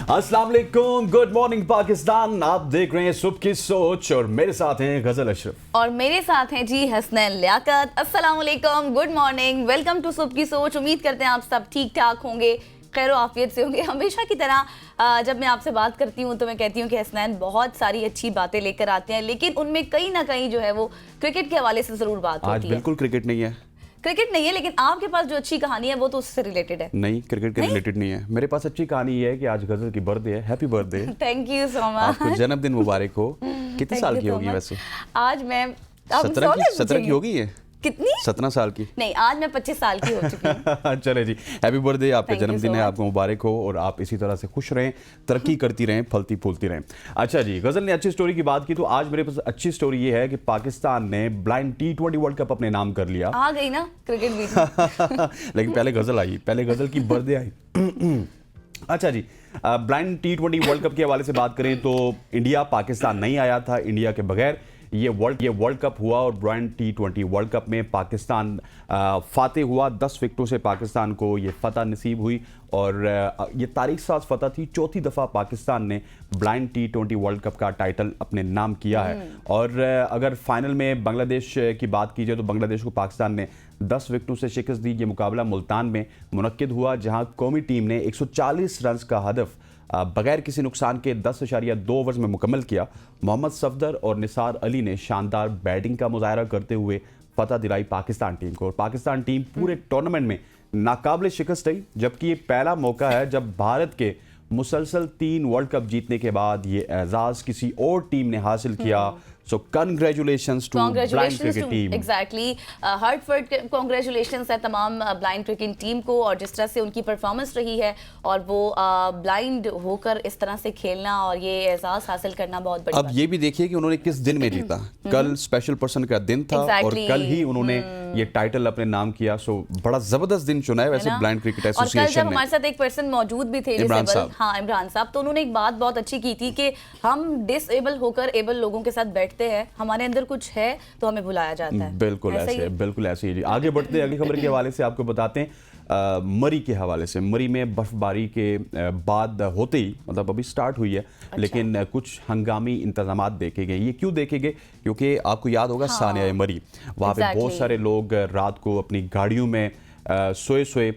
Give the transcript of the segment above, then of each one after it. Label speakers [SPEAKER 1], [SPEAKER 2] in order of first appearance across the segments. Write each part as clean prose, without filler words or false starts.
[SPEAKER 1] अस्सलाम वालेकुम, good morning Pakistan. आप देख रहे हैं सुबह की सोच और मेरे साथ हैं गजल अशरफ
[SPEAKER 2] और मेरे साथ हैं जी हसनैन लियाकत। अस्सलाम वालेकुम, गुड मॉर्निंग, वेलकम टू सुबह की सोच। उम्मीद करते हैं आप सब ठीक ठाक होंगे, खैर आफियत से होंगे। हमेशा की तरह जब मैं आपसे बात करती हूँ तो मैं कहती हूँ कि हसनैन बहुत सारी अच्छी बातें लेकर आते हैं, लेकिन उनमें कहीं ना कहीं जो है वो क्रिकेट के हवाले से जरूर बात होती है।
[SPEAKER 1] आज बिल्कुल क्रिकेट नहीं है,
[SPEAKER 2] क्रिकेट नहीं है, लेकिन आपके पास जो अच्छी कहानी है वो तो उससे रिलेटेड है।
[SPEAKER 1] नहीं, क्रिकेट के रिलेटेड नहीं है। मेरे पास अच्छी कहानी ये है कि आज गजल की बर्थडे है। Happy birthday.
[SPEAKER 2] Thank you so much.
[SPEAKER 1] आपको जन्मदिन मुबारक हो। कितने साल की होगी वैसे?
[SPEAKER 2] आज मैं
[SPEAKER 1] 17 की होगी है।
[SPEAKER 2] कितनी?
[SPEAKER 1] 17 साल की।
[SPEAKER 2] नहीं, आज मैं 25 साल की हो चुकी हूँ।
[SPEAKER 1] चले जी, हैप्पी बर्थडे। आपका जन्मदिन है,
[SPEAKER 2] so
[SPEAKER 1] आपको मुबारक हो और आप इसी तरह से खुश रहें, तरक्की करती रहें, फलती फूलती रहें। अच्छा जी, गजल ने अच्छी स्टोरी की बात की तो आज मेरे पास अच्छी स्टोरी ये है कि पाकिस्तान ने ब्लाइंड T20 वर्ल्ड कप अपने नाम कर लिया।
[SPEAKER 2] आ गई ना क्रिकेट भी।
[SPEAKER 1] लेकिन पहले गजल आई, पहले गजल की बर्थडे आई। अच्छा जी, ब्लाइंड T20 वर्ल्ड कप के हवाले से बात करें तो इंडिया पाकिस्तान नहीं आया था। इंडिया के बगैर ये वर्ल्ड कप हुआ और ब्लाइंड T20 वर्ल्ड कप में पाकिस्तान फाते हुआ। 10 विकेटों से पाकिस्तान को ये फतह नसीब हुई और ये तारीख साज फतह थी। चौथी दफ़ा पाकिस्तान ने ब्लाइंड T20 वर्ल्ड कप का टाइटल अपने नाम किया है। और अगर फाइनल में बांग्लादेश की बात की जाए तो बांग्लादेश को पाकिस्तान ने 10 विकेटों से शिकस्त दी। ये मुकाबला मुल्तान में मुनक्किद हुआ, जहां कौमी टीम ने 140 रन का हदफ बगैर किसी नुकसान के 10.2 ओवर्स में मुकम्मल किया। मोहम्मद सफदर और निसार अली ने शानदार बैटिंग का मुजाहरा करते हुए फतह दिलाई पाकिस्तान टीम को। और पाकिस्तान टीम पूरे टूर्नामेंट में नाकाबिले शिकस्त रही, जबकि ये पहला मौका है जब भारत के मुसलसल 3 वर्ल्ड कप जीतने के बाद ये एजाज किसी और टीम ने हासिल किया। So congratulations to blind cricket team.
[SPEAKER 2] Exactly. Hartford congratulations है तमाम ब्लाइंड क्रिकेट टीम को, और जिस तरह से उनकी परफॉर्मेंस रही है और वो ब्लाइंड होकर इस तरह से खेलना और ये एजाज हासिल करना बहुत बड़ी
[SPEAKER 1] अब ये भी देखिए कि उन्होंने किस दिन में जीता। कल स्पेशल पर्सन का दिन था और कल ही उन्होंने ये टाइटल अपने नाम किया। सो बड़ा जबरदस्त दिन चुना है वैसे ब्लाइंड क्रिकेट एसोसिएशन ने।
[SPEAKER 2] और कल जब हमारे साथ एक पर्सन मौजूद भी थे, इमरान साहब, तो उन्होंने एक बात बहुत अच्छी की थी कि हम डिसेबल होकर एबल लोगों के साथ बैठते हैं, हमारे अंदर कुछ है तो हमें बुलाया जाता है।
[SPEAKER 1] बिल्कुल ऐसे, बिल्कुल ऐसे ही। आगे बढ़ते हैं, अगली खबर के हवाले से आपको बताते हैं। मरी के हवाले से, मरी में बर्फबारी के बाद होते ही, मतलब अभी स्टार्ट हुई है,
[SPEAKER 2] अच्छा।
[SPEAKER 1] लेकिन कुछ हंगामी इंतजामात देखे गए। ये क्यों देखे गए? क्योंकि आपको याद होगा सानिया मरी, वहाँ पे बहुत सारे लोग रात को अपनी गाड़ियों में सोए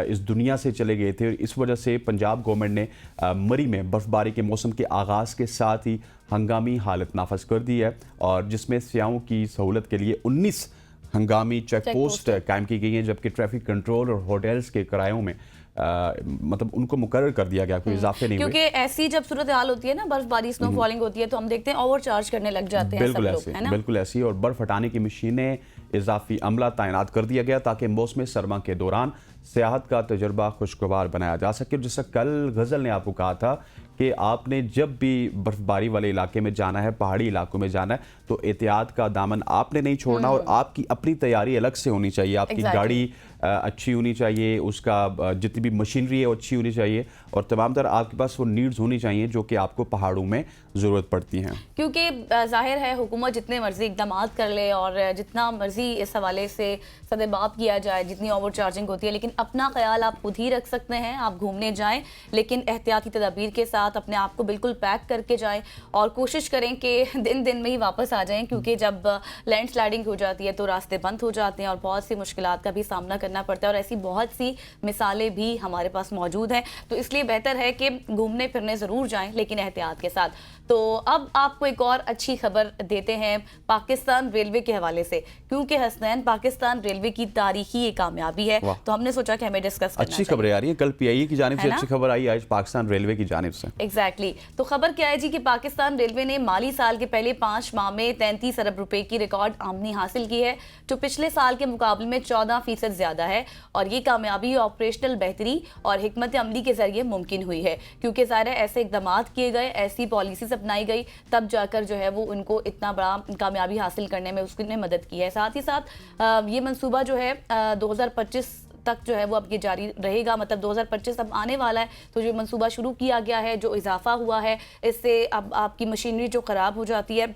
[SPEAKER 1] इस दुनिया से चले गए थे। इस वजह से पंजाब गवर्नमेंट ने मरी में बर्फबारी के मौसम के आगाज़ के साथ ही हंगामी हालत नाफज कर दी है, और जिसमें सियाहों की सहूलत के लिए 19 हंगामी चेक पोस्ट कायम की गई हैं, जबकि ट्रैफिक कंट्रोल और होटल्स के किरायों में मतलब उनको मुकर्रर कर दिया गया, कोई इजाफे नहीं हुए।
[SPEAKER 2] क्योंकि ऐसी जब सूरत हाल होती है ना, बर्फबारी स्नो फॉलिंग होती है, तो हम देखते हैं ओवर चार्ज करने लग जाते हैं सब लोग, है ना?
[SPEAKER 1] बिल्कुल ऐसी। और बर्फ हटाने की मशीनें, इजाफी अमला तैनात कर दिया गया ताकि मौसम सरमा के दौरान सियाहत का तजर्बा खुशगवार बनाया जा सके। जैसा कल गजल ने आपको कहा था कि आपने जब भी बर्फबारी वाले इलाके में जाना है, पहाड़ी इलाकों में जाना है, तो एहतियात का दामन आपने नहीं छोड़ना और आपकी अपनी तैयारी अलग से होनी चाहिए। आपकी गाड़ी अच्छी होनी चाहिए, उसका जितनी भी मशीनरी है वो अच्छी होनी चाहिए, और तमाम तरह आपके पास वो नीड्स होनी चाहिए जो कि आपको पहाड़ों में ज़रूरत पड़ती हैं।
[SPEAKER 2] क्योंकि जाहिर है हुकूमत जितने मर्जी इकदाम कर ले और जितना मर्जी इस हवाले से सदेबाप किया जाए, जितनी ओवर चार्जिंग होती है, लेकिन अपना ख्याल आप खुद ही रख सकते हैं। आप घूमने जाएं, लेकिन एहतियाती तदाबीर के साथ अपने आप को बिल्कुल पैक करके जाएं और कोशिश करें कि दिन में ही वापस आ जाएं, क्योंकि जब लैंड स्लाइडिंग हो जाती है तो रास्ते बंद हो जाते हैं और बहुत सी मुश्किलात का भी सामना करना पड़ता है, और ऐसी बहुत सी मिसालें भी हमारे पास मौजूद हैं। तो इसलिए बेहतर है कि घूमने फिरने ज़रूर जाएं, लेकिन एहतियात के साथ। तो अब आपको एक और अच्छी खबर देते हैं पाकिस्तान रेलवे के हवाले से, क्योंकि हसनैन पाकिस्तान रेलवे की तारीखी ये कामयाबी है, तो हमने सोचा कि हमें डिस्कस करना
[SPEAKER 1] अच्छी खबरें आ रही है। कल PIA की जानिब से अच्छी खबर आई, आज पाकिस्तान रेलवे की जानिब से।
[SPEAKER 2] एग्जैक्टली। तो खबर क्या है जी कि पाकिस्तान रेलवे ने माली साल के पहले 5 माह में 33 अरब रुपए की रिकॉर्ड आमदनी हासिल की है, जो पिछले साल के मुकाबले में 14% ज्यादा है। और ये कामयाबी ऑपरेशनल बेहतरी और हिकमत अमली के जरिए मुमकिन हुई है, क्योंकि ज़ाहिर ऐसे इकदाम किए गए, ऐसी पॉलिसीज अपनाई गई, तब जाकर जो है वो उनको इतना बड़ा कामयाबी हासिल करने में उसने मदद की है। साथ ही साथ ये मंसूबा जो है 2025 तक जो है वो अब ये जारी रहेगा, मतलब 2025 अब आने वाला है, तो जो मंसूबा शुरू किया गया है, जो इजाफा हुआ है, इससे अब आपकी मशीनरी जो ख़राब हो जाती है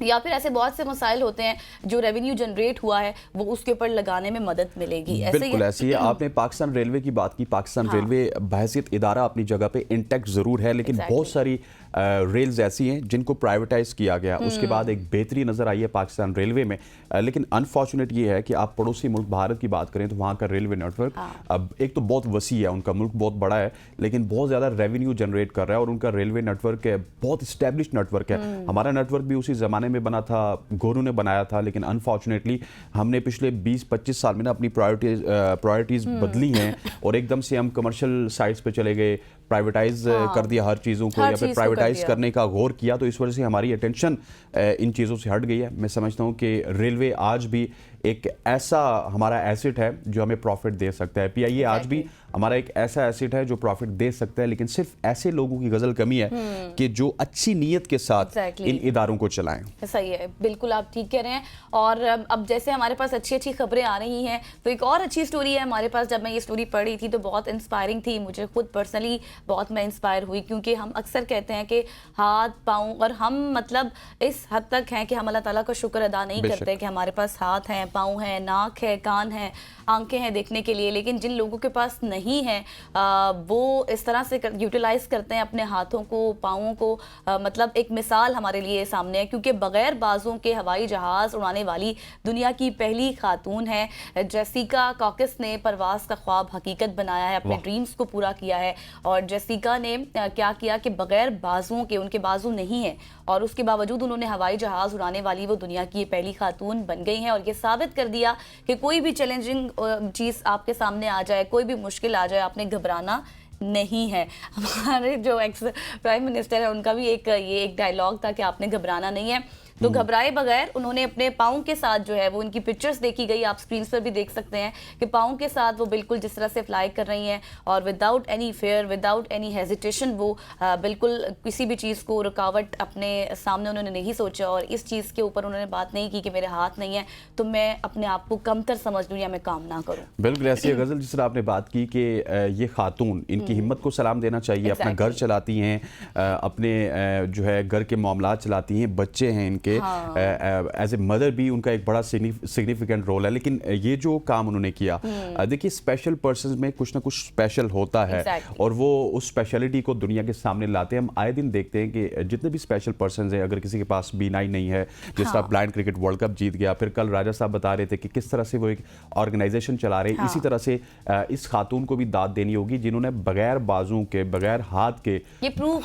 [SPEAKER 2] या फिर ऐसे बहुत से मसाइल होते हैं जो रेवेन्यू जनरेट हुआ है वो उसके ऊपर लगाने में मदद मिलेगी। ऐसे
[SPEAKER 1] बिल्कुल ऐसे ही आपने पाकिस्तान रेलवे की बात की। पाकिस्तान रेलवे बहैसियत इदारा अपनी जगह पे इंटैक्ट ज़रूर है, लेकिन बहुत सारी रेल्स ऐसी हैं जिनको प्राइवेटाइज किया गया, उसके बाद एक बेहतरी नज़र आई है पाकिस्तान रेलवे में। लेकिन अनफॉर्चुनेट ये है कि आप पड़ोसी मुल्क भारत की बात करें तो वहाँ का रेलवे नेटवर्क अब एक तो बहुत वसी है, उनका मुल्क बहुत बड़ा है, लेकिन बहुत ज़्यादा रेवेन्यू जनरेट कर रहा है और उनका रेलवे नेटवर्क है बहुत इस्टेब्लिश नेटवर्क है। हमारा नेटवर्क भी उसी ज़माने में बना था, गोरू ने बनाया था, लेकिन अनफॉर्चुनेटली हमने पिछले 20-25 साल में ना अपनी प्रायोरिटीज़ बदली हैं और एकदम से हम कमर्शियल साइट्स पे चले गए, प्राइवेटाइज कर दिया हर चीज़ों को, या फिर प्राइवेटाइज करने का गौर किया, तो इस वजह से हमारी अटेंशन इन चीज़ों से हट गई है। मैं समझता हूँ कि रेलवे आज भी एक ऐसा हमारा एसेट है जो हमें प्रॉफिट दे सकता है। पीआईए आज भी हमारा एक ऐसा एसेट है जो प्रॉफिट दे सकता है, लेकिन सिर्फ ऐसे लोगों की गजल कमी है कि जो अच्छी नीयत के साथ इन इदारों को चलाएं।
[SPEAKER 2] सही है, बिल्कुल आप ठीक कह रहे हैं। और अब जैसे हमारे पास अच्छी अच्छी खबरें आ रही हैं, तो एक और अच्छी स्टोरी है हमारे पास। जब मैं ये स्टोरी पढ़ रही थी तो बहुत इंस्पायरिंग थी, मुझे खुद पर्सनली बहुत मैं इंस्पायर हुई, क्योंकि हम अक्सर कहते हैं कि हाथ पाँव, और हम मतलब इस हद तक हैं कि हम अल्लाह ताला का शुक्र अदा नहीं करते कि हमारे पास हाथ हैं, पाँव हैं, नाक है, कान है, आंखें हैं देखने के लिए। लेकिन जिन लोगों के पास नहीं है वो इस तरह से यूटिलाइज करते हैं अपने हाथों को, पाँवों को। मतलब एक मिसाल हमारे लिए सामने है, क्योंकि बगैर बाजों के हवाई जहाज़ उड़ाने वाली दुनिया की पहली खातून है जेसिका कॉकिस ने परवाज़ का ख्वाब हकीकत बनाया है, अपने ड्रीम्स को पूरा किया है। और जेसिका ने क्या किया कि बगैर बाजुओं के, उनके बाजू नहीं है और उसके बावजूद उन्होंने हवाई जहाज़ उड़ाने वाली वो दुनिया की पहली खातून बन गई हैं। और ये साबित कर दिया कि कोई भी चैलेंजिंग चीज़ आपके सामने आ जाए, कोई भी मुश्किल आ जाए, आपने घबराना नहीं है। हमारे जो एक्स प्राइम मिनिस्टर है उनका भी एक डायलॉग था कि आपने घबराना नहीं है। तो घबराए बगैर उन्होंने अपने पाँव के साथ जो है वो, इनकी पिक्चर्स देखी गई, आप स्क्रीन पर भी देख सकते हैं कि पाँव के साथ वो बिल्कुल जिस तरह से फ्लाई कर रही हैं और without any fair, without any hesitation वो बिल्कुल किसी भी चीज़ को रुकावट अपने सामने उन्होंने नहीं सोचा और इस चीज़ के ऊपर उन्होंने बात नहीं की कि मेरे हाथ नहीं है तो मैं अपने आप को कमतर समझ लूँ या मैं काम ना करूँ।
[SPEAKER 1] बिल्कुल ऐसी गज़ल जिस तरह आपने बात की कि ये खातून, इनकी हिम्मत को सलाम देना चाहिए। अपना घर चलाती हैं, अपने जो है घर के मामलात चलाती हैं, बच्चे हैं इनके, एज ए मदर भी उनका एक बड़ा सिग्निफिकेंट रोल है। लेकिन ये जो काम उन्होंने किया, देखिए स्पेशल पर्सन्स में कुछ ना कुछ स्पेशल होता है और वो उस स्पेशलिटी को दुनिया के सामने लाते हैं। हम आए दिन देखते हैं कि जितने भी स्पेशल पर्सन्स हैं, अगर किसी के पास B9 नहीं है, जिस तरह ब्लाइंड क्रिकेट वर्ल्ड कप जीत गया, फिर कल राजा साहब बता रहे थे कि किस तरह से वो एक ऑर्गेनाइजेशन चला रहे हैं, इसी तरह से इस खातून को भी दाद देनी होगी जिन्होंने बगैर बाजू के, बगैर हाथ के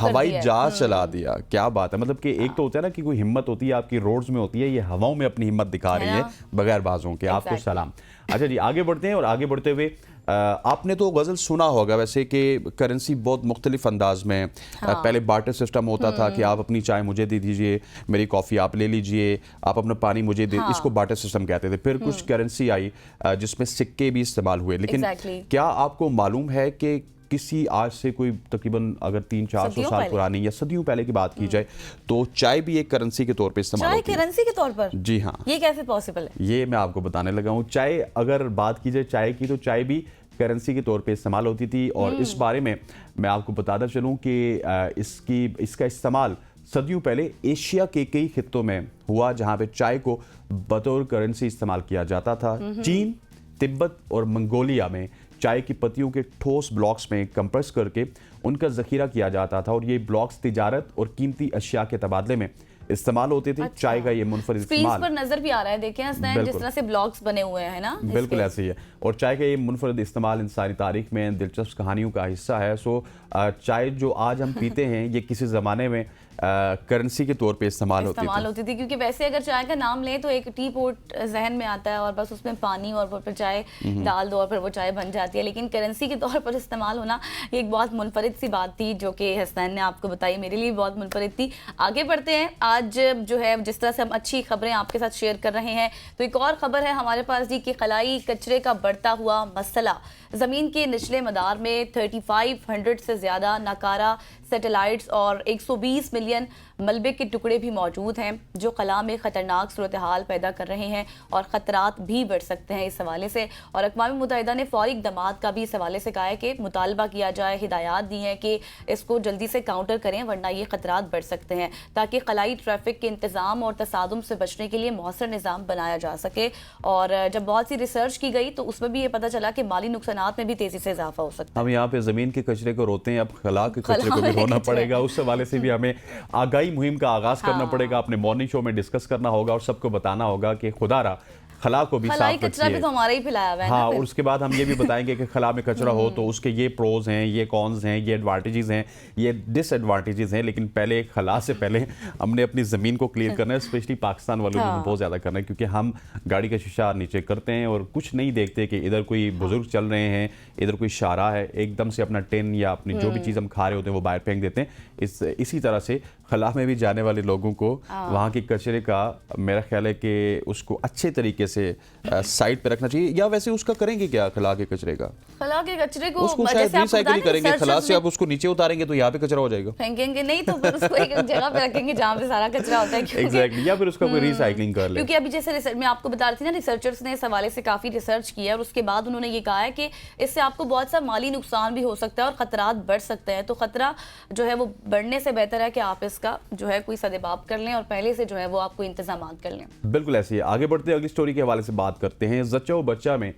[SPEAKER 1] हवाई जहाज चला दिया। क्या बात है, मतलब कि एक तो होता है ना कि कोई हिम्मत होती है आपकी रोड्स में होती है, ये हवाओं में अपनी हिम्मत दिखा रही है बगैर बाजों के। आपको सलाम। अच्छा जी, आगे बढ़ते हैं। और आगे बढ़ते हुए आपने तो गज़ल सुना होगा वैसे कि करेंसी बहुत मुख्तलिफ अंदाज में, पहले बार्टर सिस्टम होता था कि आप अपनी चाय मुझे दे दीजिए, मेरी कॉफ़ी आप ले लीजिए, आप अपना पानी मुझे दे, इसको बार्टर सिस्टम कहते थे। फिर कुछ करेंसी आई जिसमें सिक्के भी इस्तेमाल हुए। लेकिन क्या आपको मालूम है कि किसी आज से कोई तकरीबन अगर 300-400 साल पुरानी या सदियों पहले की बात की जाए तो चाय भी एक करेंसी के तौर पे इस्तेमाल होती है।
[SPEAKER 2] करेंसी के तौर पर?
[SPEAKER 1] जी हाँ।
[SPEAKER 2] ये कैसे पॉसिबल है? ये
[SPEAKER 1] मैं आपको बताने लगा हूँ। चाय, अगर बात की जाए चाय की, तो चाय भी करेंसी के तौर पे इस्तेमाल होती थी। और इस बारे में मैं आपको बताता चलूँ कि इसका इस्तेमाल सदियों पहले एशिया के कई खित्तों में हुआ जहाँ पे चाय को बतौर करेंसी इस्तेमाल किया जाता था। चीन, तिब्बत और मंगोलिया में चाय की पत्तियों के ठोस ब्लॉक्स में कंप्रेस करके उनका ज़ख़ीरा किया जाता था और ये ब्लॉक्स तिजारत और कीमती अशिया के तबादले में इस्तेमाल होते थे। चाय का ये मुनफरिद इस्तेमाल
[SPEAKER 2] पर नजर भी आ रहा है, देखें जिस तरह से ब्लॉक्स बने हुए हैं ना,
[SPEAKER 1] बिल्कुल ऐसे ही है। और चाय का ये मुनफरिद इस्तेमाल इंसानी तारीख में दिलचस्प कहानियों का हिस्सा है। सो चाय जो आज हम पीते हैं ये किसी ज़माने में करेंसी के तौर पे इस्तेमाल होती
[SPEAKER 2] थी। क्योंकि वैसे अगर चाय का नाम लें तो एक टी पोट जहन में आता है और बस उसमें पानी और फिर चाय डाल दो और फिर वो चाय बन जाती है। लेकिन करेंसी के तौर पर इस्तेमाल होना ये एक बहुत मुनफरिद सी बात थी जो कि हसनैन ने आपको बताई, मेरे लिए बहुत मुनफरिद थी। आगे बढ़ते हैं। आज जो है जिस तरह से हम अच्छी खबरें आपके साथ शेयर कर रहे हैं तो एक और खबर है हमारे पास जी कि खलाई कचरे का बढ़ता हुआ मसला। ज़मीन के निचले मदार में 3500 से ज़्यादा नाकारा सैटेलाइट्स और 120 मिलियन मलबे के टुकड़े भी मौजूद हैं जो खला में ख़तरनाक सूरत हाल पैदा कर रहे हैं और ख़तरात भी बढ़ सकते हैं इस हवाले से। और अक़वाम मुत्तहिदा ने फ़ौरी इक़दामात का भी इस हवाले से कहा है कि मुतालबा किया जाए, हिदायत दी हैं कि इसको जल्दी से काउंटर करें वरना ये ख़तरात बढ़ सकते हैं, ताकि खलाई ट्रैफिक के इंतजाम और तसादुम से बचने के लिए मौसर निज़ाम बनाया जा सके। और जब बहुत सी रिसर्च की गई तो उसमें भी ये पता चला कि माली नुकसानात में भी तेजी से इजाफा हो सकता है।
[SPEAKER 1] हम यहाँ पे ज़मीन के कचरे को रोते हैं, अब खला के कचरे को भी रोना पड़ेगा। उस हवाले से भी हमें आगाही मुहिम का आगाज़ करना पड़ेगा, अपने मॉर्निंग शो में डिस्कस करना होगा और सबको बताना होगा कि खुदारा खला को भी साफ
[SPEAKER 2] कचरा भी तो हमारा ही फैलाया हुआ है
[SPEAKER 1] हाँ,
[SPEAKER 2] ना।
[SPEAKER 1] और उसके बाद हम ये भी बताएंगे कि खला में कचरा हो तो उसके ये प्रोज हैं, ये कॉन्स हैं, ये एडवांटेजेस हैं, ये डिसएडवांटेजेस हैं। लेकिन पहले खला से पहले हमने अपनी ज़मीन को क्लियर करना है, स्पेशली पाकिस्तान वालों को बहुत ज़्यादा करना है, क्योंकि हम गाड़ी का शीशा नीचे करते हैं और कुछ नहीं देखते कि इधर कोई बुजुर्ग चल रहे हैं, इधर कोई शारा है, एकदम से अपना टिन या अपनी जो भी चीज़ हम खा रहे होते हैं वो बाहर फेंक देते हैं। इसी तरह से खला में भी जाने वाले लोगों को वहाँ के कचरे का मेरा ख्याल है कि उसको अच्छे तरीके से साइड पे रखना चाहिए। या वैसे उसका करेंगे क्या खला के कचरे का?
[SPEAKER 2] खला के कचरे को
[SPEAKER 1] उसको शायद रिसाइकिल ही करेंगे। खला से आप उसको नीचे उतारेंगे तो यहाँ पे कचरा हो जाएगा,
[SPEAKER 2] फेंकेंगे नहीं तो फिर उसको एक जगह पे रखेंगे जहाँ पे सारा कचरा होता है।
[SPEAKER 1] एग्जैक्टली, या फिर उसका कोई रिसाइकलिंग कर ले।
[SPEAKER 2] क्योंकि अभी जैसे मैं आपको बता रही थी ना, रिसर्चर्स ने इस हवाले से काफी रिसर्च किया और उसके बाद उन्होंने ये कहा है कि इससे आपको बहुत सा माली नुकसान भी हो सकता है और खतरात बढ़ सकते हैं। तो खतरा जो है वो बढ़ने से बेहतर है कि आप इसका जो है कोई सदेबाप कर लें और पहले से जो है वो आपको इंतजाम कर लें।
[SPEAKER 1] बिल्कुल ऐसे ही आगे बढ़ते हैं, अगली स्टोरी के हवाले से बात करते हैं। जच्चा व बच्चा में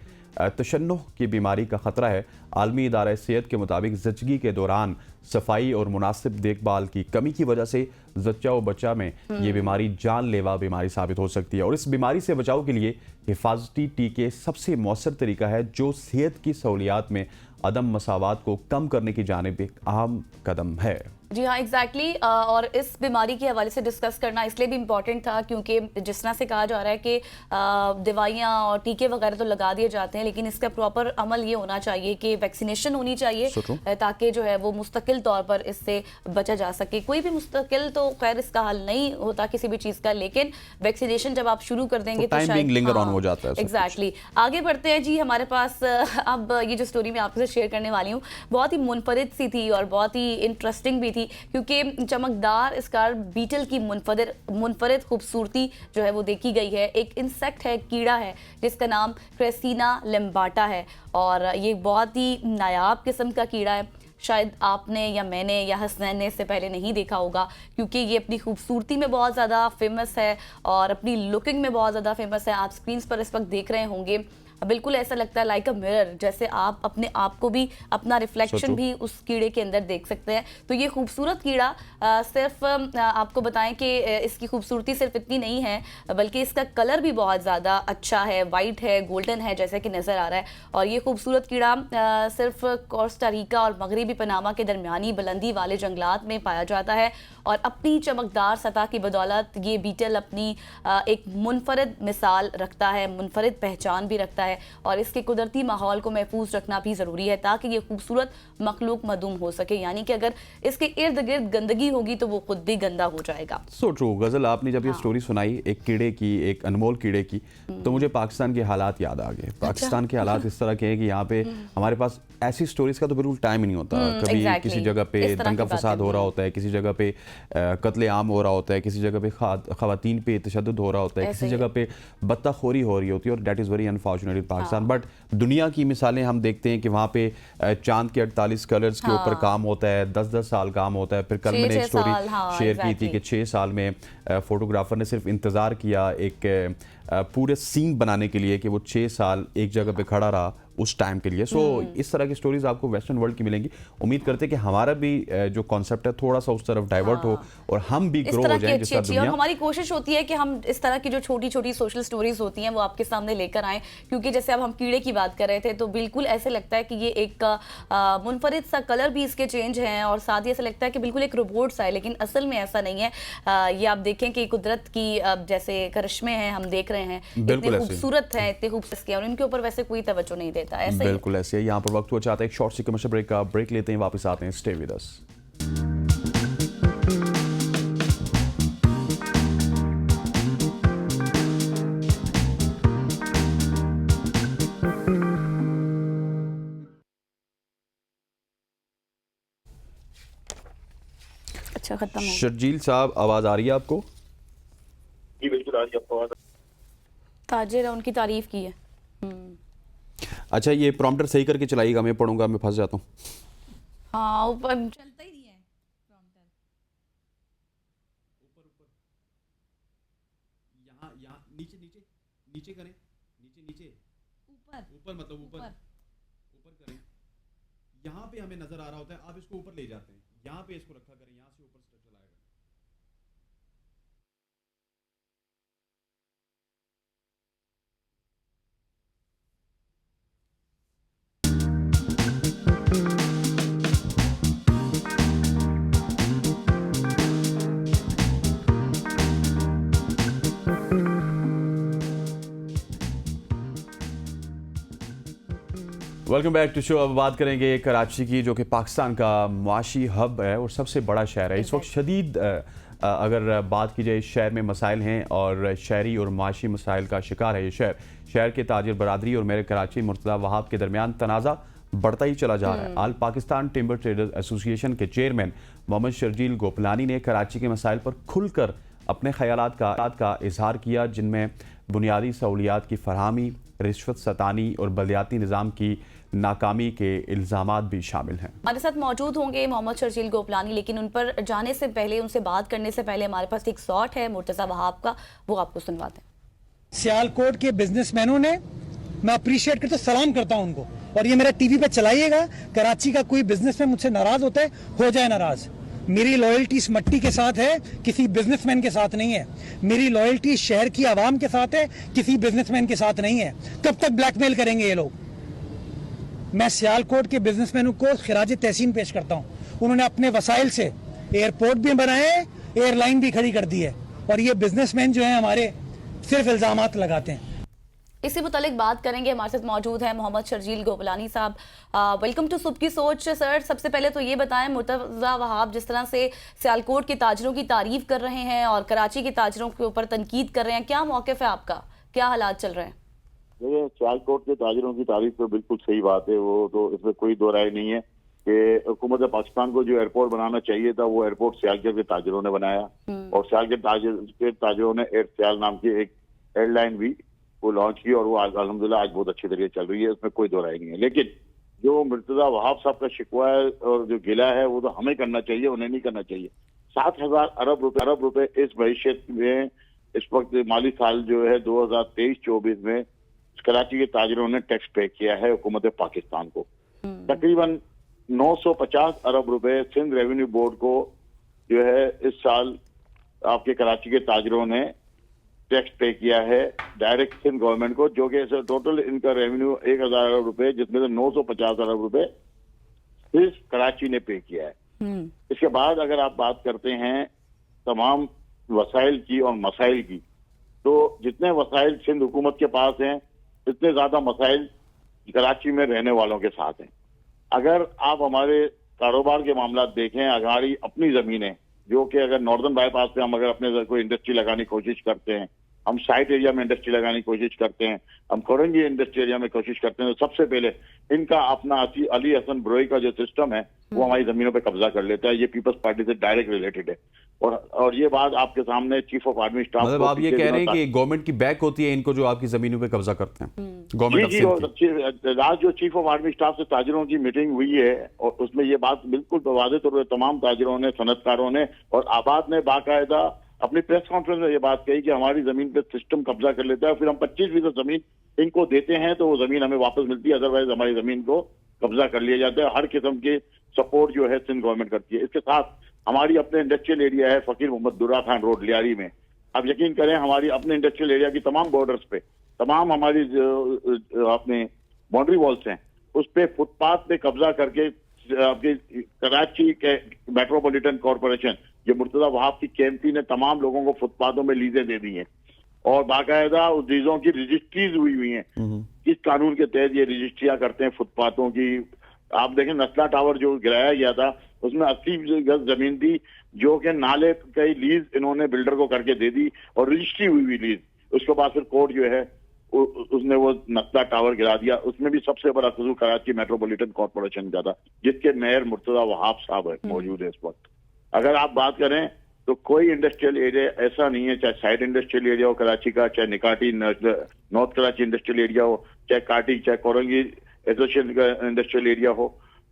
[SPEAKER 1] तशन्नुह की बीमारी का खतरा है। आलमी इदारा सेहत के मुताबिक ज़चगी के दौरान सफाई और मुनासिब देखभाल की कमी की वजह से जच्चा व बच्चा में ये बीमारी जानलेवा बीमारी साबित हो सकती है। और इस बीमारी से बचाव के लिए हिफाजती टीके सबसे मौसर तरीका है जो सेहत की सहूलियात में अदम मसावात को कम करने की जानिब एक अहम कदम है।
[SPEAKER 2] जी हाँ, एग्जैक्टली। और इस बीमारी के हवाले से डिस्कस करना इसलिए भी इम्पॉर्टेंट था क्योंकि जिस तरह से कहा जा रहा है कि दवाइयाँ और टीके वगैरह तो लगा दिए जाते हैं, लेकिन इसका प्रॉपर अमल ये होना चाहिए कि वैक्सीनेशन होनी चाहिए ताकि जो है वो मुस्तकिल तौर पर इससे बचा जा सके। कोई भी मुस्तकिल तो खैर इसका हल नहीं होता किसी भी चीज़ का, लेकिन वैक्सीनेशन जब आप शुरू कर देंगे तो शायद
[SPEAKER 1] लिंगर ऑन हो जाता है।
[SPEAKER 2] एग्जैक्टली। आगे बढ़ते हैं जी। हमारे पास अब ये जो स्टोरी मैं आपके साथ शेयर करने वाली हूँ बहुत ही मुनफरिद सी थी और बहुत ही इंटरेस्टिंग भी थी, क्योंकि चमकदार स्कार बीटल की मुनफरिद खूबसूरती जो है वो देखी गई है। एक इंसेक्ट है, कीड़ा है जिसका नाम क्रेसीना लिम्बाटा है और ये बहुत ही नायाब किस्म का कीड़ा है। शायद आपने या मैंने या हसनैन ने इससे पहले नहीं देखा होगा, क्योंकि ये अपनी खूबसूरती में बहुत ज़्यादा फेमस है और अपनी लुकिंग में बहुत ज़्यादा फेमस है। आप स्क्रीन पर इस वक्त देख रहे होंगे, बिल्कुल ऐसा लगता है लाइक अ मिरर, जैसे आप अपने आप को भी, अपना रिफ्लेक्शन भी उस कीड़े के अंदर देख सकते हैं। तो ये खूबसूरत कीड़ा सिर्फ आपको बताएं कि इसकी खूबसूरती सिर्फ इतनी नहीं है बल्कि इसका कलर भी बहुत ज़्यादा अच्छा है, वाइट है, गोल्डन है जैसे कि नज़र आ रहा है। और ये खूबसूरत कीड़ा सिर्फ कोस्टा रिका और मगरबी पनामा के दरमियानी बुलंदी वाले जंगलात में पाया जाता है और अपनी चमकदार सतह की बदौलत ये बीटल अपनी एक मुनफरिद मिसाल रखता है, मुनफरिद पहचान भी रखता है और इसके कुदरती माहौल को महफूज रखना भी ज़रूरी है ताकि ये खूबसूरत मखलूक मदूम हो सके। यानी कि अगर इसके इर्द गिर्द गंदगी होगी तो वो खुद भी गंदा हो जाएगा।
[SPEAKER 1] So true. गजल, आपने जब ये स्टोरी सुनाई एक कीड़े की, एक अनमोल कीड़े की, तो मुझे पाकिस्तान के हालात याद आ गए। पाकिस्तान के हालात इस तरह के हैं कि यहाँ पे हमारे पास ऐसी स्टोरीज का तो बिल्कुल टाइम ही नहीं होता। कभी किसी जगह पे दंगा फसाद हो रहा होता है, किसी जगह पे कत्ले आम हो रहा होता है, किसी जगह पे खवातीन पे तशद्दुद हो रहा होता है, किसी जगह पे बत्ताखोरी हो रही होती है और that is very unfortunate in Pakistan. But दुनिया की मिसालें हम देखते हैं कि वहाँ पे चांद के 48 कलर्स के ऊपर काम होता है, 10-10 साल काम होता है। फिर कल मैंने एक स्टोरी शेयर की थी कि 6 साल में फोटोग्राफर ने सिर्फ इंतज़ार किया एक पूरे सीन बनाने के लिए कि वो 6 साल एक जगह पे खड़ा रहा उस टाइम के लिए। सो इस तरह की स्टोरीज आपको वेस्टर्न वर्ल्ड की मिलेंगी। उम्मीद करते हैं कि हमारा भी जो कॉन्सेप्ट है थोड़ा सा उस तरफ डाइवर्ट हो और हम भी ग्रो हो जाएं। जिस
[SPEAKER 2] और हमारी कोशिश होती है कि हम इस तरह की जो छोटी छोटी सोशल स्टोरीज होती हैं वो आपके सामने लेकर आएं, क्योंकि जैसे अब हम कीड़े की बात कर रहे थे तो बिल्कुल ऐसे लगता है कि ये एक मुनफरिद सा कलर भी इसके चेंज हैं और साथ ही ऐसा लगता है कि बिल्कुल एक रोबोट सा है, लेकिन असल में ऐसा नहीं है। ये आप देखें कि कुदरत की जैसे करिश्मे हैं हम देख रहे हैं, इतने खूबसूरत हैं, इतने खूबसूरत और इनके ऊपर वैसे कोई तवज्जो नहीं देता। ऐसे
[SPEAKER 1] बिल्कुल ऐसे है। यहाँ पर वक्त हो जाता है एक शॉर्ट सी कमर्शियल ब्रेक का। ब्रेक लेते हैं, वापस आते हैं। स्टे विद अस।
[SPEAKER 2] अच्छा, खत्म हो।
[SPEAKER 1] शर्जील साहब, आवाज आ रही है आपको?
[SPEAKER 3] जी बिल्कुल आ रही है आपको आवाज।
[SPEAKER 2] ताजिर है, उनकी तारीफ की है।
[SPEAKER 1] अच्छा, ये प्रॉम्प्टर सही करके चलाइएगा, मैं पढ़ूंगा, मैं फंस जाता हूँ।
[SPEAKER 2] हाँ, ऊपर चलता ही नहीं है प्रॉम्प्टर।
[SPEAKER 4] यहाँ यहाँ नीचे नीचे नीचे करें, नीचे नीचे
[SPEAKER 5] ऊपर
[SPEAKER 4] ऊपर मतलब ऊपर ऊपर करें। यहाँ पे हमें नजर आ रहा होता है, आप इसको ऊपर ले जाते हैं, यहाँ पे इसको रखा करें, यहाँ से ऊपर स्ट्रक्चर आएगा।
[SPEAKER 1] Welcome back to show. अब बात करेंगे कराची की, जो कि पाकिस्तान का मुआशी हब है और सबसे बड़ा शहर है। इस वक्त शदीद अगर बात की जाए, इस शहर में मसाइल हैं और शहरी और मुआशी मसाइल का शिकार है ये शहर। शहर के ताजिर बरादरी और मेरे कराची मुर्तज़ा वहाब के दरमियान तनाज़ा बढ़ता ही चला जा रहा है। आल पाकिस्तान टिम्बर ट्रेडर्स एसोसिएशन के चेयरमैन मोहम्मद शर्जील गोपलानी ने कराची के मसाइल पर खुलकर अपने ख्यालात का इजहार किया, जिनमें बुनियादी सहूलियात की फरहमी, रिश्वत सतानी और बलदियाती निज़ाम की नाकामी के इल्ज़ामात भी शामिल हैं।
[SPEAKER 2] हमारे साथ मौजूद होंगे मोहम्मद शर्जील गोपलानी, लेकिन उन पर जाने से पहले, उनसे बात करने से पहले हमारे पास एक शॉट है मुर्तज़ा वहाब का, वो आपको सुनवाते हैं।
[SPEAKER 6] सियालकोट के बिजनेसमैनों ने, मैं अप्रिशिएट करता हूं, सलाम करता हूं उनको, और ये मेरा टीवी पे चलाइएगा। कराची का कोई बिजनेसमैन मुझसे नाराज होता है, हो जाए नाराज। मेरी लॉयल्टी इस मट्टी के साथ है, किसी बिजनेसमैन के साथ नहीं है। मेरी लॉयल्टी शहर की आवाम के साथ है, किसी बिजनेसमैन के साथ नहीं है। कब तक ब्लैकमेल करेंगे ये लोग? मैं सियालकोट के बिजनेसमैनों को खिराज तहसीन पेश करता हूं। उन्होंने अपने वसाइल से एयरपोर्ट भी बनाए, एयरलाइन भी खड़ी कर दी है, और ये बिजनेसमैन जो है हमारे सिर्फ इल्जामात लगाते हैं।
[SPEAKER 2] इसी मुतालिक बात करेंगे। हमारे साथ मौजूद है मोहम्मद शर्जील गोपलानी साहब। वेलकम टू सुबह की सोच सर। सबसे पहले तो ये बताएं, मुर्तज़ा वहाब जिस तरह से सियालकोट के ताजरों की तारीफ कर रहे हैं और कराची के ताजरों के ऊपर तनकीद कर रहे हैं, क्या मौक़िफ़ है आपका, क्या हालात चल रहे हैं?
[SPEAKER 3] देखिए, सियालकोट के ताजिरों की तारीफ तो बिल्कुल सही बात है, वो तो इसमें कोई दो राय नहीं है कि हुकूमत पाकिस्तान को जो एयरपोर्ट बनाना चाहिए था, वो एयरपोर्ट सियालकोट के ताजिरों ने बनाया, और सियालकोट के ताजिरों ने एयर सियाल नाम की एक एयरलाइन भी वो लॉन्च की, और वो अल्हम्दुलिल्लाह आज बहुत अच्छी तरीके चल रही है, इसमें कोई दो राय नहीं है। लेकिन जो मुर्तज़ा वहाब साहब का शिकवा है और जो गिला है, वो तो हमें करना चाहिए, उन्हें नहीं करना चाहिए। 7,000 अरब रुपए इस मईशत में इस वक्त माली साल जो है 2023-24 में कराची के ताजिरों ने टैक्स पे किया है हुकूमत पाकिस्तान को। तकरीबन 950 अरब रुपए सिंध रेवेन्यू बोर्ड को जो है इस साल आपके कराची के ताजिरों ने टैक्स पे किया है डायरेक्ट सिंध गवर्नमेंट को, जो कि टोटल इनका रेवेन्यू 1,000 अरब रुपए, जिसमें से 950 अरब रुपए सिर्फ कराची ने पे किया है। इसके बाद अगर आप बात करते हैं तमाम वसाइल की और मसाइल की, तो जितने वसाइल सिंध हुकूमत के पास हैं, इतने ज्यादा मसाइल कराची में रहने वालों के साथ हैं। अगर आप हमारे कारोबार के मामला देखें, हमारी अपनी जमीनें, जो कि अगर नॉर्दर्न बाईपास पे हम अगर अपने कोई इंडस्ट्री लगाने की कोशिश करते हैं, हम साइट एरिया में इंडस्ट्री लगाने की कोशिश करते हैं, हम कोरंगी इंडस्ट्री एरिया में कोशिश करते हैं, तो सबसे पहले इनका अपना अली हसन ब्रोई का जो सिस्टम है, वो हमारी जमीनों पे कब्जा कर लेता है। ये पीपल्स पार्टी से डायरेक्ट रिलेटेड है, और ये बात आपके सामने चीफ ऑफ आर्मी स्टाफ,
[SPEAKER 1] मतलब आप ये कह रहे हैं कि गवर्नमेंट की बैक होती है इनको, जो आपकी जमीनों पे कब्जा करते हैं? गवर्नमेंट
[SPEAKER 3] जी, और आज जो चीफ ऑफ आर्मी स्टाफ से ताजिरों की मीटिंग हुई है, और उसमें ये बात बिल्कुल वाज़ेह तौर पर तमाम ताजिरों ने, सनतकारों ने और आबाद ने बाकायदा अपनी प्रेस कॉन्फ्रेंस में ये बात कही कि हमारी जमीन पे सिस्टम कब्जा कर लेता है, फिर हम 25% जमीन इनको देते हैं तो वो जमीन हमें वापस मिलती है, अदरवाइज हमारी जमीन को कब्जा कर लिया जाता है। हर किस्म के सपोर्ट जो है सिंध गवर्नमेंट करती है। इसके साथ हमारी अपने इंडस्ट्रियल एरिया है फकीर मोहम्मद दुर्रा खान रोड लियारी में, आप यकीन करें हमारी अपने इंडस्ट्रियल एरिया की तमाम बॉर्डर्स पे, तमाम हमारी अपने बाउंड्री वॉल्स हैं, उस पे फुटपाथ पे कब्जा करके आपके कराची के मेट्रोपॉलिटन कॉरपोरेशन, ये मुर्तज़ा वहाब की कैंपी ने तमाम लोगों को फुटपाथों में लीजें दे दी हैं, और बाकायदा उस लीजों की रजिस्ट्रीज हुई हैं। किस कानून के तहत ये रजिस्ट्रियां करते हैं फुटपाथों की? आप देखें, नस्ला टावर जो गिराया गया था, उसमें 80 गज जमीन थी, जो कि नाले की लीज इन्होंने बिल्डर को करके दे दी, और रजिस्ट्री हुई लीज। उसके बाद फिर कोर्ट जो है उसने वो नस्ला टावर गिरा दिया। उसमें भी सबसे बड़ा कसूर कराची मेट्रोपॉलिटन कॉरपोरेशन का था, जिसके मेयर मुर्तज़ा वहाब साहब मौजूद है इस वक्त। अगर आप बात करें तो कोई इंडस्ट्रियल एरिया ऐसा नहीं है, चाहे साइड इंडस्ट्रियल एरिया हो कराची का, चाहे निकाटी नॉर्थ कराची इंडस्ट्रियल एरिया हो, चाहे काटी, चाहे कोरंगी एसोसिएशन का इंडस्ट्रियल एरिया हो,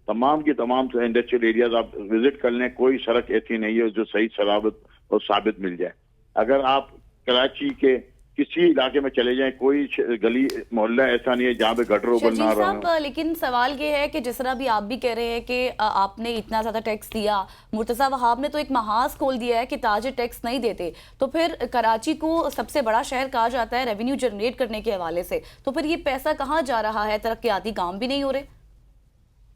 [SPEAKER 3] तमाम की तमाम इंडस्ट्रियल एरियाज आप विजिट कर लें, कोई सड़क ऐसी नहीं है जो सही सलामत और साबित मिल जाए। अगर आप कराची के किसी इलाके में चले जाएं, कोई गली मोहल्ला ऐसा नहीं है जहाँ पे गटर ओवर ना
[SPEAKER 2] शर्जील
[SPEAKER 3] रहा
[SPEAKER 2] साहब,
[SPEAKER 3] हो।
[SPEAKER 2] लेकिन सवाल ये है कि जिस तरह भी आप भी कह रहे हैं कि आपने इतना ज्यादा टैक्स दिया, मुर्तजा वहाब ने तो एक महाज खोल दिया है कि ताजिर टैक्स नहीं देते, तो फिर कराची को सबसे बड़ा शहर कहा जाता है रेवेन्यू जनरेट करने के हवाले से, तो फिर ये पैसा कहाँ जा रहा है? तरक्याती काम भी नहीं हो रहे।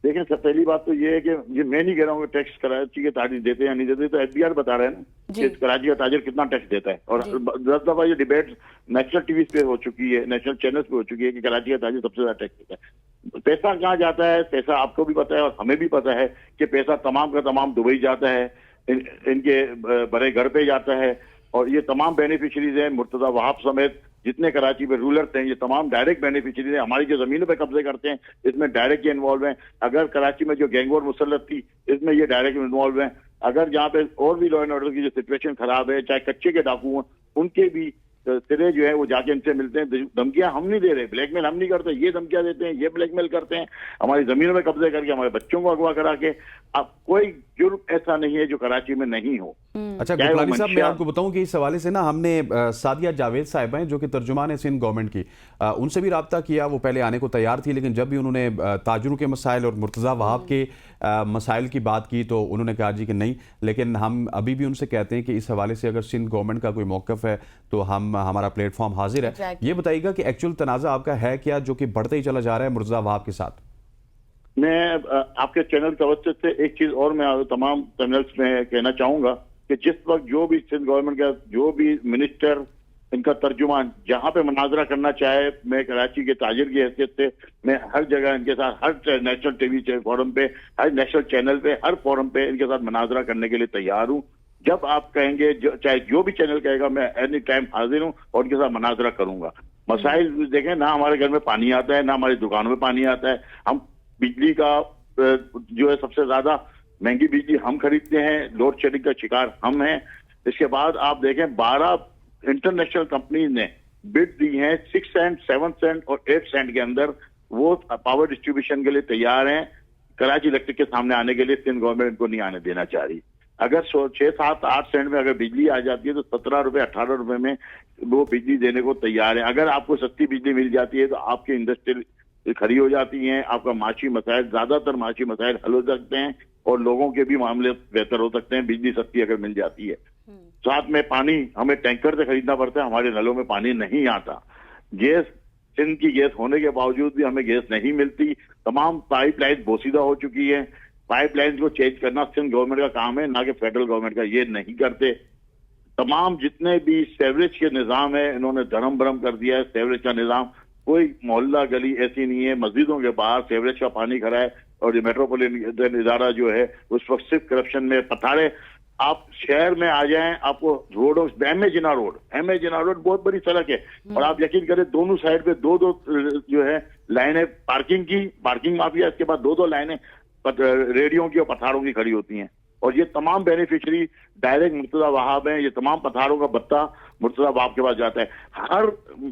[SPEAKER 3] देखिए, सब पहली बात तो ये है कि ये मैं नहीं कह रहा हूँ कि टैक्स कराची के ताजिर देते या नहीं देते, तो एफबीआर बता रहे हैं ना
[SPEAKER 2] जी।
[SPEAKER 3] कि कराची का ताजिर कितना टैक्स देता है। और 10 दफा ये डिबेट नेशनल टीवी पे हो चुकी है, नेशनल चैनल्स पे हो चुकी है कि कराची का ताजिर सबसे ज्यादा टैक्स देता है। पैसा कहाँ जाता है? पैसा आपको भी पता है और हमें भी पता है कि पैसा तमाम का तमाम दुबई जाता है, इनके बड़े घर पे जाता है। और ये तमाम बेनिफिशरीज हैं, मुर्तजा वहाब समेत जितने कराची में रूलर्स हैं, ये तमाम डायरेक्ट बेनिफिशरीज हैं। हमारी जो जमीनों पे कब्जे करते हैं इसमें डायरेक्ट ये इन्वॉल्व हैं। अगर कराची में जो गैंगवॉर मुसल्लत थी इसमें ये डायरेक्ट इन्वॉल्व हैं। अगर जहाँ पे और भी लॉ एंड ऑर्डर की जो सिचुएशन खराब है, चाहे कच्चे के डाकू हों, उनके भी सिरे जो है वो जाके इनसे मिलते हैं। धमकियां हम नहीं दे रहे, ब्लैकमेल हम नहीं करते, ये धमकियां देते हैं, ये ब्लैकमेल करते हैं, हमारी जमीनों में कब्जे करके हमारे बच्चों को अगवा करा के। अब कोई जुर्म ऐसा नहीं है जो कराची में नहीं हो।
[SPEAKER 1] अच्छा
[SPEAKER 3] चाहे वो
[SPEAKER 1] गोपाली साहब, मैं
[SPEAKER 3] मंशिया-
[SPEAKER 1] आपको बताऊं कि इस हवाले से ना हमने सादिया जावेद साहिबा हैं जो कि तर्जुमान है सिंध गवर्नमेंट की, उनसे भी रब्ता किया। वो पहले आने को तैयार थी, लेकिन जब भी उन्होंने ताजरों के मसाइल और मुर्तज़ा वहाब के मसाइल की बात की तो उन्होंने कहा जी कि नहीं। लेकिन हम अभी भी उनसे कहते हैं कि इस हवाले से अगर सिंध गवर्नमेंट का कोई मौक़िफ़ है तो हमारा प्लेटफॉर्म हाजिर है।
[SPEAKER 2] Exactly.
[SPEAKER 1] ये बताइएगा कि एक्चुअल तनाज़ा आपका है क्या जो कि बढ़ते ही चला जा रहा है मुर्तज़ा वहाब के साथ?
[SPEAKER 3] मैं आपके चैनल के वजह से एक चीज और मैं तमाम चैनल्स में कहना चाहूंगा कि जिस वक्त जो भी सिंध गवर्नमेंट का जो भी मिनिस्टर, इनका तर्जुमान जहां पे मुनाजरा करना चाहे, मैं कराची के ताजिर की हैसियत से मैं हर जगह इनके साथ, हर नेशनल टीवी फोरम पे, हर नेशनल चैनल पे, हर फोरम पे इनके साथ मुनाजरा करने के लिए तैयार हूँ। जब आप कहेंगे, चाहे जो भी चैनल कहेगा, मैं एनी टाइम हाजिर हूँ और इनके साथ मुनाजरा करूंगा। मसाइल देखें ना, हमारे घर में पानी आता है, ना हमारी दुकानों में पानी आता है। हम बिजली का जो है सबसे ज्यादा महंगी बिजली हम खरीदते हैं, लोड शेडिंग का शिकार हम हैं। इसके बाद आप देखें 12 इंटरनेशनल कंपनीज ने बिड दी हैं 6 सेंट, 7 सेंट और 8 सेंट के अंदर। वो पावर डिस्ट्रीब्यूशन के लिए तैयार हैं। कराची इलेक्ट्रिक के सामने आने के लिए सिंध गवर्नमेंट इनको नहीं आने देना चाह रही। अगर 6, 7, 8 सेंट में अगर बिजली आ जाती है तो 17 रुपए, 18 रुपए में वो बिजली देने को तैयार है। अगर आपको सस्ती बिजली मिल जाती है तो आपकी इंडस्ट्री खड़ी हो जाती हैं, आपका माशी मसाइल, ज्यादातर माशी मसाइल हल हो सकते हैं और लोगों के भी मामले बेहतर हो सकते हैं, बिजली सस्ती अगर मिल जाती है। साथ में पानी हमें टैंकर से खरीदना पड़ता है, हमारे नलों में पानी नहीं आता। गैस, सिंध की गैस होने के बावजूद भी हमें गैस नहीं मिलती। तमाम पाइपलाइन बोसीदा हो चुकी है। पाइपलाइन को चेंज करना सिंध गवर्नमेंट का काम है, ना कि फेडरल गवर्नमेंट का। ये नहीं करते। तमाम जितने भी सेवरेज के निजाम है इन्होंने धर्म भरम कर दिया है। सेवरेज का निजाम, कोई मोहल्ला गली ऐसी नहीं है, मस्जिदों के बाहर सेवरेज का पानी खड़ा है। और ये मेट्रोपॉलिटन इदारा जो है उस वक्त सिर्फ करप्शन में पथाड़े। आप शहर में आ जाएं, आपको रोडों, एम ए जिना रोड बहुत बड़ी सड़क है और आप यकीन करें दोनों साइड पे दो जो है लाइनें पार्किंग माफिया, इसके बाद 2 लाइनें रेडियो की और पथारों की खड़ी होती हैं। और ये तमाम बेनिफिशियरी डायरेक्ट मुर्तजा वहाब हैं। ये तमाम पथारों का भत्ता मुर्तजा वहाब के पास जाता है। हर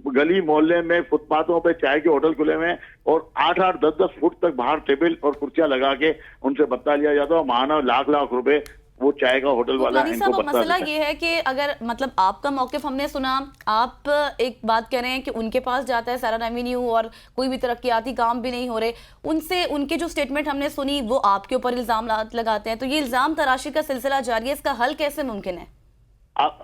[SPEAKER 3] गली मोहल्ले में फुटपाथों पे चाय के होटल खुले हुए हैं और 8-8, 10-10 फुट तक बाहर टेबल और कुर्सियां लगा के उनसे भत्ता लिया जाता है। माना लाख रुपए वो चाय का होटल वाला
[SPEAKER 2] तो
[SPEAKER 3] इनको भत्ता
[SPEAKER 2] मसला
[SPEAKER 3] देता है।
[SPEAKER 2] ये है कि अगर मतलब आपका मौकिफ हमने सुना, आप एक बात कह रहे हैं कि उनके पास जाता है सारा रेवेन्यू और कोई भी तरक्याती काम भी नहीं हो रहे, उनसे उनके जो स्टेटमेंट हमने सुनी वो आपके ऊपर इल्जाम लगाते हैं, तो ये इल्जाम तराशी का सिलसिला जारी है, इसका हल कैसे मुमकिन है?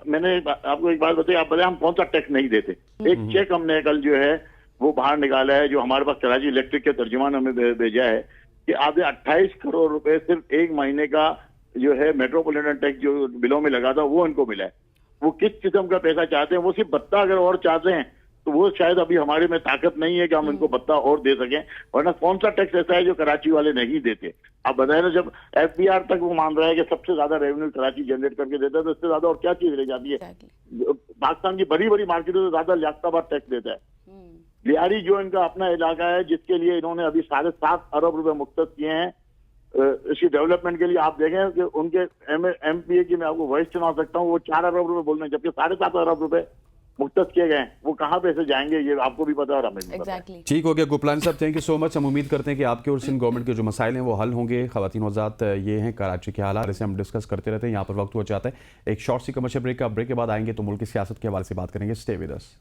[SPEAKER 3] मैंने आपको एक बात बताई, आप बताए हम कौन सा टैक्स नहीं देते। एक चेक हमने कल जो है वो बाहर निकाला है, जो हमारे पास कराची इलेक्ट्रिक के तर्जुमान हमें भेजा है कि आपने 28 करोड़ रुपए सिर्फ एक महीने का जो है मेट्रोपॉलिटन टैक्स जो बिलों में लगा था वो इनको मिला है। वो किस किस्म का पैसा चाहते हैं? वो सिर्फ भत्ता अगर और चाहते हैं तो वो शायद अभी हमारे में ताकत नहीं है कि हम इनको भत्ता और दे सकें, वरना कौन सा टैक्स ऐसा है जो कराची वाले नहीं देते? आप बताए ना, जब एफबीआर तक वो मान रहा है कि सबसे ज्यादा रेवेन्यू कराची जनरेट करके देता है, तो इससे ज्यादा और क्या चीज रह जाती है? पाकिस्तान की बड़ी बड़ी मार्केटों से ज्यादा लियाकताबाद टैक्स देता है। लियारी जो इनका अपना इलाका है, जिसके लिए इन्होंने अभी 7.5 अरब रुपए मुख्तस किए हैं इसकी डेवलपमेंट के लिए। आप देखें कि उनके MPA की मैं आपको वॉइस सुना सकता हूँ, वो 4 अरब रुपए बोल रहे हैं, जबकि 7.5 अरब रुपए मुख्तस किए गए हैं, वो कहाँ पैसे जाएंगे ये आपको भी पता है और हमें भी पता है।
[SPEAKER 2] एग्जैक्टली।
[SPEAKER 1] ठीक हो गया गुपलान साहब, थैंक यू सो मच। हम उम्मीद करते हैं कि आपके और सिंध गवर्नमेंट के जो मसाइल हैं वो हल होंगे। ख़वातीन वज़ात ये हैं कराची के हालात, इसे हम डिस्कस करते रहते हैं। यहाँ पर वक्त हो जाता है एक शॉर्ट सी कमर्शियल ब्रेक का। ब्रेक के बाद आएंगे तो मुल्क की सियासत के हवाले से बात करेंगे। Stay with us.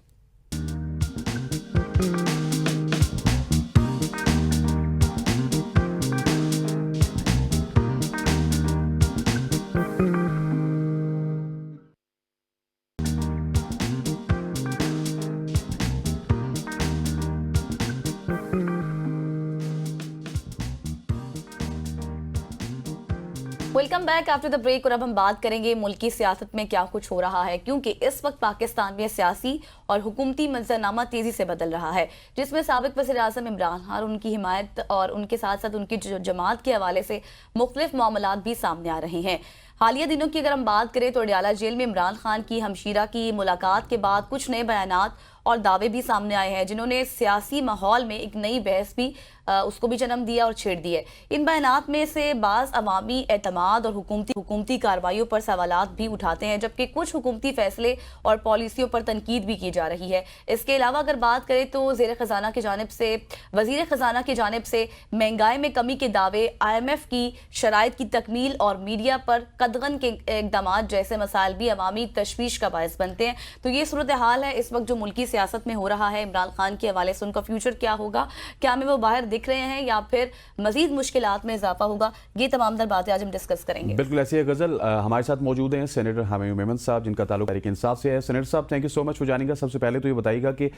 [SPEAKER 2] Welcome back after the break. और अब हम बात करेंगे मुल्क की सियासत में क्या कुछ हो रहा है, क्योंकि इस वक्त पाकिस्तान में सियासी और हुकूमती मंजरनामा तेजी से बदल रहा है, जिसमें साबिक वज़ीर आज़म इमरान खान और उनकी हिमायत और उनके साथ साथ उनकी जमात के हवाले से मुख्तलिफ मामलात भी सामने आ रहे हैं। हालिया दिनों की अगर हम बात करें तो अडियाला जेल में इमरान खान की हमशीरा की मुलाकात के बाद कुछ नए बयानात और दावे भी सामने आए हैं, जिन्होंने सियासी माहौल में एक नई बहस भी उसको भी जन्म दिया और छेड़ दी है। इन बयानात में से बाज़ अवामी एतमाद और हुकूमती कार्रवाइयों पर सवालात भी उठाते हैं, जबकि कुछ हुकूमती फैसले और पॉलिसियों पर तनकीद भी की जा रही है। इसके अलावा अगर बात करें तो ज़ेर ख़जाना की जानिब से वज़ीर ख़जाना की जानिब से महंगाई में कमी के दावे, IMF की शराइत की तकमील और मीडिया पर कदगन के इक़दाम जैसे मसाइल भी अवामी तशवीश का बायस बनते हैं। तो ये सूरत हाल है इस वक्त जो मुल्की सियासत में हो रहा है। इमरान खान के हवाले से उनका फ्यूचर क्या होगा, क्या हमें वो बाहर दिख रहे हैं या फिर मजीद मुश्किलात में इजाफा होगा, ये तमाम तर बातें आज हम डिस्कस करेंगे।
[SPEAKER 1] बिल्कुल ऐसी है गजल। हमारे साथ मौजूद हैं सेनेटर हामिद मेमन साहब, जिनका ताल्लुक तहरीक इंसाफ से है। सेनेटर साहब, thank you so much for joining अस। सबसे पहले तो ये बताइएगा कि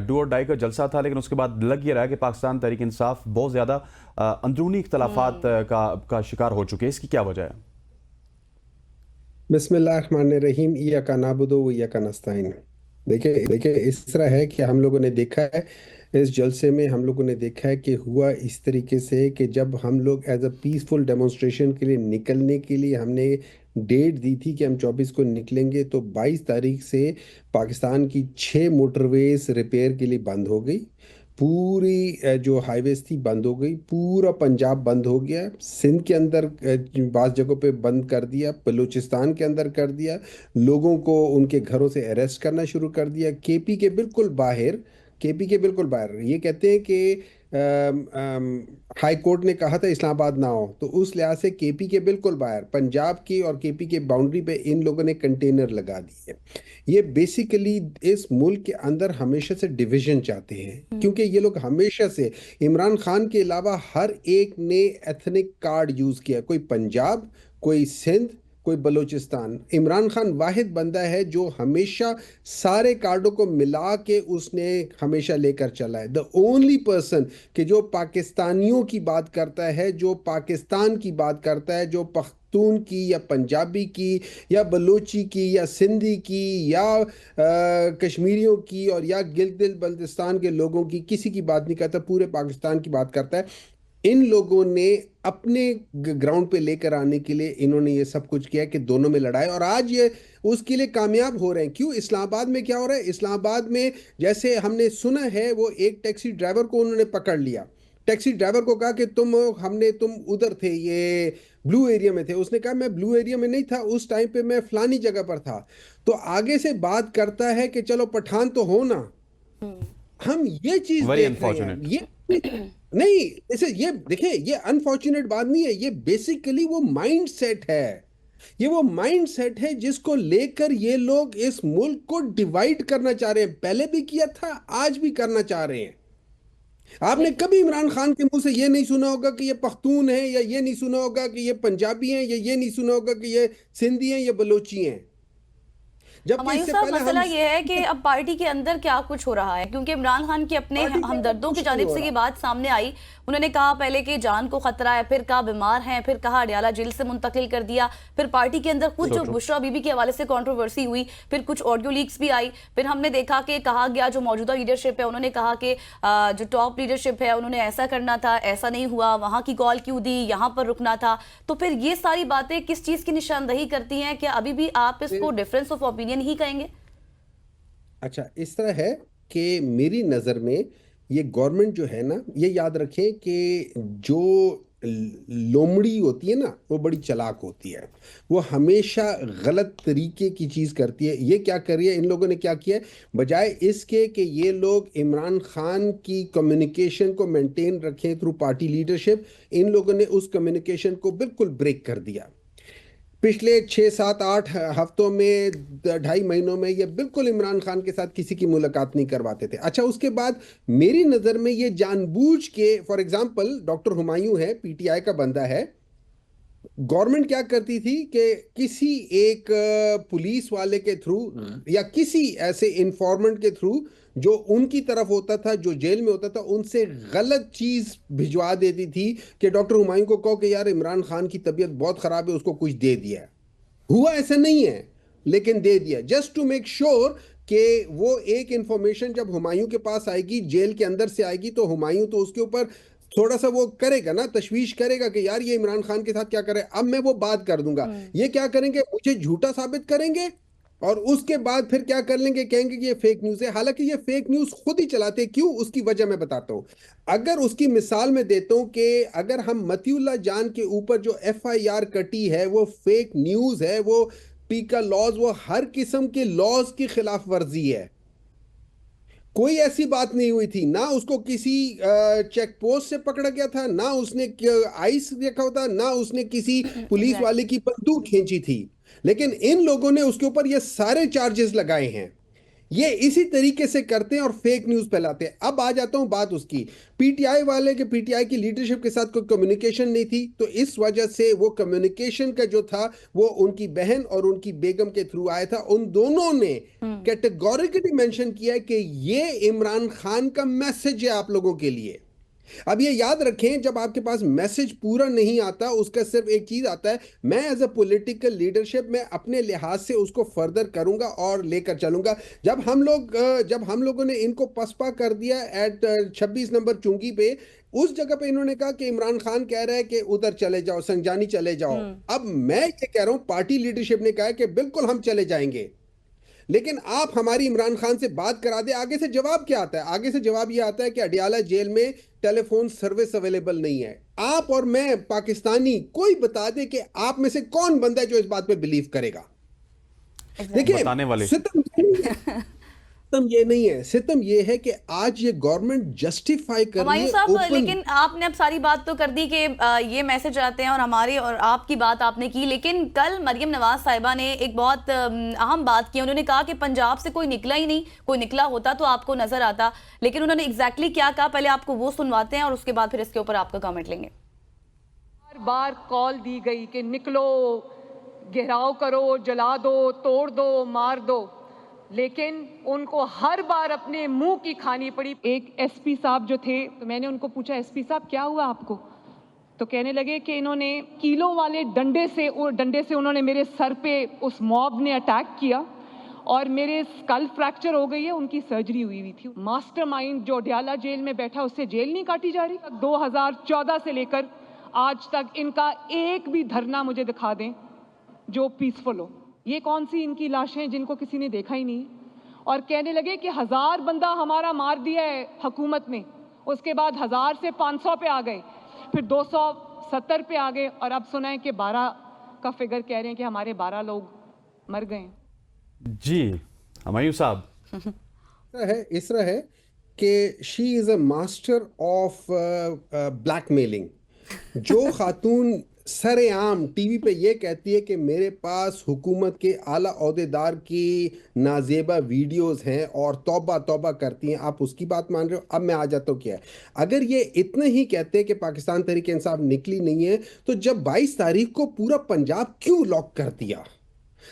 [SPEAKER 1] डू और डाई का जलसा था, लेकिन उसके बाद लग ये रहा है कि पाकिस्तान तहरीक इंसाफ बहुत ज्यादा अंदरूनी इख्तलाफात का शिकार हो चुके हैं। इसकी क्या वजह है?
[SPEAKER 5] बिस्मिल्लाहिर्रहमानिर्रहीम, इय्याका नअबुदु व इय्याका नस्तईन। देखिए इस तरह है कि हम लोगों ने देखा है इस जलसे में, हम लोगों ने देखा है कि हुआ इस तरीके से कि जब हम लोग एज अ पीसफुल डेमोन्स्ट्रेशन के लिए निकलने के लिए हमने डेट दी थी कि हम 24 को निकलेंगे, तो 22 तारीख से पाकिस्तान की 6 मोटरवेज रिपेयर के लिए बंद हो गई। पूरी जो हाईवेज थी बंद हो गई, पूरा पंजाब बंद हो गया, सिंध के अंदर बाज़ जगहों पे बंद कर दिया, बलूचिस्तान के अंदर कर दिया, लोगों को उनके घरों से अरेस्ट करना शुरू कर दिया। केपी के बिल्कुल बाहर ये कहते हैं कि हाई कोर्ट ने कहा था इस्लामाबाद ना हो, तो उस लिहाज से केपी के बिल्कुल बाहर पंजाब की और केपी के बाउंड्री पे इन लोगों ने कंटेनर लगा दिए। ये बेसिकली इस मुल्क के अंदर हमेशा से डिवीजन चाहते हैं, क्योंकि ये लोग हमेशा से इमरान खान के अलावा हर एक ने एथनिक कार्ड यूज़ किया, कोई पंजाब, कोई सिंध, कोई बलूचिस्तान। इमरान खान वाहिद बंदा है जो हमेशा सारे कार्डों को मिला के उसने हमेशा लेकर चला है। द ओनली पर्सन कि जो पाकिस्तानियों की बात करता है, जो पाकिस्तान की बात करता है, जो पख्तून की या पंजाबी की या बलूची की या सिंधी की या कश्मीरियों की और या गिलगित बल्तिस्तान के लोगों की, किसी की बात नहीं करता, पूरे पाकिस्तान की बात करता है। इन लोगों ने अपने ग्राउंड पे लेकर आने के लिए इन्होंने ये सब कुछ किया कि दोनों में लड़ाई, और आज ये उसके लिए कामयाब हो रहे हैं। क्यों? इस्लामाबाद में क्या हो रहा है? इस्लामाबाद में जैसे हमने सुना है, वो एक टैक्सी ड्राइवर को उन्होंने पकड़ लिया, टैक्सी ड्राइवर को कहा कि तुम उधर थे, ये ब्लू एरिया में थे। उसने कहा मैं ब्लू एरिया में नहीं था, उस टाइम पे मैं फलानी जगह पर था। तो आगे से बात करता है कि चलो पठान तो हो ना। हम ये चीज देख रहे हैं, ये नहीं, इसे ये देखिए, ये अनफॉर्चुनेट बात नहीं है, ये बेसिकली वो माइंड सेट है। ये वो माइंड सेट है जिसको लेकर ये लोग इस मुल्क को डिवाइड करना चाह रहे हैं। पहले भी किया था, आज भी करना चाह रहे हैं। आपने कभी इमरान खान के मुंह से ये नहीं सुना होगा कि ये पख्तून है, या ये नहीं सुना होगा कि ये पंजाबी हैं, या ये नहीं सुना होगा कि ये सिंधी हैं या बलोची हैं।
[SPEAKER 2] हमायूं साहब, मसला ये है कि अब पार्टी के अंदर क्या कुछ हो रहा है, क्योंकि इमरान खान के अपने हमदर्दों की जानिब से ये बात सामने आई। उन्होंने कहा पहले कि जान को खतरा है, फिर कहा बीमार हैं, फिर कहा अडियाला जेल से मुंतकिल कर दिया, फिर पार्टी के अंदर कुछ जो बुशरा बीबी के हवाले से कंट्रोवर्सी हुई, फिर कुछ ऑडियो लीक्स भी आई, फिर हमने देखा कि कहा गया जो मौजूदा लीडरशिप है उन्होंने कहा कि जो टॉप लीडरशिप है उन्होंने ऐसा करना था, ऐसा नहीं हुआ, वहां की कॉल क्यों दी, यहाँ पर रुकना था। तो फिर ये सारी बातें किस चीज की निशानदही करती हैं? क्या अभी भी आप इसको डिफरेंस ऑफ ओपिनियन ही कहेंगे?
[SPEAKER 5] अच्छा, इस तरह है कि मेरी नज़र में ये गवर्नमेंट जो है ना, ये याद रखें कि जो लोमड़ी होती है ना, वो बड़ी चालाक होती है। वो हमेशा गलत तरीके की चीज़ करती है। ये क्या कर रही है, इन लोगों ने क्या किया है, बजाय इसके कि ये लोग इमरान खान की कम्युनिकेशन को मेंटेन रखें थ्रू पार्टी लीडरशिप, इन लोगों ने उस कम्युनिकेशन को बिल्कुल ब्रेक कर दिया। पिछले 6 7 8 हफ्तों में, 2.5 महीनों में ये बिल्कुल इमरान खान के साथ किसी की मुलाकात नहीं करवाते थे। अच्छा, उसके बाद मेरी नज़र में ये जानबूझ के, फॉर एग्जांपल डॉक्टर हुमायूं है, पीटीआई का बंदा है। गवर्नमेंट क्या करती थी कि किसी एक पुलिस वाले के थ्रू या किसी ऐसे इंफॉर्मेंट के थ्रू जो उनकी तरफ होता था, जो जेल में होता था, उनसे गलत चीज भिजवा देती थी कि डॉक्टर हुमायूं को कहो कि यार इमरान खान की तबीयत बहुत खराब है, उसको कुछ दे दिया है। हुआ ऐसा नहीं है, लेकिन दे दिया, जस्ट टू मेक श्योर कि वो एक इंफॉर्मेशन जब हुमायूं के पास आएगी, जेल के अंदर से आएगी, तो हुमायूं तो उसके ऊपर थोड़ा सा वो करेगा ना, तशवीश करेगा कि यार ये इमरान खान के साथ क्या करे, अब मैं वो बात कर दूंगा। ये क्या करेंगे, मुझे झूठा साबित करेंगे और उसके बाद फिर क्या कर लेंगे, कहेंगे कि ये फेक न्यूज है। हालांकि ये फेक न्यूज खुद ही चलाते, क्यों, उसकी वजह मैं बताता हूं। अगर उसकी मिसाल में देता हूं कि अगर हम मतीउल्लाह जान के ऊपर जो एफआईआर कटी है वो फेक न्यूज है, वो पीका लॉज, वो हर किस्म के लॉज की खिलाफ वर्जी है। कोई ऐसी बात नहीं हुई थी, ना उसको किसी चेक पोस्ट से पकड़ा गया था, ना उसने आइस देखा होता, ना उसने किसी पुलिस वाले की बंदूक खींची थी। लेकिन इन लोगों ने उसके ऊपर ये सारे चार्जेस लगाए हैं। ये इसी तरीके से करते हैं और फेक न्यूज फैलाते हैं। अब आ जाता हूं बात उसकी, पीटीआई वाले के, पीटीआई की लीडरशिप के साथ कोई कम्युनिकेशन नहीं थी, तो इस वजह से वो कम्युनिकेशन का जो था वो उनकी बहन और उनकी बेगम के थ्रू आया था। उन दोनों ने कैटेगोरिकली मेंशन किया है कि ये इमरान खान का मैसेज है आप लोगों के लिए। अब ये याद रखें, जब आपके पास मैसेज पूरा नहीं आता, उसका सिर्फ एक चीज आता है, मैं एज अ पॉलिटिकल लीडरशिप में अपने लिहाज से उसको फर्दर करूंगा और लेकर चलूंगा। जब हम लोगों ने इनको पसपा कर दिया एट 26 नंबर चुंगी पे, उस जगह पे इन्होंने कहा कि इमरान खान कह रहा है कि उधर चले जाओ, संजानी चले जाओ। अब मैं ये कह रहा हूं, पार्टी लीडरशिप ने कहा है कि बिल्कुल हम चले जाएंगे, लेकिन आप हमारी इमरान खान से बात करा दे। आगे से जवाब क्या आता है, आगे से जवाब ये आता है कि अडियाला जेल में टेलीफोन सर्विस अवेलेबल नहीं है। आप और मैं पाकिस्तानी, कोई बता दे कि आप में से कौन बंदा है जो इस बात पे बिलीव करेगा। देखिए,
[SPEAKER 1] बताने वाले।
[SPEAKER 5] सितम ये नहीं है, सितम ये है कि आज ये गवर्नमेंट जस्टिफाई कर रही
[SPEAKER 2] हुमायूं
[SPEAKER 5] है
[SPEAKER 2] साहब,
[SPEAKER 5] ओपन।
[SPEAKER 2] लेकिन आपने अब सारी बात तो कर दी कि ये मैसेज आते हैं और हमारी और आपकी बात आपने की, लेकिन कल मरियम नवाज साहिबा ने एक बहुत अहम बात की। उन्होंने कहा कि पंजाब से कोई निकला ही नहीं, कोई निकला होता तो आपको नजर आता। लेकिन उन्होंने एग्जैक्टली क्या कहा, पहले आपको वो सुनवाते हैं और उसके बाद फिर इसके ऊपर आपका कमेंट लेंगे।
[SPEAKER 7] बार बार कॉल दी गई कि निकलो, घेराव करो, जला दो, तोड़ दो, मार दो, लेकिन उनको हर बार अपने मुंह की खानी पड़ी। एक एसपी साहब जो थे, तो मैंने उनको पूछा, एसपी साहब क्या हुआ आपको? तो कहने लगे कि इन्होंने कीलों वाले डंडे से उन्होंने मेरे सर पे, उस मॉब ने अटैक किया और मेरे स्कल फ्रैक्चर हो गई है, उनकी सर्जरी हुई थी। मास्टरमाइंड जो अडियाला जेल में बैठा, उससे जेल नहीं काटी जा रही। 2014 से लेकर आज तक इनका एक भी धरना मुझे दिखा दें जो पीसफुल हो। ये कौन सी इनकी लाशें जिनको किसी ने देखा ही नहीं। और कहने लगे कि 1000 बंदा हमारा मार दिया है हुकूमत ने, उसके बाद 1000 से 500 पे आ गए, फिर 270 पे आ गए, और अब सुना है कि 12 का फिगर कह रहे हैं कि हमारे 12 लोग मर गए।
[SPEAKER 1] जी हुमायूं साहब,
[SPEAKER 5] इस तरह है कि she is a master of blackmailing. जो खातून सरेआम टीवी पे ये कहती है कि मेरे पास हुकूमत के आला ओहदेदार की नाजेबा वीडियोस हैं और तौबा तौबा करती हैं, आप उसकी बात मान रहे हो। अब मैं आ जाता हूँ, क्या है, अगर ये इतने ही कहते हैं कि पाकिस्तान तहरीक इंसाफ निकली नहीं है, तो जब 22 तारीख को पूरा पंजाब क्यों लॉक कर दिया,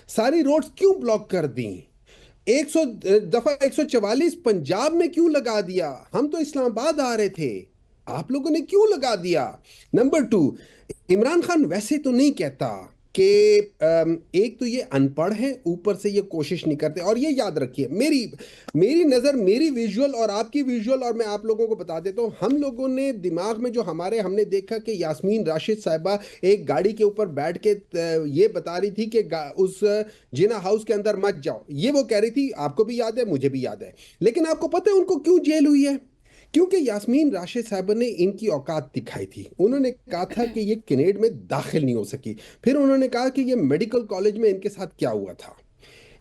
[SPEAKER 5] सारी रोड्स क्यों ब्लॉक कर दी, 144 पंजाब में क्यों लगा दिया? हम तो इस्लामाबाद आ रहे थे, आप लोगों ने क्यों लगा दिया? नंबर 2, इमरान खान वैसे तो नहीं कहता कि एक तो ये अनपढ़ है, ऊपर से ये कोशिश नहीं करते। और ये याद रखिए, मेरी नज़र, मेरी विजुअल और आपकी विजुअल, और मैं आप लोगों को बता देता हूँ, हम लोगों ने दिमाग में जो हमने देखा कि यास्मीन राशिद साहिबा एक गाड़ी के ऊपर बैठ के ये बता रही थी कि उस जिना हाउस के अंदर मत जाओ, ये वो कह रही थी, आपको भी याद है, मुझे भी याद है। लेकिन आपको पता है उनको क्यों जेल हुई है? क्योंकि यास्मीन राशिद साहब ने इनकी औकात दिखाई थी। उन्होंने कहा था कि ये कैनेड में दाखिल नहीं हो सकी, फिर उन्होंने कहा कि ये मेडिकल कॉलेज में इनके साथ क्या हुआ था।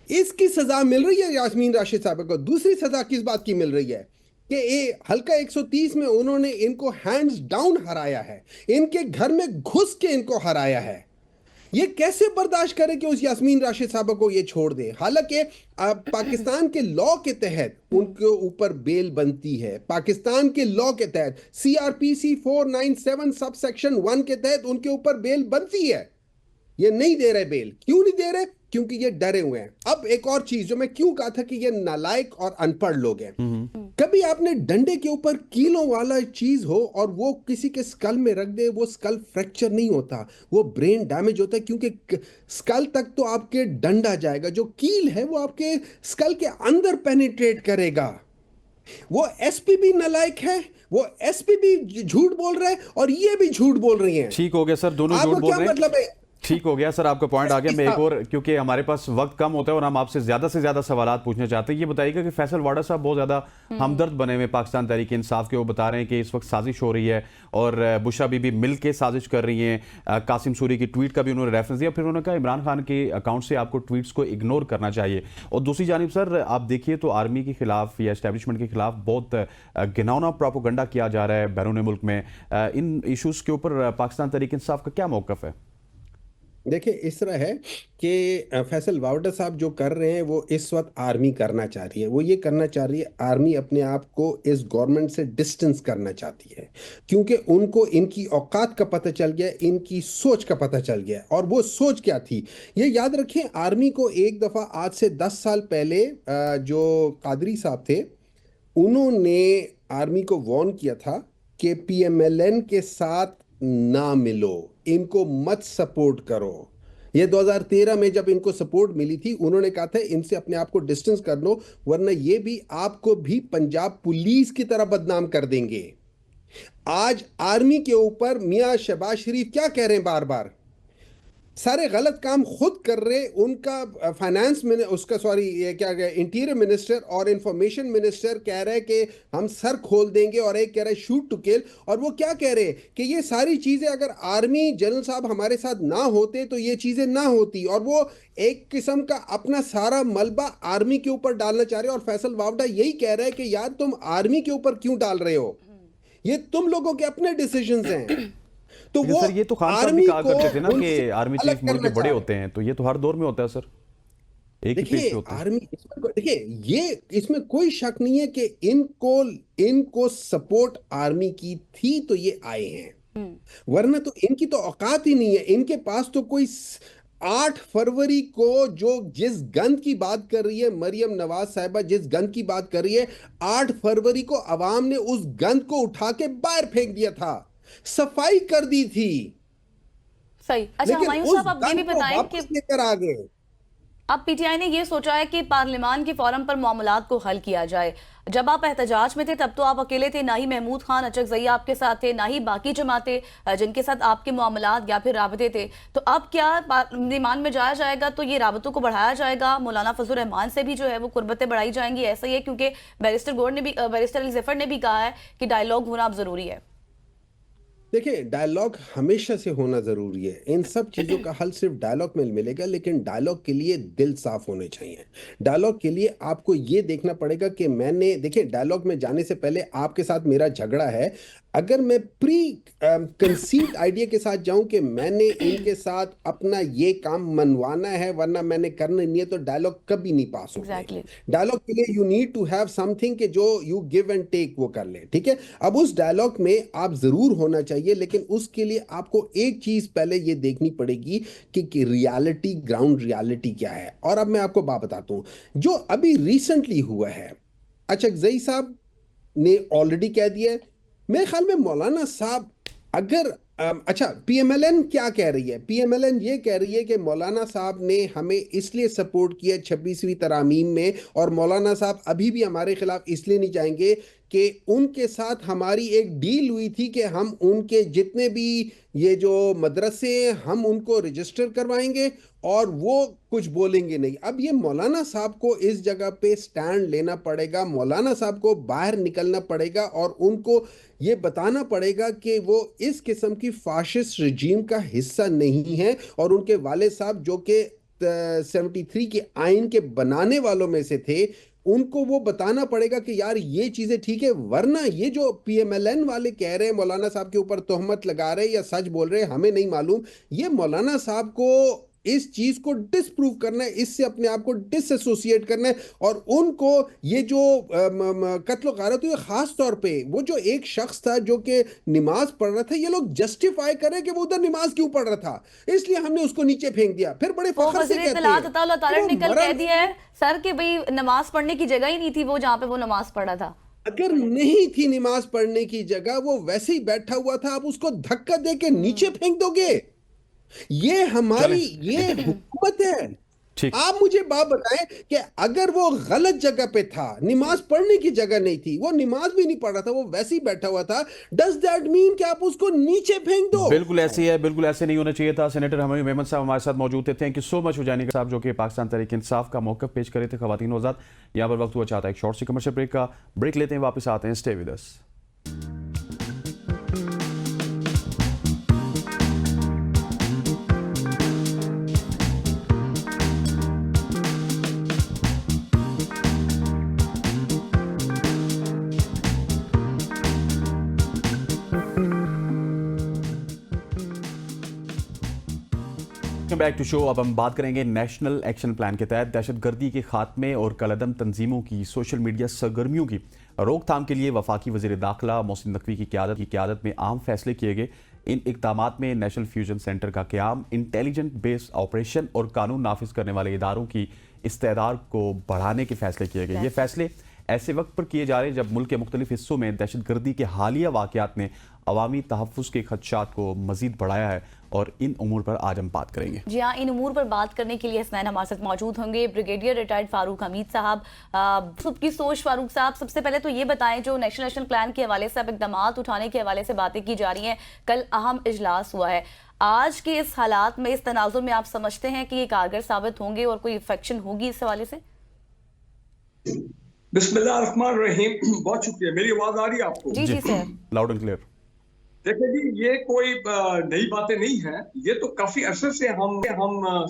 [SPEAKER 5] इसकी सजा मिल रही है यास्मीन राशिद साहब को। दूसरी सजा किस बात की मिल रही है कि हल्का 130 में उन्होंने इनको हैंड्स डाउन हराया है, इनके घर में घुस के इनको हराया है। ये कैसे बर्दाश्त करें कि उस यास्मीन राशिद साहब को ये छोड़ दे। हालांकि पाकिस्तान के लॉ के तहत उनके ऊपर बेल बनती है, पाकिस्तान के लॉ के तहत CRPC 497 सब सेक्शन 1 के तहत उनके ऊपर बेल बनती है। ये नहीं दे रहे बेल। क्यों नहीं दे रहे? क्योंकि ये डरे हुए हैं। अब एक और चीज जो मैं क्यों कहा था कि ये नालायक और अनपढ़ लोग हैं। कभी आपने डंडे के ऊपर कीलों वाला चीज हो और वो किसी के स्कल में रख दे, वो स्कल फ्रैक्चर नहीं होता, वो ब्रेन डैमेज होता है, क्योंकि स्कल तक तो आपके डंडा जाएगा, जो कील है वो आपके स्कल के अंदर पेनिट्रेट करेगा। वो एसपी भी नालायक है, वो एसपी भी झूठ बोल रहा है और ये भी झूठ बोल रही हैं।
[SPEAKER 1] ठीक हो गया सर, दोनों झूठ बोल रहे हैं।
[SPEAKER 5] मतलब है?
[SPEAKER 1] ठीक हो गया सर, आपका पॉइंट आ गया। मैं एक और, क्योंकि हमारे पास वक्त कम होता है और हम आपसे ज्यादा से ज्यादा सवाल पूछना चाहते हैं, ये बताइएगा कि फैसल वाडा साहब बहुत ज्यादा हमदर्द बने हुए पाकिस्तान तहरीक इंसाफ के। वो बता रहे हैं कि इस वक्त साजिश हो रही है और बुशरा बीबी मिल के साजिश कर रही हैं। कासिम सूरी की ट्वीट का भी उन्होंने रेफरेंस दिया, फिर उन्होंने कहा इमरान खान के अकाउंट से आपको ट्वीट्स को इग्नोर करना चाहिए। और दूसरी जानिब सर आप देखिए तो आर्मी के खिलाफ या एस्टेब्लिशमेंट के खिलाफ बहुत घिनौना प्रोपोगंडा किया जा रहा है बैरून मुल्क में। इन इशूज़ के ऊपर पाकिस्तान तहरीक इंसाफ का क्या मौक़िफ़ है?
[SPEAKER 5] देखिए, इस तरह है कि फैसल वावडा साहब जो कर रहे हैं वो इस वक्त आर्मी करना चाह रही है। वो ये करना चाह रही है, आर्मी अपने आप को इस गवर्नमेंट से डिस्टेंस करना चाहती है, क्योंकि उनको इनकी औकात का पता चल गया, इनकी सोच का पता चल गया। और वो सोच क्या थी ये याद रखें। आर्मी को एक दफ़ा आज से 10 साल पहले जो कादरी साहब थे उन्होंने आर्मी को वार्न किया था कि PMLN के साथ ना मिलो, इनको मत सपोर्ट करो। ये 2013 में जब इनको सपोर्ट मिली थी उन्होंने कहा था इनसे अपने आप को डिस्टेंस कर लो, वरना ये भी आपको भी पंजाब पुलिस की तरह बदनाम कर देंगे। आज आर्मी के ऊपर मियां शहबाज शरीफ क्या कह रहे हैं? बार बार सारे गलत काम खुद कर रहे। उनका फाइनेंस में उसका सॉरी ये क्या गया, इंटीरियर मिनिस्टर और इंफॉर्मेशन मिनिस्टर कह रहे हैं कि हम सर खोल देंगे, और एक कह रहा है शूट टू किल। और वो क्या कह रहे हैं कि ये सारी चीज़ें अगर आर्मी जनरल साहब हमारे साथ ना होते तो ये चीज़ें ना होती। और वो एक किस्म का अपना सारा मलबा आर्मी के ऊपर डालना चाह रहे हैं। और फैसल वावडा यही कह रहा है कि यार तुम आर्मी के ऊपर क्यों डाल रहे हो, ये तुम लोगों के अपने डिसीजंस हैं। तो वो
[SPEAKER 1] सर ये तो खान साहब भी कहा करते थे ना कि आर्मी चीफ मुल्क के बड़े होते हैं, तो ये तो हर दौर में होता है सर, एक ही पेज पे होता है।
[SPEAKER 5] आर्मी देखिए, ये इसमें कोई शक नहीं है कि इनको सपोर्ट आर्मी की थी तो ये आए हैं, वरना तो इनकी तो औकात ही नहीं है। इनके पास तो कोई 8 फरवरी को जो जिस गंद की बात कर रही है मरियम नवाज साहिबा, जिस गंद की बात कर रही है, 8 फरवरी को अवाम ने उस गंद को उठा के बाहर फेंक दिया था, सफाई कर दी थी।
[SPEAKER 2] सही। अच्छा हुमायूं साहब आप ये भी बताएं कि
[SPEAKER 5] लेकर आ गए।
[SPEAKER 2] अब PTI ने ये सोचा है कि पार्लियामान के फोरम पर मामलात को हल किया जाए। जब आप एहतजाज में थे तब तो आप अकेले थे, ना ही महमूद खान अचकजई आपके साथ थे, ना ही बाकी जमातें जिनके साथ आपके मामलात या फिर राबते थे। तो अब क्या पार्लियामान में जाया जाएगा तो ये राबतों को बढ़ाया जाएगा, मौलाना फजल रहमान से भी जो है वो कुर्बतें बढ़ाई जाएंगी? ऐसा ही है, क्योंकि बैरिस्टर गौर ने भी, बैरिस्टर अली ज़फ़र ने भी कहा है कि डायलॉग होना अब ज़रूरी है।
[SPEAKER 5] देखिए, डायलॉग हमेशा से होना ज़रूरी है। इन सब चीज़ों का हल सिर्फ डायलॉग में मिलेगा, लेकिन डायलॉग के लिए दिल साफ होने चाहिए। डायलॉग के लिए आपको ये देखना पड़ेगा कि मैंने, देखिए डायलॉग में जाने से पहले आपके साथ मेरा झगड़ा है। अगर मैं प्री कंसीव्ड आइडिया के साथ जाऊं कि मैंने इनके साथ अपना ये काम मनवाना है वरना मैंने करना नहीं है, तो डायलॉग कभी नहीं पास होगा। डायलॉग के लिए you need to have something कि जो यू गिव एंड टेक वो कर ले, ठीक है। अब उस डायलॉग में आप जरूर होना चाहिए, लेकिन उसके लिए आपको एक चीज पहले ये देखनी पड़ेगी कि रियलिटी, ग्राउंड रियलिटी क्या है। और अब मैं आपको बात बताता हूं जो अभी रिसेंटली हुआ है। अचकजई साहब ने ऑलरेडी कह दिया है, मेरे ख्याल में मौलाना साहब अगर अच्छा, PMLN क्या कह रही है? PMLN ये कह रही है कि मौलाना साहब ने हमें इसलिए सपोर्ट किया 26वीं तरामीम में, और मौलाना साहब अभी भी हमारे खिलाफ इसलिए नहीं जाएंगे कि उनके साथ हमारी एक डील हुई थी कि हम उनके जितने भी ये जो मदरसे हैं हम उनको रजिस्टर करवाएंगे और वो कुछ बोलेंगे नहीं। अब ये मौलाना साहब को इस जगह पे स्टैंड लेना पड़ेगा, मौलाना साहब को बाहर निकलना पड़ेगा और उनको ये बताना पड़ेगा कि वो इस किस्म की फाशिस्ट रजीम का हिस्सा नहीं है और उनके वाले साहब जो कि 73 के आइन के बनाने वालों में से थे, उनको वो बताना पड़ेगा कि यार ये चीजें ठीक है। वरना ये जो PMLN वाले कह रहे हैं मौलाना साहब के ऊपर तोहमत लगा रहे हैं या सच बोल रहे हैं हमें नहीं मालूम, ये मौलाना साहब को इस चीज को डिसप्रूव करना है, इससे अपने आप को डिसएसोसिएट करना है और उनको ये जो कत्ल गारत हुई, खास तौर पे वो जो एक शख्स था जो कि नमाज पढ़ रहा था, ये लोग जस्टिफाई कर रहे हैं कि वो उधर नमाज क्यों पढ़ रहा था, इसलिए हमने उसको नीचे फेंक दिया। फिर बड़े फख्र से कहते हैं
[SPEAKER 2] ने कल कह दिया है सर कि भाई नमाज पढ़ने की जगह ही नहीं थी वो जहां पे वो नमाज पढ़ा था।
[SPEAKER 5] अगर नहीं थी नमाज पढ़ने की जगह, वो वैसे ही बैठा हुआ था, आप उसको धक्का दे के नीचे फेंक दोगे? ये हमारी ये हुकूमत है। आप मुझे बात बताएं कि अगर वो गलत जगह पे था, नमाज पढ़ने की जगह नहीं थी, वो नमाज भी नहीं पढ़ रहा था, वो वैसे ही बैठा हुआ था, डज दैट मीन कि आप उसको नीचे फेंक दो?
[SPEAKER 1] बिल्कुल ऐसे ही है, बिल्कुल ऐसे नहीं होना चाहिए था। सेनेटर हमीद मेमन साहब हमारे साथ मौजूद थे। थैंक यू सो मच हुजैनी साहब जो कि पाकिस्तान तहरीक इंसाफ का मौक़िफ़ पेश करे थे ख़वातीन व आज़ाद। यहाँ पर वक्त हुआ चाहता है एक शॉर्ट सी कमर्शियल ब्रेक का। ब्रेक लेते हैं, वापस आते हैं। Stay with us. Back to show. अब हम बात करेंगे नेशनल एक्शन प्लान के तहत दहशतगर्दी के खात्मे और कलअदम तंजीमों की सोशल मीडिया सरगर्मियों की रोकथाम के लिए वफाकी वज़ीर दाखिला मोहसिन नकवी की क़यादत में अहम फैसले किए गए। इन इक़दामात में नेशनल फ्यूजन सेंटर का क़याम, इंटेलिजेंट बेस्ड ऑपरेशन और कानून नाफिज करने वाले इदारों की इस्तेदाद को बढ़ाने के फैसले किए गए। ये फैसले ऐसे वक्त पर किए जा रहे हैं जब मुल्क के मुख्तलिफ हिस्सों में दहशतगर्दी के हालिया वाक़यात ने अवामी तहफ़्फ़ुज़ के खदशात को मज़ीद बढ़ाया है और इन उमूर पर आज हम बात करेंगे।
[SPEAKER 2] जी हाँ, इन उमूर पर बात करने के लिए हसनैन हमारे साथ मौजूद होंगे ब्रिगेडियर रिटायर्ड फारूक हमीद साहब। सबकी सोच फारूक साहब, सबसे पहले तो ये बताएं जो नेशनल एक्शन प्लान के हवाले से अब इक़दाम उठाने के हवाले से बातें की जा रही हैं, कल अहम इजलास हुआ है, आज के इस हालात में, इस तनाजुर में आप समझते हैं कि ये कारगर साबित होंगे और कोई इफेक्शन होगी इस हवाले से?
[SPEAKER 8] बिस्मिल्लाहिर्रहमानिर्रहीम। बहुत शुक्रिया। मेरी आवाज आ रही है आपको?
[SPEAKER 2] जी जी सर,
[SPEAKER 1] लाउड एंड क्लियर।
[SPEAKER 8] देखिए जी, ये कोई नई बातें नहीं है, ये तो काफी अरसे से हम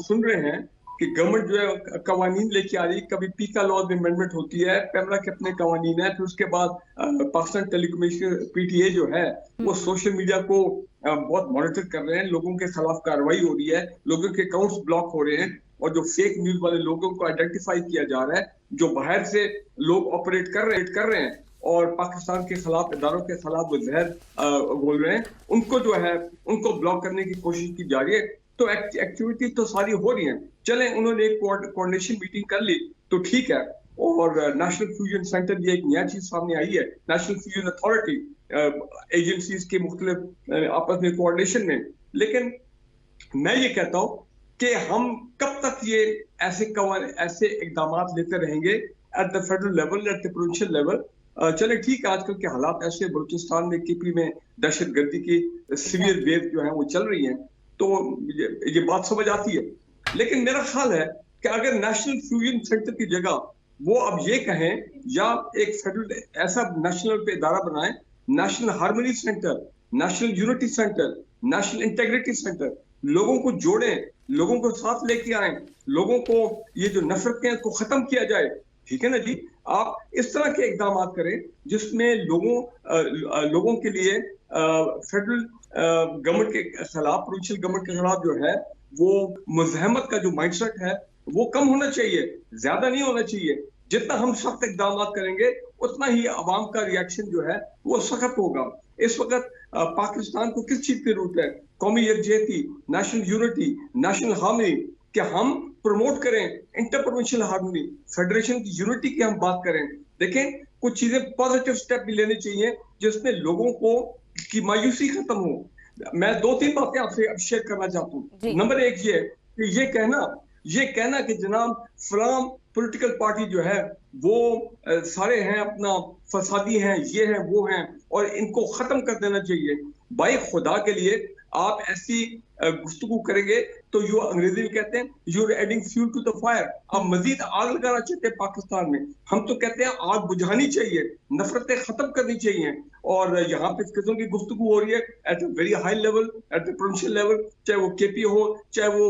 [SPEAKER 8] सुन रहे हैं कि गवर्नमेंट जो है कवानीन लेके आ रही। कभी पीका लॉ में अमेंडमेंट होती है, पैमरा के अपने कवानीन है, फिर उसके बाद पाकिस्तान टेलीकम्युनिकेशन PTA जो है वो सोशल मीडिया को बहुत मॉनिटर कर रहे हैं, लोगों के खिलाफ कार्रवाई हो रही है, लोगों के अकाउंट्स ब्लॉक हो रहे हैं और जो फेक न्यूज वाले लोगों को आइडेंटिफाई किया जा रहा है, जो बाहर से लोग ऑपरेट कर रहे हैं और पाकिस्तान के खिलाफ, इदारों के खिलाफ वो जहर बोल रहे हैं, उनको जो है उनको ब्लॉक करने की कोशिश की जा रही है। तो एक्टिविटी तो सारी हो रही है। चलें, उन्होंने एक कोऑर्डिनेशन मीटिंग कर ली तो ठीक है। और नेशनल फ्यूजन सेंटर, ये एक नया चीज सामने आई है, नेशनल फ्यूजन अथॉरिटी, एजेंसीज के मुख्तलिफ आपस में कोऑर्डिनेशन में। लेकिन मैं ये कहता हूँ कि हम कब तक ये ऐसे इकदाम लेते रहेंगे at the federal level, at the provincial level. चले ठीक है, आजकल के हालात ऐसे, बलूचिस्तान में KP में दहशतगर्दी की सीवियर वेव जो है वो चल रही है, तो ये बात समझ आती है। लेकिन मेरा ख्याल है कि अगर नेशनल फ्यूजन सेंटर की जगह वो अब ये कहें या एक फेडरल ऐसा नेशनल पे इदारा बनाए, national harmony centre, national unity centre, national integrity centre, लोगों को जोड़ें, लोगों को साथ लेके आए, लोगों को ये जो नफरतें को खत्म किया जाए। ठीक है ना जी, आप इस तरह के इकदाम करें जिसमें लोगों के लिए फेडरल गवर्नमेंट के खिलाफ, प्रोविंशियल गवर्नमेंट के खिलाफ जो है वो मुज़ाहमत का जो माइंडसेट है वो कम होना चाहिए, ज्यादा नहीं होना चाहिए। जितना हम सख्त इकदाम करेंगे उतना ही अवाम का रिएक्शन जो है वो सख्त होगा। इस वक्त पाकिस्तान को किस चीज की जरूरत है? कौमी यकजहती, नेशनल यूनिटी, नेशनल हार्मनी, कि हम प्रमोट करें इंटर प्रोविंशियल हार्मनी, फेडरेशन की यूनिटी की हम बात करें। देखें, कुछ चीजें पॉजिटिव स्टेप भी लेने चाहिए जिसमें लोगों को की मायूसी खत्म हो। मैं 2-3 बातें आपसे अब शेयर करना चाहता हूँ। नंबर 1 ये कि ये कहना ये कहना कि जनाब फलां पॉलिटिकल पार्टी जो है वो सारे हैं अपना फसादी हैं, ये हैं वो हैं और इनको खत्म कर देना चाहिए। भाई खुदा के लिए आप ऐसी गुफ्तगू करेंगे तो यू अंग्रेजी में कहते हैं you are adding fuel to the fire. आप मजीद आग लगाना चाहते हैं पाकिस्तान में। हम तो कहते हैं आग बुझानी चाहिए, नफरतें खत्म करनी चाहिए। और यहाँ पे इस किस्म की गुफ्तगू हो रही है at a very high level, at the provincial level, चाहे वो केपी हो, चाहे वो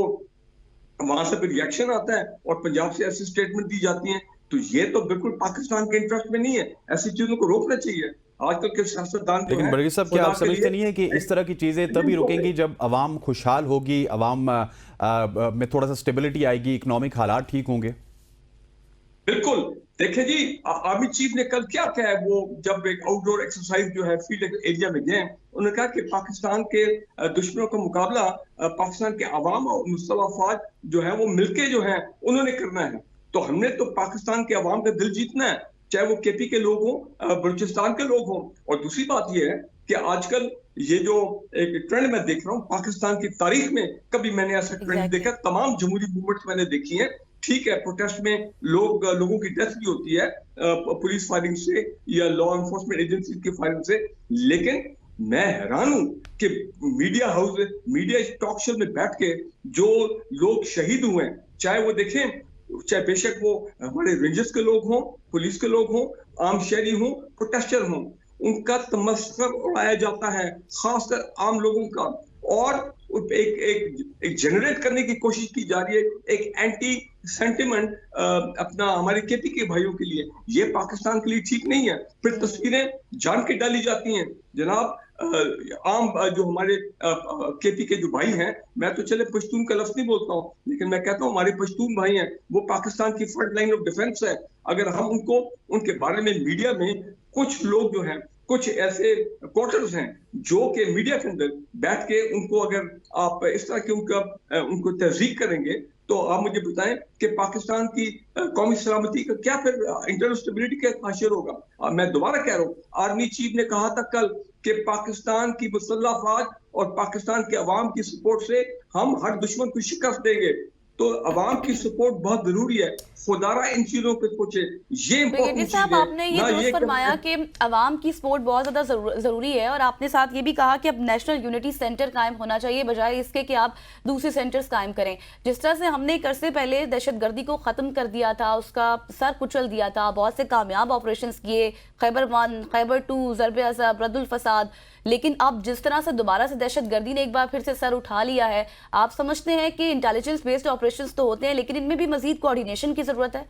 [SPEAKER 8] वहां से फिर रिएक्शन आता है और पंजाब से ऐसी स्टेटमेंट दी जाती हैं। तो ये तो बिल्कुल पाकिस्तान के इंटरेस्ट में नहीं है, ऐसी चीजों को रोकना चाहिए। आजकल के सियासतदान
[SPEAKER 1] लेकिन बरगीज़ साहब, क्या आप समझते नहीं है कि इस तरह की चीजें तभी रुकेंगी जब अवाम खुशहाल होगी, अवाम में थोड़ा सा स्टेबिलिटी आएगी, इकोनॉमिक हालात ठीक होंगे?
[SPEAKER 8] बिल्कुल। देखिए जी, आर्मी चीफ ने कल क्या कहा है, वो जब एक आउटडोर एक्सरसाइज जो है फील्ड एरिया में गए, उन्होंने कहा कि पाकिस्तान के दुश्मनों का मुकाबला पाकिस्तान के अवाम और मुसल्लह अफवाज जो है वो मिलके जो है उन्होंने करना है। तो हमने तो पाकिस्तान के अवाम का दिल जीतना है, चाहे वो केपी के लोग हों, बलूचिस्तान के लोग हों। और दूसरी बात ये है कि आजकल ये जो एक ट्रेंड मैं देख रहा हूँ पाकिस्तान की तारीख में, कभी मैंने ऐसा ट्रेंड देखा। तमाम जमहूरी मूवमेंट्स मैंने देखी है। ठीक है, प्रोटेस्ट में लोगों की डेथ भी होती है पुलिस फायरिंग से या लॉ एनफोर्समेंट एजेंसी की फायरिंग से, लेकिन मैं हैरान हूं कि media house, media talk show में बैठ के जो लोग शहीद हुए, चाहे वो देखें, चाहे बेशक वो हमारे रेंजर्स के लोग हों, पुलिस के लोग हों, आम शहरी हों, प्रोटेस्टर हों, उनका तमस्खुर उड़ाया जाता है, खासकर आम लोगों का। और एक जनरेट करने की कोशिश की जा रही है, एक एंटी सेंटिमेंट अपना हमारे केपी के भाइयों के लिए। ये पाकिस्तान के लिए ठीक नहीं है। फिर तस्वीरें जान के डाली जाती हैं जनाब। आम जो हमारे केपी के जो भाई हैं, मैं तो चले पश्तून का लफ्ज नहीं बोलता हूँ, लेकिन मैं कहता हूँ हमारे पश्तून भाई हैं, वो पाकिस्तान की फ्रंट लाइन ऑफ डिफेंस है। अगर हम उनको, उनके बारे में मीडिया में कुछ लोग जो हैं, कुछ ऐसे क्वार्टर्स हैं जो कि मीडिया के अंदर बैठ के उनको अगर आप इस तरह के उनको तहजीक करेंगे, तो आप मुझे बताएं कि पाकिस्तान की कौमी सलामती का क्या फिर इंटरनल स्टेबिलिटी का हासिल होगा। मैं दोबारा कह रहा हूँ, आर्मी चीफ ने कहा था कल कि पाकिस्तान की मुसल्लह अफवाज और पाकिस्तान के अवाम की सपोर्ट से हम हर दुश्मन को शिकस्त देंगे। तो अवाम की सपोर्ट बहुत जरूरी है। खुदारा इन चीजों पे सोचे, ये
[SPEAKER 2] ब्रिगेडियर साहब, आपने ये दुरुस्त फरमाया कि अवाम की सपोर्ट बहुत ज्यादा जरूरी है, और आपने साथ ये भी कहा कि अब नेशनल यूनिटी सेंटर कायम होना चाहिए बजाय इसके कि आप दूसरे सेंटर्स कायम करें। जिस तरह से हमने एक अरसे पहले दहशतगर्दी को खत्म कर दिया था, उसका सर कुचल दिया था, बहुत से कामयाब ऑपरेशंस किए, खैबर 1, खैबर 2, ज़रब अज़ब, रद्दुल फसाद, लेकिन अब जिस तरह से दोबारा से दहशतगर्दी ने एक बार फिर से सर उठा लिया है, आप समझते हैं कि इंटेलिजेंस बेस्ड ऑपरेशंस तो होते हैं, लेकिन इनमें भी मजीद कोऑर्डिनेशन की जरूरत है?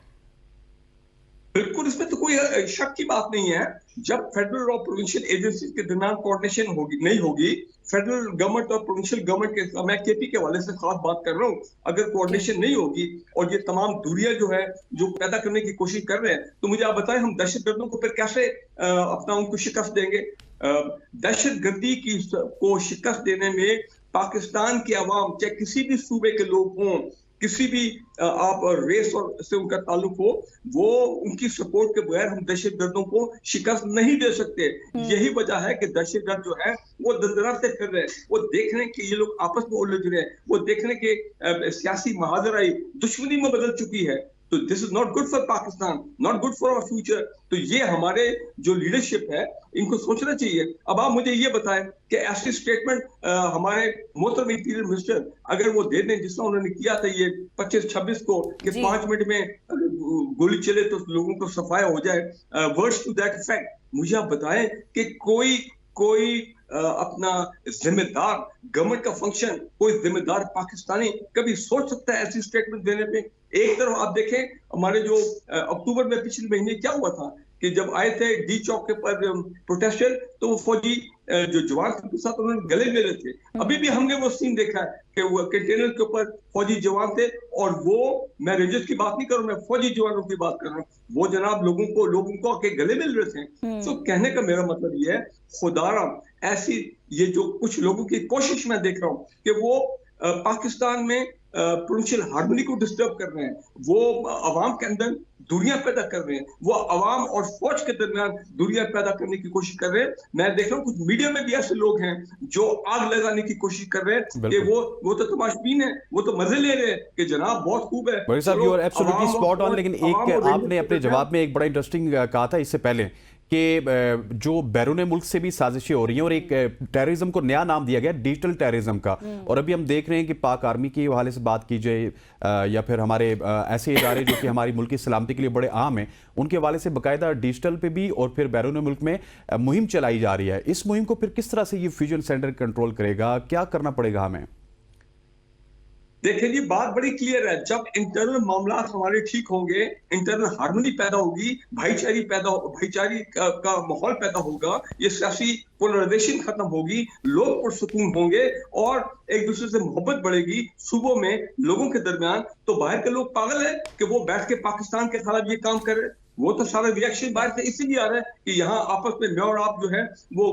[SPEAKER 8] बिल्कुल, इसमें तो कोई शक की बात नहीं है। जब फेडरल और प्रोविंशियल एजेंसी के दरमियान कोऑर्डिनेशन होगी नहीं होगी, फेडरल गवर्नमेंट और प्रोविंशियल गवर्नमेंट के, मैं केपी के हवाले से खास बात कर रहा हूँ, अगर कोऑर्डिनेशन नहीं होगी और ये तमाम दूरियां जो है जो पैदा करने की कोशिश कर रहे हैं, तो मुझे आप बताएं हम दहशतगर्दों को फिर कैसे अपना उनको शिकस्त देंगे? दहशतगर्दी की को शिकस्त देने में पाकिस्तान के अवाम, चाहे किसी भी सूबे के लोग हों, किसी भी आप रेस और से उनका ताल्लुक हो, वो उनकी सपोर्ट के बगैर हम दहशतगर्दों को शिकस्त नहीं दे सकते। यही वजह है कि दहशतगर्द जो है वो दंदनाते कर रहे हैं, वो देख रहे हैं कि ये लोग आपस में उलझ रहे हैं, वो देख रहे हैं कि सियासी महाजराई दुश्मनी में बदल चुकी है। तो this is not good for Pakistan, not good for our future. तो ये हमारे जो लीडरशिप है इनको सोचना चाहिए। अब आप मुझे ये बताएं कि ऐसी स्टेटमेंट हमारे मोहतरम इंटीरियर मिनिस्टर अगर वो दे दें जिस तरह उन्होंने किया था ये 25-26 को कि 5 मिनट में गोली चले तो लोगों को सफाया हो जाए, वर्ड्स टू दैट इफेक्ट, मुझे आप बताएं कि कोई अपना जिम्मेदार गवर्नमेंट का फंक्शन, कोई जिम्मेदार पाकिस्तानी कभी सोच सकता है ऐसी स्टेटमेंट देने पे? एक तरफ आप देखें हमारे जो अक्टूबर में पिछले महीने क्या हुआ था कि जब आए थे डी चौक के पर प्रोटेस्टर, तो वो फौजी जो जवान के साथ उन्होंने गले मिले थे। अभी भी हमने वो सीन देखा है कि वो कंटेनर के ऊपर फौजी जवान थे, और वो, मैं रेंजर्स की बात नहीं कर रहा हूं, मैं फौजी जवानों की बात कर रहा हूँ, वो जनाब लोगों को आके गले मिल रहे थे। तो कहने का मेरा मतलब ये है, खुदारा ऐसी ये जो कुछ लोगों की कोशिश मैं देख रहा हूँ कि वो पाकिस्तान में प्रोविंशियल हार्मनी को डिस्टर्ब कर रहे हैं, वो अवाम के अंदर दूरियां पैदा कर रहे हैं, वो अवाम और फौज के दरमियान दूरियां पैदा करने की कोशिश कर रहे हैं। मैं देख रहा हूँ कुछ मीडिया में भी ऐसे लोग हैं जो आग लगाने की कोशिश कर रहे हैं कि वो तो तमाशबीन है, वो तो मजे ले रहे हैं कि जनाब बहुत खूब है।
[SPEAKER 1] भाई साहब, you are absolutely spot on. लेकिन एक आपने अपने जवाब में एक बड़ा इंटरेस्टिंग कहा था इससे पहले कि जो बैरून मुल्क से भी साजिशें हो रही हैं और एक टेररिज्म को नया नाम दिया गया डिजिटल टेररिज्म का। और अभी हम देख रहे हैं कि पाक आर्मी के हवाले से बात की जाए या फिर हमारे ऐसे इदारे जो कि हमारी मुल्क की सलामती के लिए बड़े अहम हैं, उनके हवाले से बाकायदा डिजिटल पे भी और फिर बैरून मुल्क में मुहिम चलाई जा रही है। इस मुहिम को फिर किस तरह से ये फ्यूजन सेंटर कंट्रोल करेगा, क्या करना पड़ेगा हमें?
[SPEAKER 8] देखिए जी, बात बड़ी क्लियर है। जब इंटरनल मामला हमारे ठीक होंगे, इंटरनल हार्मनी पैदा होगी, भाईचारी का माहौल पैदा होगा, ये सियासी पोलराइजेशन खत्म होगी, लोग पुरसुकून होंगे और एक दूसरे से मोहब्बत बढ़ेगी सूबों में लोगों के दरमियान, तो बाहर के लोग पागल है कि वो बैठ के पाकिस्तान के खिलाफ ये काम कर रहे हैं। वो तो सारा रिएक्शन बाहर से इसीलिए आ रहा है कि यहाँ आपस में मैं और आप जो है वो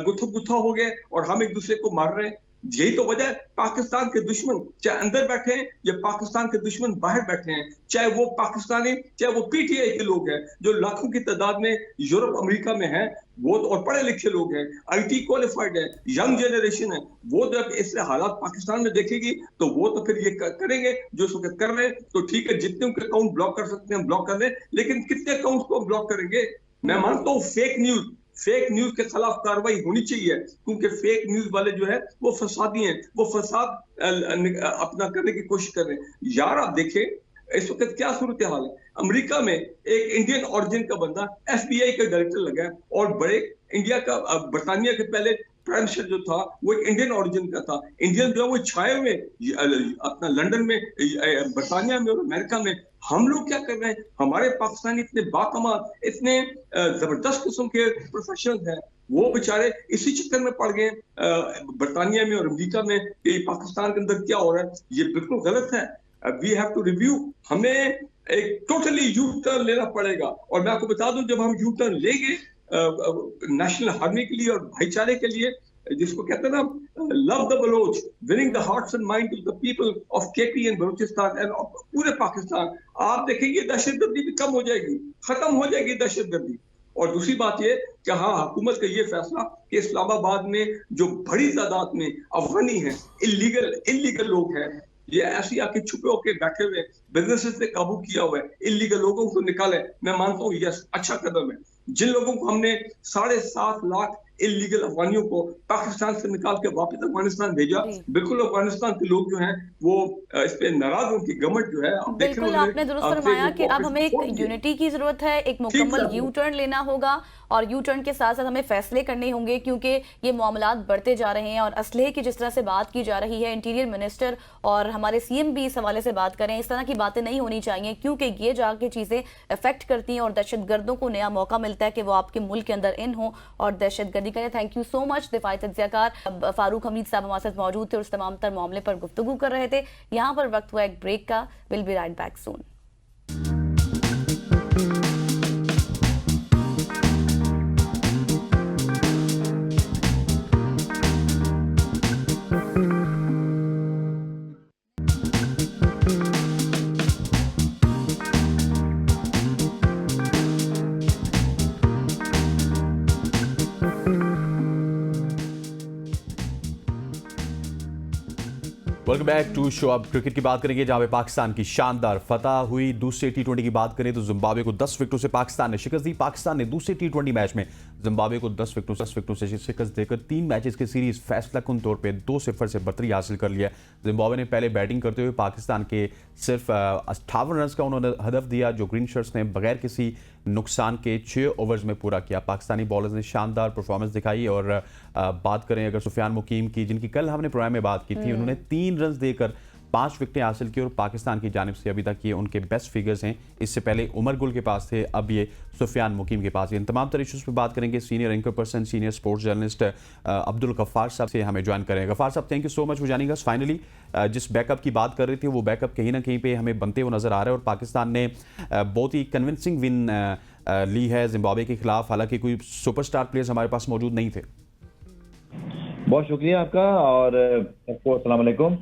[SPEAKER 8] गुत्था हो गए और हम एक दूसरे को मार रहे हैं। यही तो वजह है। पाकिस्तान के दुश्मन चाहे अंदर बैठे हैं या पाकिस्तान के दुश्मन बाहर बैठे हैं, चाहे वो पाकिस्तानी चाहे वो पीटीआई के लोग हैं जो लाखों की तादाद में यूरोप अमेरिका में हैं, वो तो और पढ़े लिखे लोग हैं, आईटी क्वालिफाइड है, यंग जनरेशन है। वो जब ऐसे हालात पाकिस्तान में देखेगी तो वो तो फिर ये करेंगे जो इस वक्त कर रहे हैं। तो ठीक है, जितने उनके अकाउंट ब्लॉक कर सकते हैं ब्लॉक कर दें, लेकिन कितने अकाउंट को ब्लॉक करेंगे? मैं मानता हूँ फेक न्यूज के खिलाफ कार्रवाई होनी चाहिए, क्योंकि फेक न्यूज वाले जो है वो फसादी हैं, वो फसाद अपना करने की कोशिश कर रहे हैं। यार आप देखें इस वक्त क्या सूरत हाल है। अमेरिका में एक इंडियन ओरिजिन का बंदा एफबीआई का डायरेक्टर लगा है और बड़े इंडिया का बरतानिया के पहले प्राइम मिनिस्टर जो था वो एक इंडियन ओरिजिन का था। इंडियन जो है वो छाए हुए अपना लंदन में, बरतानिया में और अमेरिका में। हम लोग क्या कर रहे हैं? हमारे पाकिस्तानी इतने बाकमाल, इतने जबरदस्त किस्म के प्रोफेशनल हैं, वो बेचारे इसी चक्कर में पड़ गए बरतानिया में और अमेरिका में कि पाकिस्तान के अंदर क्या हो रहा है। ये बिल्कुल गलत है। We have to review. हमें एक टोटली यू टर्न लेना पड़ेगा। और मैं आपको बता दूं, जब हम यू टर्न लेंगे नेशनल हार्मनी के लिए और भाईचारे के लिए, जिसको कहते हैं ना love the Baloch, winning the hearts and mind of the people of KP and Balochistan and पूरे पाकिस्तान, आप देखेंगे दहशतगर्दी भी कम हो जाएगी, खत्म हो जाएगी दहशतगर्दी। और दूसरी बात ये कि हाँ, हुकूमत का ये फैसला कि इस्लामाबाद में जो बड़ी तादाद में अफगानी हैं, इलीगल लोग हैं, ये ऐसी आके छुपे होके बैठे हुए बिजनेसेस पे काबू किया हुआ है, इलीगल लोगों को निकाले, मैं मानता हूँ यस अच्छा कदम है। जिन लोगों को हमने 7.5 लाख इलीगल अफगानियों को पाकिस्तान से निकाल के वापस अफगानिस्तान भेजा, बिल्कुल अफगानिस्तान के लोग जो हैं वो इस पे नाराज, उनकी गवर्नमेंट जो है।
[SPEAKER 2] बिल्कुल आपने दुरुस्त फरमाया कि अब हमें एक यूनिटी की जरूरत है, एक मुकम्मल यू टर्न लेना होगा और यू टर्न के साथ साथ हमें फैसले करने होंगे, क्योंकि ये मामलात बढ़ते जा रहे हैं और असलहे की जिस तरह से बात की जा रही है, इंटीरियर मिनिस्टर और हमारे सीएम भी इस हवाले से बात करें, इस तरह की बातें नहीं होनी चाहिए, क्योंकि ये जाके चीज़ें अफेक्ट करती हैं और दहशतगर्दों को नया मौका मिलता है कि वो आपके मुल्क के अंदर इन हो और दहशतगर्दी करें। Thank you so much. दिफाई तज्ज़ियाकार फारूक हमीद साहब हमारे साथ मौजूद थे और उस तमाम तर मामले पर गुफ्तगू कर रहे थे। यहाँ पर वक्त हुआ एक ब्रेक का। Will be right back soon.
[SPEAKER 1] Welcome back to show. अब क्रिकेट की बात करेंगे जहां पे पाकिस्तान की शानदार फतह हुई। दूसरे टी20 की बात करें तो जिम्बाब्वे को 10 विकेटों से पाकिस्तान ने शिकस्त दी। पाकिस्तान ने दूसरे टी20 मैच में जिम्बाब्वे को 10 विकेटों से शिकस्त देकर 3 मैचेस की सीरीज फैसलाकुन तौर पे 2-0 से बरतरी हासिल कर लिया। जिम्बाब्वे ने पहले बैटिंग करते हुए पाकिस्तान के सिर्फ 58 रन का उन्होंने हदफ दिया, जो ग्रीन शर्ट्स ने बगैर किसी नुकसान के 6 ओवर्स में पूरा किया। पाकिस्तानी बॉलर्स ने शानदार परफॉर्मेंस दिखाई और बात करें अगर सुफियान मुकीम की, जिनकी कल हमने प्रोग्राम में बात की थी, उन्होंने 3 रन देकर 5 विकेटें हासिल की और पाकिस्तान की जानिब से अभी तक ये उनके बेस्ट फिगर्स हैं। इससे पहले उमर गुल के पास थे, अब ये सुफियान मुकीम के पास। इन तमाम तरह इशूज़ पर बात करेंगे। Senior anchor person, senior sports journalist Abdul Ghaffar साहब से हमें ज्वाइन करें। गफ्फार साहब, thank you so much for joining us. Finally जिस बैकअप की बात कर रही थी वो बैकअप कहीं ना कहीं पे हमें बनते हुए नजर आ रहा है और पाकिस्तान ने बहुत ही कन्विंसिंग विन ली है जिम्बाब्वे के खिलाफ। हालांकि कोई सुपरस्टार प्लेयर्स हमारे पास मौजूद नहीं थे।
[SPEAKER 9] बहुत शुक्रिया आपका और सबको अस्सलाम वालेकुम।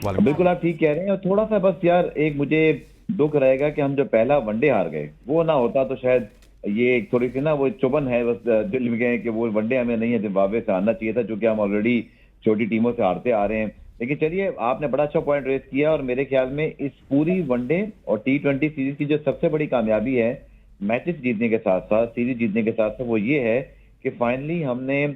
[SPEAKER 9] बिल्कुल आप ठीक कह रहे हैं। और थोड़ा सा बस यार एक मुझे दुख रहेगा कि हम जो पहला वनडे हार गए वो ना होता तो शायद ये एक थोड़ी सी ना वो चुभन है बस दिल में गए कि वो वनडे हमें नहीं है, जिम्बाब्वे से हारना चाहिए था, क्योंकि हम ऑलरेडी छोटी टीमों से हारते आ रहे हैं। लेकिन चलिए, आपने बड़ा अच्छा पॉइंट रेस किया, और मेरे ख्याल में इस पूरी वनडे और T20 सीरीज की जो सबसे बड़ी कामयाबी है मैचेस जीतने के साथ साथ, सीरीज जीतने के साथ साथ, वो ये है कि फाइनली हमने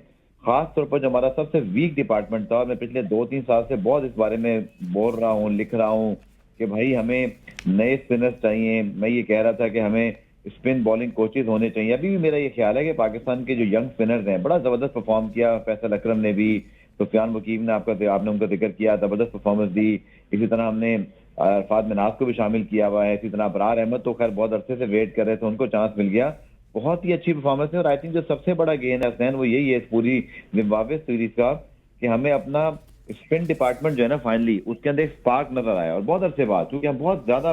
[SPEAKER 9] खास तौर पर जो हमारा सबसे वीक डिपार्टमेंट था, और मैं पिछले 2-3 साल से बहुत इस बारे में बोल रहा हूँ, लिख रहा हूँ कि भाई हमें नए स्पिनर्स चाहिए। मैं ये कह रहा था कि हमें स्पिन बॉलिंग कोचेज होने चाहिए। अभी भी मेरा ये ख्याल है कि पाकिस्तान के जो यंग स्पिनर्स हैं, बड़ा जबरदस्त परफॉर्म किया। फैसल अकरम ने भी, सुफियान वकीम ने आपने उनका जिक्र किया, जबरदस्त परफॉर्मेंस दी। इसी तरह हमने अरफात मिनाज को भी शामिल किया हुआ है। इसी तरह अबरार अहमद तो खैर बहुत अरसे से वेट कर रहे थे, उनको चांस मिल गया। बहुत ही अच्छी परफॉर्मेंस है, और आई थिंक जो सबसे बड़ा गेन है हसनैन, वो यही है इस पूरी जिम्बाब्वे सीरीज का, कि हमें अपना स्पिन डिपार्टमेंट जो है ना, फाइनली उसके अंदर एक स्पार्क नजर आया, और बहुत अरसे बाद, क्योंकि हम बहुत ज्यादा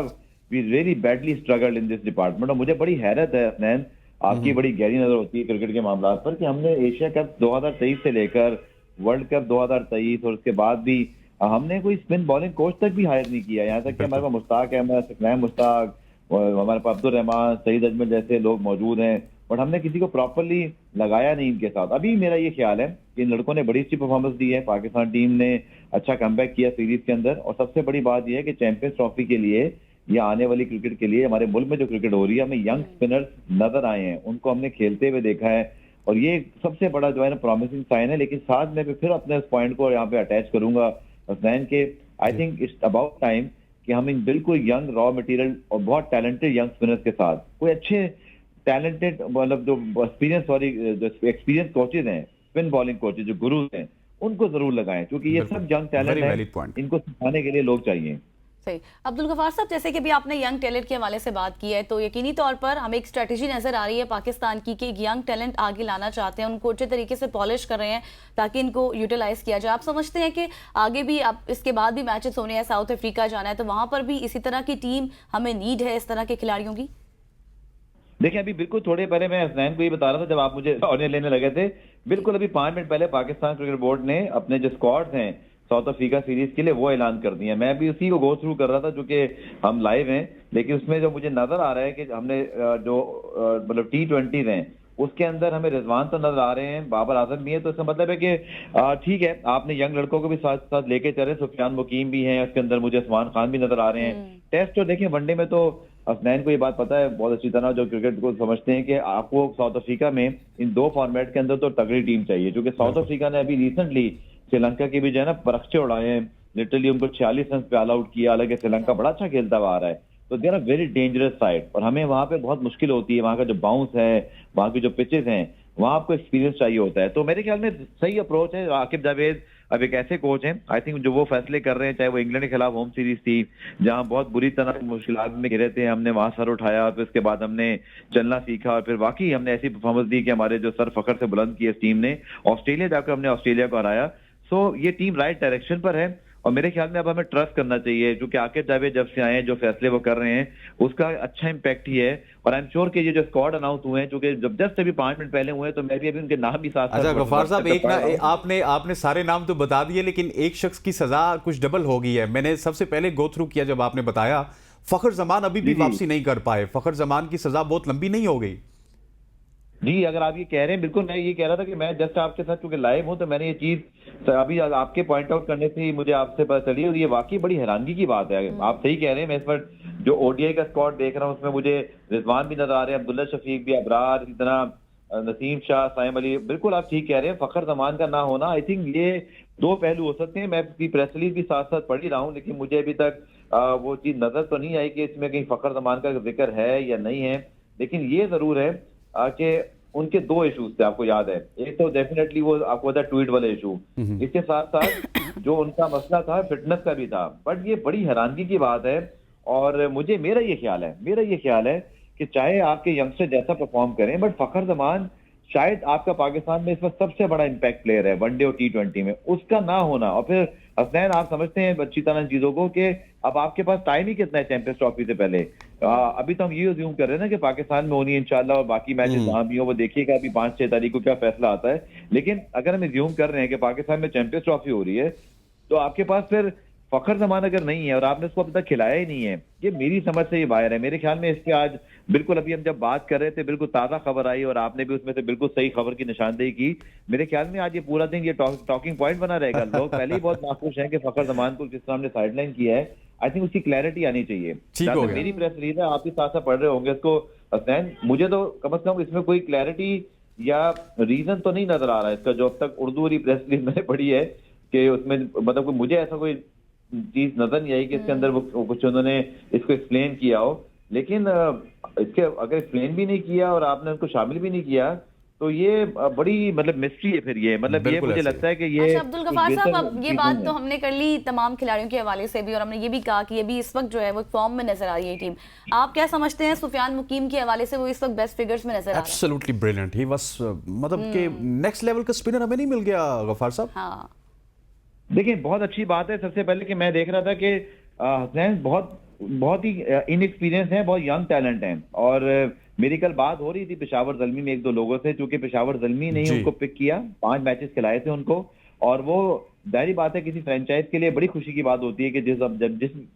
[SPEAKER 9] we really badly struggled in this department. और मुझे बड़ी हैरत है हसनैन, आपकी बड़ी गहरी नजर होती है क्रिकेट के मामला पर, कि हमने एशिया कप 2023 से लेकर वर्ल्ड कप 2023 और उसके बाद भी हमने कोई स्पिन बॉलिंग कोच तक भी हायर नहीं किया। यहाँ तक कि हमारे पास मुश्ताक अहमद, सकलैन मुश्ताक, और हमारे पास अब्दुल रहमान, सईद अजमल जैसे लोग मौजूद हैं, बट हमने किसी को प्रॉपरली लगाया नहीं इनके साथ। अभी मेरा ये ख्याल है कि इन लड़कों ने बड़ी अच्छी परफॉर्मेंस दी है, पाकिस्तान टीम ने अच्छा कमबैक किया सीरीज के अंदर, और सबसे बड़ी बात यह है कि चैंपियंस ट्रॉफी के लिए या आने वाली क्रिकेट के लिए, हमारे मुल्क में जो क्रिकेट हो रही है, हमें यंग स्पिनर्स नजर आए हैं, उनको हमने खेलते हुए देखा है, और ये सबसे बड़ा जो है ना प्रॉमिसिंग साइन है। लेकिन साथ में फिर अपने उस पॉइंट को यहाँ पे अटैच करूंगा हसनैन के, I think it's about time कि हम इन बिल्कुल यंग रॉ मटेरियल और बहुत टैलेंटेड यंग स्पिनर्स के साथ कोई अच्छे टैलेंटेड, मतलब जो एक्सपीरियंस कोचेज हैं, स्पिन बॉलिंग कोचेज जो गुरु हैं, उनको जरूर लगाएं, क्योंकि ये सब यंग टैलेंट है, इनको सिखाने के लिए लोग चाहिए।
[SPEAKER 2] सही। अब्दुल गफार साहब, जैसे कि भी आपने यंग टैलेंट के हवाले से बात की है, तो यकीनी तौर पर हमें एक स्ट्रेटजी नजर आ रही है पाकिस्तान की कि यंग टैलेंट आगे लाना चाहते हैं, उनको अच्छे तरीके से पॉलिश कर रहे हैं ताकि इनको यूटिलाइज किया जाए। आप समझते हैं कि आगे भी, अब इसके बाद भी मैचेस होने हैं, साउथ अफ्रीका जाना है, तो वहां पर भी इसी तरह की टीम हमें नीड है, इस तरह के खिलाड़ियों की?
[SPEAKER 9] देखिए, अभी बिल्कुल थोड़े पहले मैं हसनैन को ये बता रहा था, जब आप मुझे ऑडियो लेने लगे थे, बिल्कुल अभी 5 मिनट पहले पाकिस्तान क्रिकेट बोर्ड ने अपने जो स्क्वाड्स हैं साउथ अफ्रीका सीरीज के लिए वो ऐलान कर दिया। मैं भी उसी को गो थ्रू कर रहा था, चूंकि हम लाइव हैं, लेकिन उसमें जो मुझे नजर आ रहा है कि हमने जो मतलब T20 हैं उसके अंदर हमें रिजवान तो नजर आ रहे हैं, बाबर आजम भी है, तो इसका मतलब है कि ठीक है, आपने यंग लड़कों को भी साथ साथ लेके चले, सुफियान मुकीम भी हैं, उसके अंदर मुझे उस्मान खान भी नजर आ रहे हैं। टेस्ट तो देखिए, वनडे में तो हसनैन को ये बात पता है बहुत अच्छी तरह, जो क्रिकेट को समझते हैं, कि आपको साउथ अफ्रीका में इन 2 फॉर्मेट के अंदर तो तगड़ी टीम चाहिए, क्योंकि साउथ अफ्रीका ने अभी रिसेंटली श्रीलंका की भी जो है ना परखचे उड़ाए हैं, लिटरली उनको 46 रन पे ऑल आउट किया, हालांकि श्रीलंका बड़ा अच्छा खेलता हुआ आ रहा है, तो they are very dangerous side, और हमें वहां पे बहुत मुश्किल होती है। वहां का जो बाउंस है, वहां की जो पिचेस हैं, वहां आपको एक्सपीरियंस चाहिए होता है। तो मेरे ख्याल में सही अप्रोच है। आकिब जावेद अब एक ऐसे कोच हैं, आई थिंक जो वो फैसले कर रहे हैं, चाहे वो इंग्लैंड के खिलाफ होम सीरीज थी जहां बहुत बुरी तरह मुश्किलात में गिरे थे, हमने वहां सर उठाया, फिर उसके बाद हमने चलना सीखा, और फिर वाकई हमने ऐसी परफॉर्मेंस दी कि हमारे जो सर फखर से बुलंद की इस टीम ने, ऑस्ट्रेलिया जाकर हमने ऑस्ट्रेलिया को हराया। सो ये टीम राइट डायरेक्शन पर है, और मेरे ख्याल में अब हमें ट्रस्ट करना चाहिए, क्योंकि आकिब जावेद जब से आए हैं, जो फैसले वो कर रहे हैं, उसका अच्छा इम्पैक्ट ही है। और आई एम श्योर कि ये जो स्क्वाड अनाउंस हुए हैं, क्योंकि जब जस्ट अभी 5 मिनट पहले हुए हैं, तो मैं भी अभी उनके नाम भी साथ।
[SPEAKER 1] अच्छा गफार साहब, एक ना आपने सारे नाम तो बता दिए, लेकिन एक शख्स की सजा कुछ डबल हो गई है। मैंने सबसे पहले गो थ्रू किया जब आपने बताया, फखर जमान अभी भी वापसी नहीं कर पाए। फखर जमान की सजा बहुत लंबी नहीं हो गई?
[SPEAKER 9] जी, अगर आप ये कह रहे हैं, बिल्कुल मैं ये कह रहा था कि मैं जस्ट आपके साथ चूंकि लाइव हूं, तो मैंने ये चीज अभी आपके पॉइंट आउट करने से ही मुझे आपसे पता चली, और ये वाकई बड़ी हैरानगी की बात है। आप सही कह रहे हैं। मैं इस पर जो ओडीआई का स्क्वाड देख रहा हूँ, उसमें मुझे रिजवान भी नजर आ रहे हैं, अब्दुल्ला शफीक भी, अबरार, इसी तरह नसीम शाह, साइम अली, बिल्कुल आप ठीक कह रहे हैं। फखर जमान का ना होना, आई थिंक ये 2 पहलू हो सकते हैं। मैं प्रेस रिलीज भी साथ साथ पढ़ ही रहा हूँ, लेकिन मुझे अभी तक वो चीज नजर तो नहीं आई कि इसमें कहीं फखर जमान का जिक्र है या नहीं है। लेकिन ये जरूर है कि उनके 2 इश्यूज थे, आपको याद है। एक तो डेफिनेटली वो आपको पता है ट्वीट वाले इशू, इसके साथ साथ जो उनका मसला था फिटनेस का भी था। बट ये बड़ी हैरानगी की बात है, और मेरा ये ख्याल है कि चाहे आपके यंगस्टर जैसा परफॉर्म करें, बट फखर जमान शायद आपका पाकिस्तान में इस वक्त सबसे बड़ा इम्पैक्ट प्लेयर है वनडे और T20 में, उसका ना होना। और फिर हसनैन, आप समझते हैं अच्छी तरह चीजों को कि अब आपके पास टाइम ही कितना है चैंपियंस ट्रॉफी से पहले। अभी तो हम ये अज्यूम कर रहे हैं ना कि पाकिस्तान में होनी है इंशाल्लाह, और बाकी मैचेस जहां भी हो वो देखिएगा अभी 5-6 तारीख को क्या फैसला आता है। लेकिन अगर हम अज्यूम कर रहे हैं कि पाकिस्तान में चैंपियंस ट्रॉफी हो रही है, तो आपके पास फिर फखर जमान अगर नहीं है और आपने उसको अभी तक खिलाया ही नहीं है, ये मेरी समझ से ये बाहर है। मेरे ख्याल में इसके आज बिल्कुल अभी हम जब बात कर रहे थे बिल्कुल ताज़ा खबर आई और आपने भी उसमें से बिल्कुल सही खबर की निशानदेही की। मेरे ख्याल में आज ये पूरा दिन ये टॉकिंग पॉइंट बना रहेगा। लोग पहले ही बहुत नाखुश हैं कि फखर जमान को जिस तरह हमने साइडलाइन किया है, आई थिंक उसकी क्लैरिटी आनी चाहिए।
[SPEAKER 1] ठीक हो गया।
[SPEAKER 9] मेरी प्रेस रिलीज है, आप भी साथ साथ पढ़ रहे होंगे इसको हसनैन, मुझे तो कम से कम इसमें कोई क्लैरिटी या रीजन तो नहीं नजर आ रहा है इसका, जो अब तक उर्दू वाली प्रेस रिलीज मैंने पढ़ी है कि उसमें मतलब मुझे ऐसा कोई चीज नजर नहीं आई कि इसके अंदर वो कुछ उन्होंने इसको एक्सप्लेन किया हो। लेकिन इसके अगर एक्सप्लेन भी नहीं किया और आपने उनको शामिल भी नहीं किया तो ये बड़ी मतलब मिस्ट्री है फिर ये, मतलब ये मुझे लगता है कि ये
[SPEAKER 2] अच्छा अब्दुल गफ्फार साहब, अब ये बात तो हमने कर ली तमाम खिलाड़ियों के हवाले से भी और हमने ये भी कहा कि ये भी इस वक्त जो है वो फॉर्म में नजर आ रही है टीम। आप क्या समझते हैं सुफियान मुकीम के हवाले से, वो इस वक्त बेस्ट फिगर्स में नजर आ रहा है?
[SPEAKER 1] एब्सोल्युटली ब्रिलियंट ही बस, मतलब कि नेक्स्ट लेवल का स्पिनर हमें नहीं मिल गया गफ्फार साहब।
[SPEAKER 2] हाँ
[SPEAKER 9] देखिए बहुत अच्छी बात है। सबसे पहले कि मैं देख रहा था कि हसनैन बहुत ही इनएक्सपीरियंस है, बहुत यंग टैलेंट है और मेरी कल बात हो रही थी पेशावर ज़ल्मी में एक दो लोगों से, चूंकि पेशावर ज़ल्मी ने ही उनको पिक किया, 5 मैचेस खिलाए थे उनको और वो जाहिर बात है किसी फ्रेंचाइज के लिए बड़ी खुशी की बात होती है कि जिस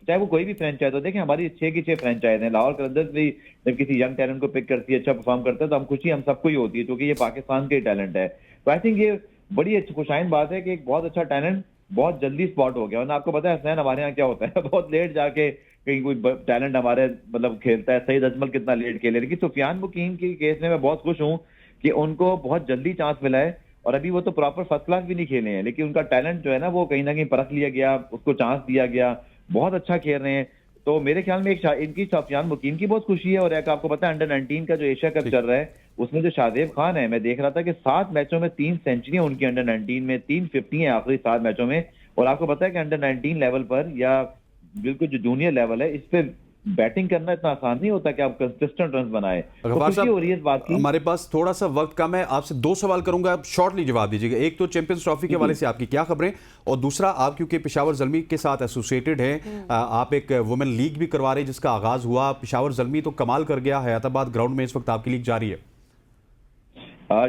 [SPEAKER 9] चाहे वो कोई भी फ्रेंचाइज हो। देखिए हमारी 6 की 6 फ्रेंचाइज हैं, लाहौर कलंदर्स भी जब किसी यंग टैलेंट को पिक करती है, अच्छा परफॉर्म करता है तो हम खुशी हम सबको ही होती है क्योंकि ये पाकिस्तान के टैलेंट है। तो आई थिंक ये बड़ी अच्छी खुशाइन बात है कि एक बहुत अच्छा टैलेंट बहुत जल्दी स्पॉट हो गया। और आपको पता है हसनैन हमारे यहाँ क्या होता है, बहुत लेट जाके कहीं कोई टैलेंट हमारे मतलब खेलता है। सईद अजमल कितना लेट खेले, लेकिन सुफियान मुकीम के केस में मैं बहुत खुश हूँ कि उनको बहुत जल्दी चांस मिला है और अभी वो तो प्रॉपर फर्स्ट क्लास भी नहीं खेले हैं, लेकिन उनका टैलेंट जो है ना वो कहीं ना कहीं परख लिया गया, उसको चांस दिया गया, बहुत अच्छा खेल रहे हैं। तो मेरे ख्याल में इनकी सुफियान मुकीम की बहुत खुशी है। और एक आपको पता है अंडर 19 का जो एशिया कप चल रहा है उसमें जो शादेब खान है, मैं देख रहा था कि 7 मैचों में 3 सेंचुरियां उनकी अंडर 19 में, 3 50 है आखिरी 7 मैचों में। और आपको पता है कि अंडर 19 लेवल पर या बिल्कुल जो जूनियर लेवल है इस पे बैटिंग करना इतना आसान नहीं होता कि आप कंसिस्टेंट रन बनाए। तो खुशी हो रही है इस बात की।
[SPEAKER 1] हमारे पास थोड़ा सा वक्त कम है, आपसे 2 सवाल करूंगा, आप शॉर्टली जवाब दीजिएगा। एक तो चैंपियंस ट्रॉफी के हवाले से आपकी क्या खबरें, और दूसरा आप क्योंकि पेशावर ज़ल्मी के साथ एसोसिएटेड हैं, आप एक वुमेन लीग भी करवा रहे हैं जिसका आगाज हुआ। पेशावर ज़ल्मी तो कमाल कर गया, हयाताबाद ग्राउंड में इस वक्त आपकी लीग जारी है।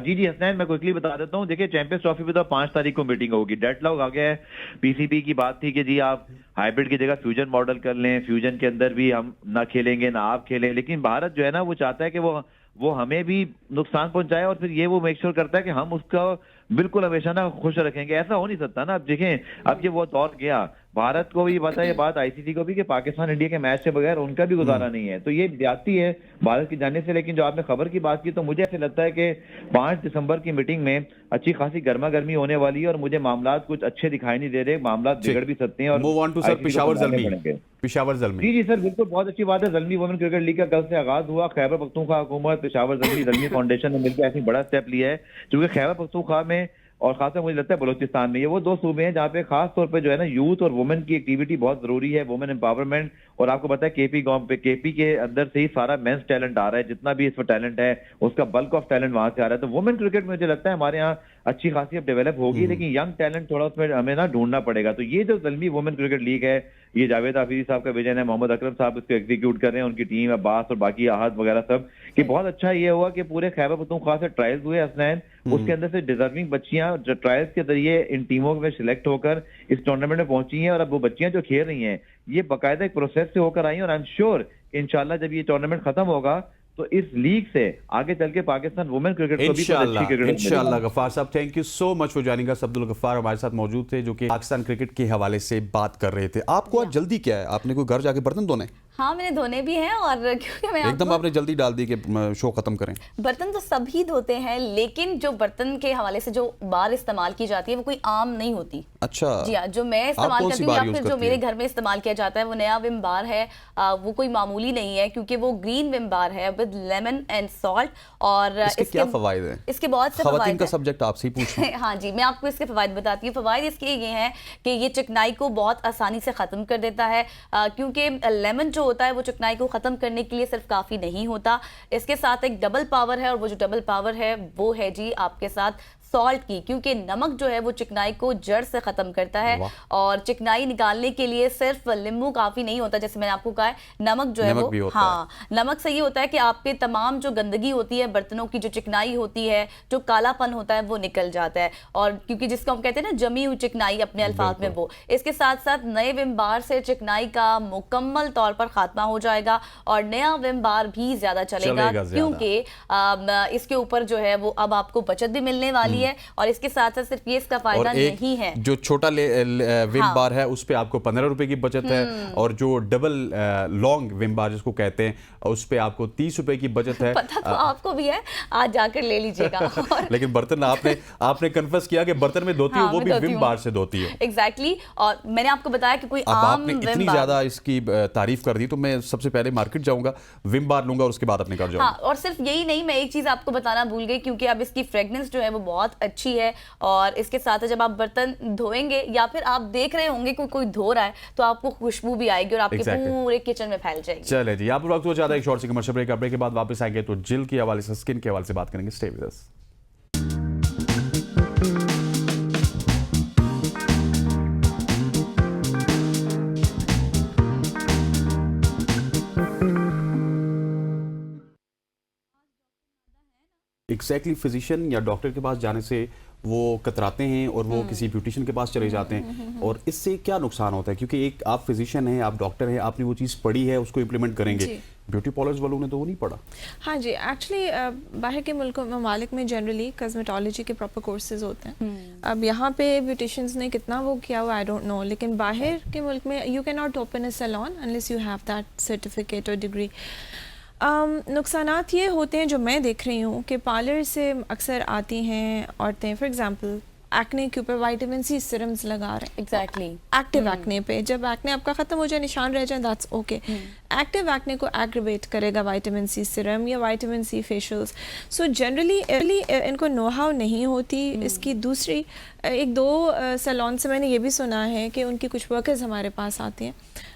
[SPEAKER 9] जी हसनैन मैं क्विकली बता देता हूँ। देखिए चैंपियंस ट्रॉफी पे तो 5 तारीख को मीटिंग होगी, डेडलॉक आ गया है। पीसीबी की बात थी कि जी आप हाइब्रिड की जगह फ्यूजन मॉडल कर लें, फ्यूजन के अंदर भी हम ना खेलेंगे ना आप खेलें, लेकिन भारत जो है ना वो चाहता है कि वो हमें भी नुकसान पहुंचाए और फिर ये वो मेक श्योर करता है कि हम उसका बिल्कुल हमेशा ना खुश रखेंगे। ऐसा हो नहीं सकता ना। अब देखें अब ये वो दौर गया, भारत को भी पता है ये बात, आईसीसी को भी, कि पाकिस्तान इंडिया के मैच से बगैर उनका भी गुजारा नहीं है। तो ये ज्यादती है भारत की जाने से। लेकिन जो आपने खबर की बात की तो मुझे ऐसे लगता है कि 5 दिसंबर की मीटिंग में अच्छी खासी गर्मा गर्मी होने वाली है और मुझे मामला कुछ अच्छे दिखाई नहीं दे रहे, मामला बिगड़ भी सकते हैं। और
[SPEAKER 1] move on to sir Peshawar Zalmi.
[SPEAKER 9] जी सर बिल्कुल बहुत अच्छी बात है। ज़ल्मी वुमेन क्रिकेट लीग का कल से आगाज हुआ। खैबर पख्तूनख्वा हुकूमत, पेशावर ज़ल्मी फाउंडेशन ने मिलकर ऐसी बड़ा स्टेप लिया है, क्योंकि खैबर पख्तूनख्वा में और खासकर मुझे लगता है बलूचिस्तान में ये वो 2 सूबे हैं जहाँ पे खास तौर पे जो है ना यूथ और वुमेन की एक्टिविटी बहुत जरूरी है, वुमेन एम्पावरमेंट। और आपको पता है केपी के अंदर से ही सारा मेंस टैलेंट आ रहा है, जितना भी इसमें टैलेंट है उसका बल्क ऑफ टैलेंट वहां से आ रहा है। तो वुमेन क्रिकेट में मुझे लगता है हमारे यहाँ अच्छी खासी अब डेवलप होगी, लेकिन यंग टैलेंट थोड़ा उसमें हमें ना ढूंढना पड़ेगा। तो ये जो ज़ल्मी वुमेन क्रिकेट लीग है, ये जावेद हाफिजी साहब का विजन है, मोहम्मद अकरम साहब इसको एग्जीक्यूट कर रहे हैं, उनकी टीम अब्बास और बाकी आहद वगैरह सब, कि बहुत अच्छा ये हुआ कि पूरे खैबर पख्तूनख्वा से ट्रायल्स हुए हसनैन, उसके अंदर से डिजर्विंग बच्चियां जो ट्रायल्स के जरिए इन टीमों में सिलेक्ट होकर इस टूर्नामेंट में पहुंची हैं। और अब वो बच्चियां जो खेल रही हैं ये बाकायदा एक प्रोसेस से होकर आई हैं और आई एम श्योर इंशाल्लाह जब ये टूर्नामेंट खत्म होगा तो इस लीग से आगे चल के पाकिस्तान वुमेन क्रिकेट को भी अच्छी क्रिकेट
[SPEAKER 1] इंशाल्लाह। गफ्फार साहब thank you so much for joining us. Abdul Ghaffar हमारे साथ मौजूद थे जो कि पाकिस्तान क्रिकेट के हवाले से बात कर रहे थे। आपको आज जल्दी क्या है, आपने कोई घर जाके बर्तन धोने?
[SPEAKER 2] हाँ मैंने धोने भी हैं, और क्योंकि मैं
[SPEAKER 1] एकदम आपने जल्दी डाल दी कि शो खत्म करें।
[SPEAKER 2] बर्तन तो सभी धोते हैं, लेकिन जो बर्तन के हवाले से जो बार इस्तेमाल की जाती है वो कोई आम नहीं होती।
[SPEAKER 1] अच्छा
[SPEAKER 2] जी हाँ, जो मैं इस्तेमाल करती हूँ या फिर जो मेरे घर में इस्तेमाल किया जाता है वो नया विम बार है। वो कोई मामूली नहीं है क्योंकि वो ग्रीन विम बार है विद लेमन एंड सॉल्ट। और
[SPEAKER 1] इसके क्या फवायद हैं?
[SPEAKER 2] इसके बहुत से फवायद
[SPEAKER 1] का सब्जेक्ट आपसे ही पूछूं।
[SPEAKER 2] हाँ जी, मैं आपको इसके फवायद बताती हूँ। फवायद इसके ये हैं कि ये चिकनाई को बहुत आसानी से खत्म कर देता है, क्योंकि लेमन जो होता है वो चिकनाई को खत्म करने के लिए सिर्फ काफी नहीं होता, इसके साथ एक डबल पावर है, और वो जो डबल पावर है वो है जी आपके साथ सॉल्ट की, क्योंकि नमक जो है वो चिकनाई को जड़ से खत्म करता है और चिकनाई निकालने के लिए सिर्फ नींबू काफी नहीं होता, जैसे मैंने आपको कहा है नमक जो है वो, हाँ, नमक से ये होता है कि आपके तमाम जो गंदगी होती है बर्तनों की, जो चिकनाई होती है, जो कालापन होता है वो निकल जाता है, और क्योंकि जिसको हम कहते हैं ना जमी हुई चिकनाई अपने अल्फाज में, वो इसके साथ साथ नए विम बार से चिकनाई का मुकम्मल तौर पर खात्मा हो जाएगा और नया विम बार भी ज्यादा चलेगा क्योंकि इसके ऊपर जो है वो अब आपको बचत भी मिलने वाली है, और इसके साथ साथ सिर्फ ये इसका फायदा नहीं है,
[SPEAKER 1] जो छोटा विम बार है उस पे आपको 15 रुपए की बचत है, और जो डबल लॉन्ग विम बार जिसको कहते हैं उस पे आपको 30 रुपए की बचत है।
[SPEAKER 2] पता तो आपको भी है, आज जाकर ले लीजिएगा।
[SPEAKER 1] लेकिन बर्तन आपने कन्फर्स किया कि बर्तन में धोती हो, वो भी विम बार से धोती हो।
[SPEAKER 2] एग्जैक्टली, और मैंने आपको बताया कि कोई
[SPEAKER 1] अब
[SPEAKER 2] आम
[SPEAKER 1] आपने इतनी ज्यादा इसकी तारीफ कर दी तो मैं सबसे पहले मार्केट जाऊंगा, विम बार लूंगा और उसके बाद अपने घर जाऊंगा।
[SPEAKER 2] हाँ, और सिर्फ यही नहीं, मैं एक चीज आपको बताना भूल गई, क्योंकि अब इसकी फ्रेगनेंस जो है वो बहुत अच्छी है, और इसके साथ जब आप बर्तन धोएंगे या फिर आप देख रहे होंगे कोई धो रहा है तो आपको खुशबू भी आएगी और आपके पूरे किचन में फैल जाएगी।
[SPEAKER 1] चले जी, आप वक्त हो जाता है एक शॉर्ट सी कमर्शियल ब्रेक, ब्रेक के बाद वापस आएंगे तो जिल के हवाले से, स्किन के हवाले से बात करेंगे। Stay with us. Exactly physician या डॉक्टर के पास जाने से वो कतराते हैं और वो किसी ब्यूटिशियन के पास चले जाते हैं, और इससे क्या नुकसान होता है? क्योंकि एक आप फिजिशियन हैं, आप डॉक्टर हैं, आपने वो चीज़ पढ़ी है, उसको इम्प्लीमेंट करेंगे, ब्यूटी पार्लर्स वालों ने तो वो नहीं पढ़ा।
[SPEAKER 10] हाँ जी, एक्चुअली बाहर के मुल्कों ममालिक में जनरली कॉस्मेटोलॉजी के प्रॉपर कोर्सेज होते हैं। अब यहाँ पे ब्यूटिशियंस ने कितना वो किया हुआ आई डोंट नो, लेकिन बाहर के मुल्क में you can not open a salon unless you have that certificate और डिग्री। नुकसानात ये होते हैं जो मैं देख रही हूँ कि पार्लर से अक्सर आती हैं औरतें, फॉर एग्जांपल एक्ने के ऊपर विटामिन सी सीरम्स लगा रहे हैं,
[SPEAKER 2] एग्जैक्टली
[SPEAKER 10] एक्टिव एक्ने पे। जब एक्ने आपका खत्म हो जाए, निशान रह जाए, दैट्स ओके। एक्टिव एक्ने को एग्रीवेट करेगा विटामिन सी सीरम या vitamin C facials. So generally इनको नो हाउ नहीं होती इसकी। दूसरी एक दो सैलून से मैंने ये भी सुना है कि उनकी कुछ वर्कर्स हमारे पास आती हैं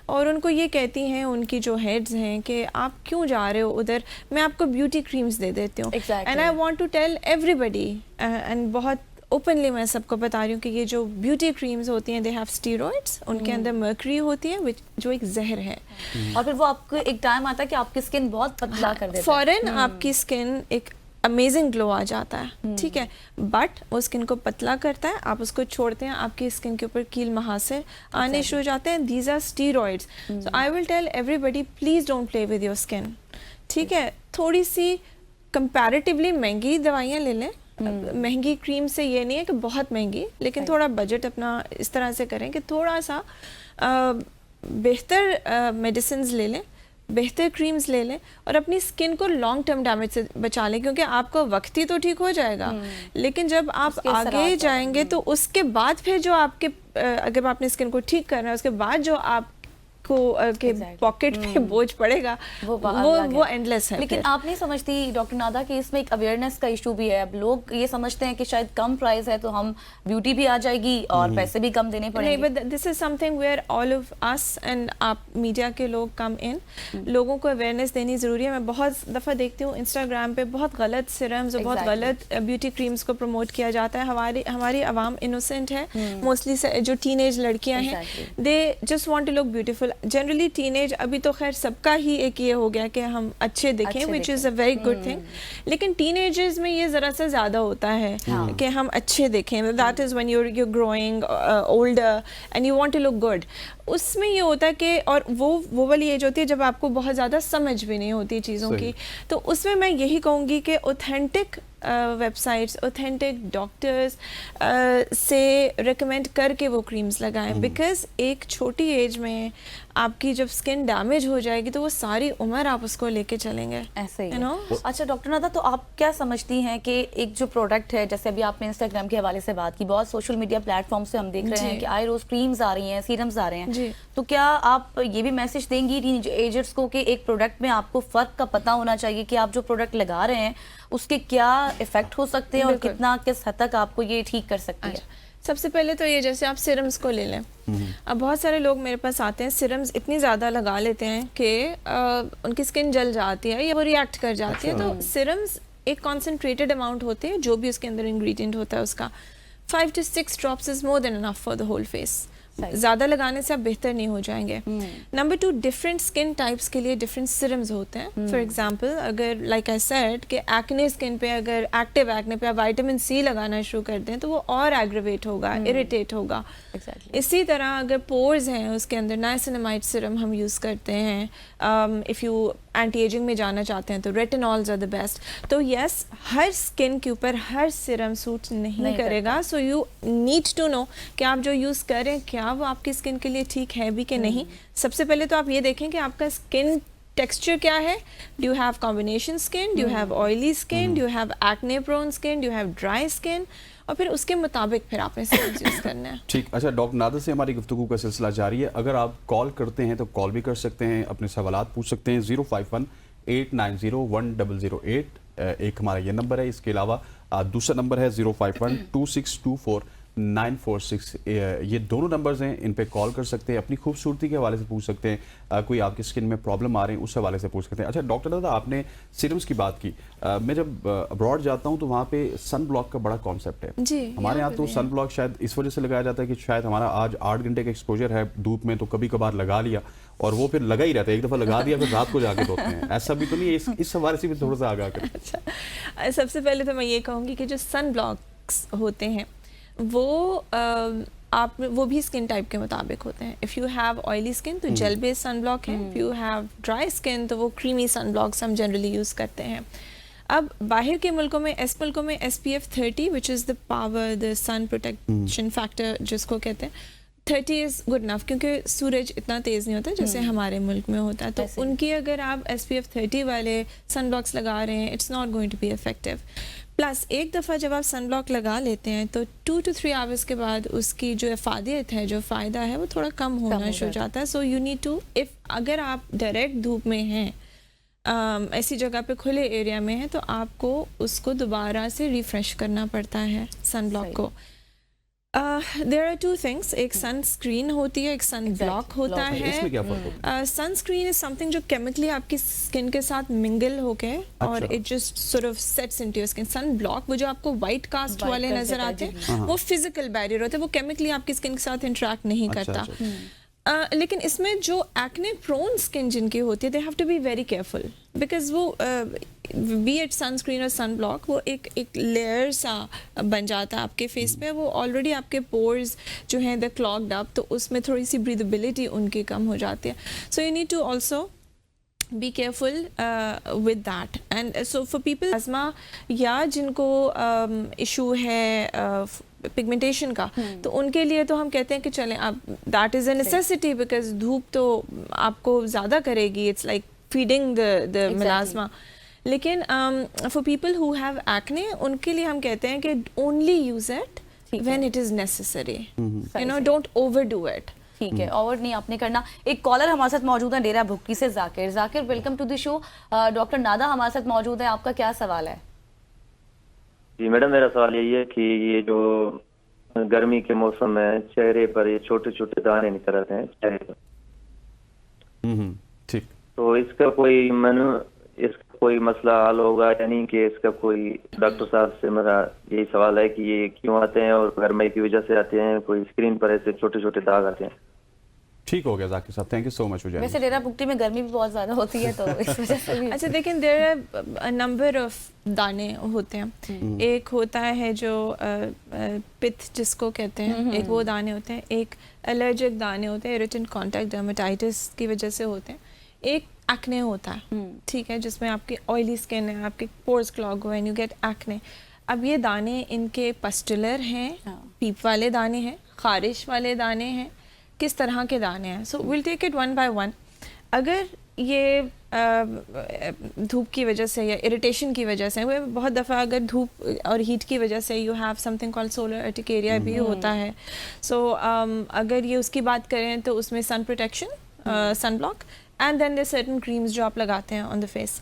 [SPEAKER 10] और उनको ये कहती हैं उनकी जो हेड्स हैं कि आप क्यों जा रहे हो उधर, मैं आपको ब्यूटी क्रीम्स दे देती हूँ। And I want to tell everybody, and बहुत ओपनली मैं सबको बता रही हूँ कि ये जो ब्यूटी क्रीम्स होती हैं दे हैव स्टीरॉइड्स, उनके अंदर मर्करी होती है जो एक जहर है,
[SPEAKER 2] और फिर वो आपको एक टाइम आता है कि आपकी स्किन बहुत पतला कर देता है,
[SPEAKER 10] फौरन आपकी स्किन एक अमेजिंग ग्लो आ जाता है, ठीक है, बट वो स्किन को पतला करता है, आप उसको छोड़ते हैं, आपकी स्किन के ऊपर कील महासे आने शुरू हो जाते हैं। These are steroids. So I will tell everybody please don't play with your skin, ठीक है। थोड़ी सी कंपैरेटिवली महंगी दवाइयाँ ले लें, महंगी क्रीम से ये नहीं है कि बहुत महंगी, लेकिन थोड़ा बजट अपना इस तरह से करें कि थोड़ा सा बेहतर मेडिसिन्स ले लें, बेहतर क्रीम्स ले लें और अपनी स्किन को लॉन्ग टर्म डैमेज से बचा लें, क्योंकि आपका वक्त ही तो ठीक हो जाएगा, लेकिन जब आप आगे जाएंगे तो उसके बाद फिर जो आपके अगर आपने स्किन को ठीक करना है उसके बाद जो आप को के पॉकेट पे बोझ पड़ेगा वो एंडलेस है।
[SPEAKER 2] लेकिन आप नहीं समझती डॉक्टर नादा कि इसमें एक अवेयरनेस का इशू भी है। अब लोग ये समझते हैं कि शायद कम प्राइस है तो हम ब्यूटी भी आ जाएगी और पैसे भी कम देने पड़ेंगे।
[SPEAKER 10] नहीं, but this is something where all of us and आप मीडिया के लोग कम इन, लोगों को अवेयरनेस देनी जरूरी है। मैं बहुत दफ़ा देखती हूँ इंस्टाग्राम पे बहुत गलत सिरम्स और बहुत गलत ब्यूटी क्रीम्स को प्रमोट किया जाता है। हमारी आवाम इनोसेंट है, मोस्टली जो टीनेज लड़कियाँ हैं, they just want to look beautiful. Generally teenage अभी तो खैर सबका ही एक ये हो गया कि हम अच्छे दिखें, which is a very good thing, लेकिन टीनेजर्स में ये ज़रा सा ज़्यादा होता है कि हम अच्छे दिखें। That is when you're growing older and you want to look good। उसमें ये होता है कि और वो वाली एज होती है जब आपको बहुत ज़्यादा समझ भी नहीं होती चीज़ों की, तो उसमें मैं यही कहूँगी कि ऑथेंटिक वेबसाइट्स, ऑथेंटिक डॉक्टर्स से रिकमेंड करके वो क्रीम्स लगाएं, बिकॉज एक छोटी एज में आपकी जब स्किन डैमेज हो जाएगी तो वो सारी उम्र आप उसको लेके चलेंगे,
[SPEAKER 2] ऐसे ही।
[SPEAKER 10] you know?
[SPEAKER 2] अच्छा डॉक्टर नादा, तो आप क्या समझती हैं कि एक जो प्रोडक्ट है, जैसे अभी आपने इंस्टाग्राम के हवाले से बात की, बहुत सोशल मीडिया प्लेटफॉर्म से हम देख रहे हैं कि आई रोज क्रीम्स आ रही हैं, सीरम्स आ रहे हैं, तो क्या आप ये भी मैसेज देंगी टीनेजर्स को कि एक प्रोडक्ट में आपको फ़र्क का पता होना चाहिए कि आप जो प्रोडक्ट लगा रहे हैं उसके क्या इफेक्ट हो सकते हैं और कितना किस हद तक आपको ये ठीक कर सकती है?
[SPEAKER 10] सबसे पहले तो ये जैसे आप सिरम्स को ले लें, अब बहुत सारे लोग मेरे पास आते हैं, सिरम्स इतनी ज़्यादा लगा लेते हैं कि उनकी स्किन जल जाती है या वो रिएक्ट कर जाती है। तो सिरम्स एक कॉन्सेंट्रेटेड अमाउंट होते हैं, जो भी उसके अंदर इंग्रेडिएंट होता है उसका 5 to 6 drops is more than enough for the whole face. ज़्यादा लगाने से आप बेहतर नहीं हो जाएंगे। नंबर 2, डिफरेंट स्किन टाइप्स के लिए डिफरेंट सिरम्स होते हैं। फॉर एग्जांपल, अगर लाइक आई सेड कि एक्ने स्किन पे, अगर एक्टिव एक्ने पे आप विटामिन सी लगाना शुरू कर दें तो वो और एग्रेवेट होगा, इरिटेट होगा। इसी तरह अगर पोर्स हैं उसके अंदर नाइसिनामाइड सिरम हम यूज़ करते हैं। इफ़ यू एंटी एजिंग में जाना चाहते हैं तो रेटिनॉल्स आर द बेस्ट। तो यस, हर स्किन के ऊपर हर सिरम सूट नहीं करेगा। So you need to know कि आप जो यूज़ करें क्या वो आपकी स्किन के लिए ठीक है भी कि नहीं। सबसे पहले तो आप ये देखें कि आपका स्किन टेक्सचर क्या है। Do you have combination skin, do you have oily skin, do you have acne prone skin, do you have dry skin, और फिर उसके मुताबिक फिर आपने सिरम्स यूज़ करना है।
[SPEAKER 1] ठीक। अच्छा, डॉक्टर नादर से हमारी गुफ्तगू का सिलसिला जारी है। अगर आप कॉल करते हैं तो कॉल भी कर सकते हैं, अपने सवालात पूछ सकते हैं। 051-890-1008 एक हमारा ये नंबर है। इसके अलावा दूसरा नंबर है 051-2624-946। ये दोनों नंबर्स हैं, इन पे कॉल कर सकते हैं, अपनी खूबसूरती के हवाले से पूछ सकते हैं, कोई आपकी स्किन में प्रॉब्लम आ रहे हैं उस हवाले से पूछ सकते हैं। अच्छा डॉक्टर दादा, आपने सिरम्स की बात की। मैं जब अब्रॉड जाता हूँ तो वहाँ पे सन ब्लॉक का बड़ा कॉन्सेप्ट है
[SPEAKER 10] जी।
[SPEAKER 1] हमारे यहाँ तो सन ब्लॉक शायद इस वजह से लगाया जाता है कि शायद हमारा आज 8 घंटे का एक्सपोजर है धूप में, तो कभी कभार लगा लिया और वो फिर लगा ही रहता है। एक दफ़ा लगा दिया फिर रात को जाके धोते हैं। ऐसा भी तो नहीं है? इस हवाले से भी थोड़ा सा आगाह करें।
[SPEAKER 10] अच्छा, सबसे पहले तो मैं ये कहूँगी कि जो सन ब्लॉक्स होते हैं वो आप वो भी स्किन टाइप के मुताबिक होते हैं। If you have oily skin तो जेल बेस्ड सन ब्लॉक है। If you have dry skin तो वो क्रीमी सन ब्लॉक्स हम जनरली यूज़ करते हैं। अब बाहर के मुल्कों में मुल्कों में SPF 30 which is the power, the sun protection factor जिसको कहते हैं, 30 इज़ गुड इनफ, क्योंकि सूरज इतना तेज़ नहीं होता जैसे हमारे मुल्क में होता है। तो उनकी अगर आप SPF 30 वाले सन ब्लॉक्स लगा रहे हैं, it's not going to be effective. Plus एक दफ़ा जब आप सन ब्लॉक लगा लेते हैं तो 2 to 3 आवर्स के बाद उसकी जो इफ़ादियत है, जो फ़ायदा है, वो थोड़ा कम होना शुरू हो जाता है। So you need to, if अगर आप डायरेक्ट धूप में हैं, ऐसी जगह पे खुले एरिया में है, तो आपको उसको दोबारा से रिफ़्रेश करना पड़ता है सन ब्लॉक को। देयर आर 2 थिंग्स, एक सन स्क्रीन होती है, एक सन ब्लॉक होता है।
[SPEAKER 1] इसमें क्या फर्क होता है?
[SPEAKER 10] सन स्क्रीन इज समथिंग जो केमिकली आपकी स्किन के साथ मिंगल होके और it just sort of sets into your skin. Sunblock वो जो आपको वाइट कास्ट वाले नजर आते हैं वो फिजिकल बैरियर होते हैं, वो केमिकली आपकी स्किन के साथ इंटरेक्ट नहीं करता। लेकिन इसमें जो एक्ने प्रोन स्किन जिनकी होती है, they have to be very careful, because वो बी इट सनस्क्रीन और सन ब्लॉक, वो एक लेयर सा बन जाता है आपके फेस पे। वो ऑलरेडी आपके पोर्स जो हैं द क्लॉग्ड अप, तो उसमें थोड़ी सी ब्रीदेबिलिटी उनकी कम हो जाती है। So you need to also be careful with that. And so for people asthma या जिनको issue है पिगमेंटेशन का, तो उनके लिए तो हम कहते हैं कि चलें आप, that is a necessity, because धूप तो आपको ज़्यादा करेगी, it's like feeding the melasma. लेकिन for people who have acne, उनके लिए हम कहते हैं कि only use it when it is necessary, you know, don't overdo it.
[SPEAKER 2] ठीक है, ओवर नहीं आपने करना। एक कॉलर हमारे साथ मौजूद है डेरा भुक्की से, Zakir. Zakir, welcome to the show. Doctor Nada हमारे साथ मौजूद है, आपका क्या सवाल है?
[SPEAKER 11] जी मैडम, मेरा सवाल यही है कि ये जो गर्मी के मौसम में चेहरे पर ये छोटे छोटे दाने निकल आते हैं चेहरे पर,
[SPEAKER 1] ठीक,
[SPEAKER 11] तो इसका कोई मसला हल होगा यानी कि इसका कोई, डॉक्टर साहब से मेरा यही सवाल है कि ये क्यों आते हैं और गर्मी की वजह से आते हैं, कोई स्क्रीन पर ऐसे छोटे छोटे दाग आते हैं।
[SPEAKER 1] ठीक हो गया जाकिर साहब, थैंक यू सो मच।
[SPEAKER 2] वैसे डेरा भुक्टी में गर्मी भी बहुत ज्यादा होती है, तो इस वजह से भी।
[SPEAKER 10] अच्छा देखें, देयर आर नंबर ऑफ दाने होते हैं। एक होता है जो पित्त जिसको कहते हैं, एक वो दाने होते हैं, एक एलर्जिक दाने होते हैं, इरिटेंट कॉन्टैक्ट डर्मेटाइटिस की वजह से होते हैं, एक एक्ने होता है, ठीक है, जिसमें आपकी ऑयली स्किन है, आपके पोर्स क्लॉग हो एंड यू गेट एक्ने। अब ये दाने इनके पस्टुलर हैं, पीप वाले दाने हैं, खारिश वाले दाने हैं, किस तरह के दाने हैं। So will take it one by one. अगर ये धूप की वजह से या इरिटेशन की वजह से, वो बहुत दफ़ा अगर धूप और हीट की वजह से you have something called solar urticaria भी होता है। सो अगर ये उसकी बात करें तो उसमें sun protection, sunblock and then there certain creams जो आप लगाते हैं ऑन द फेस।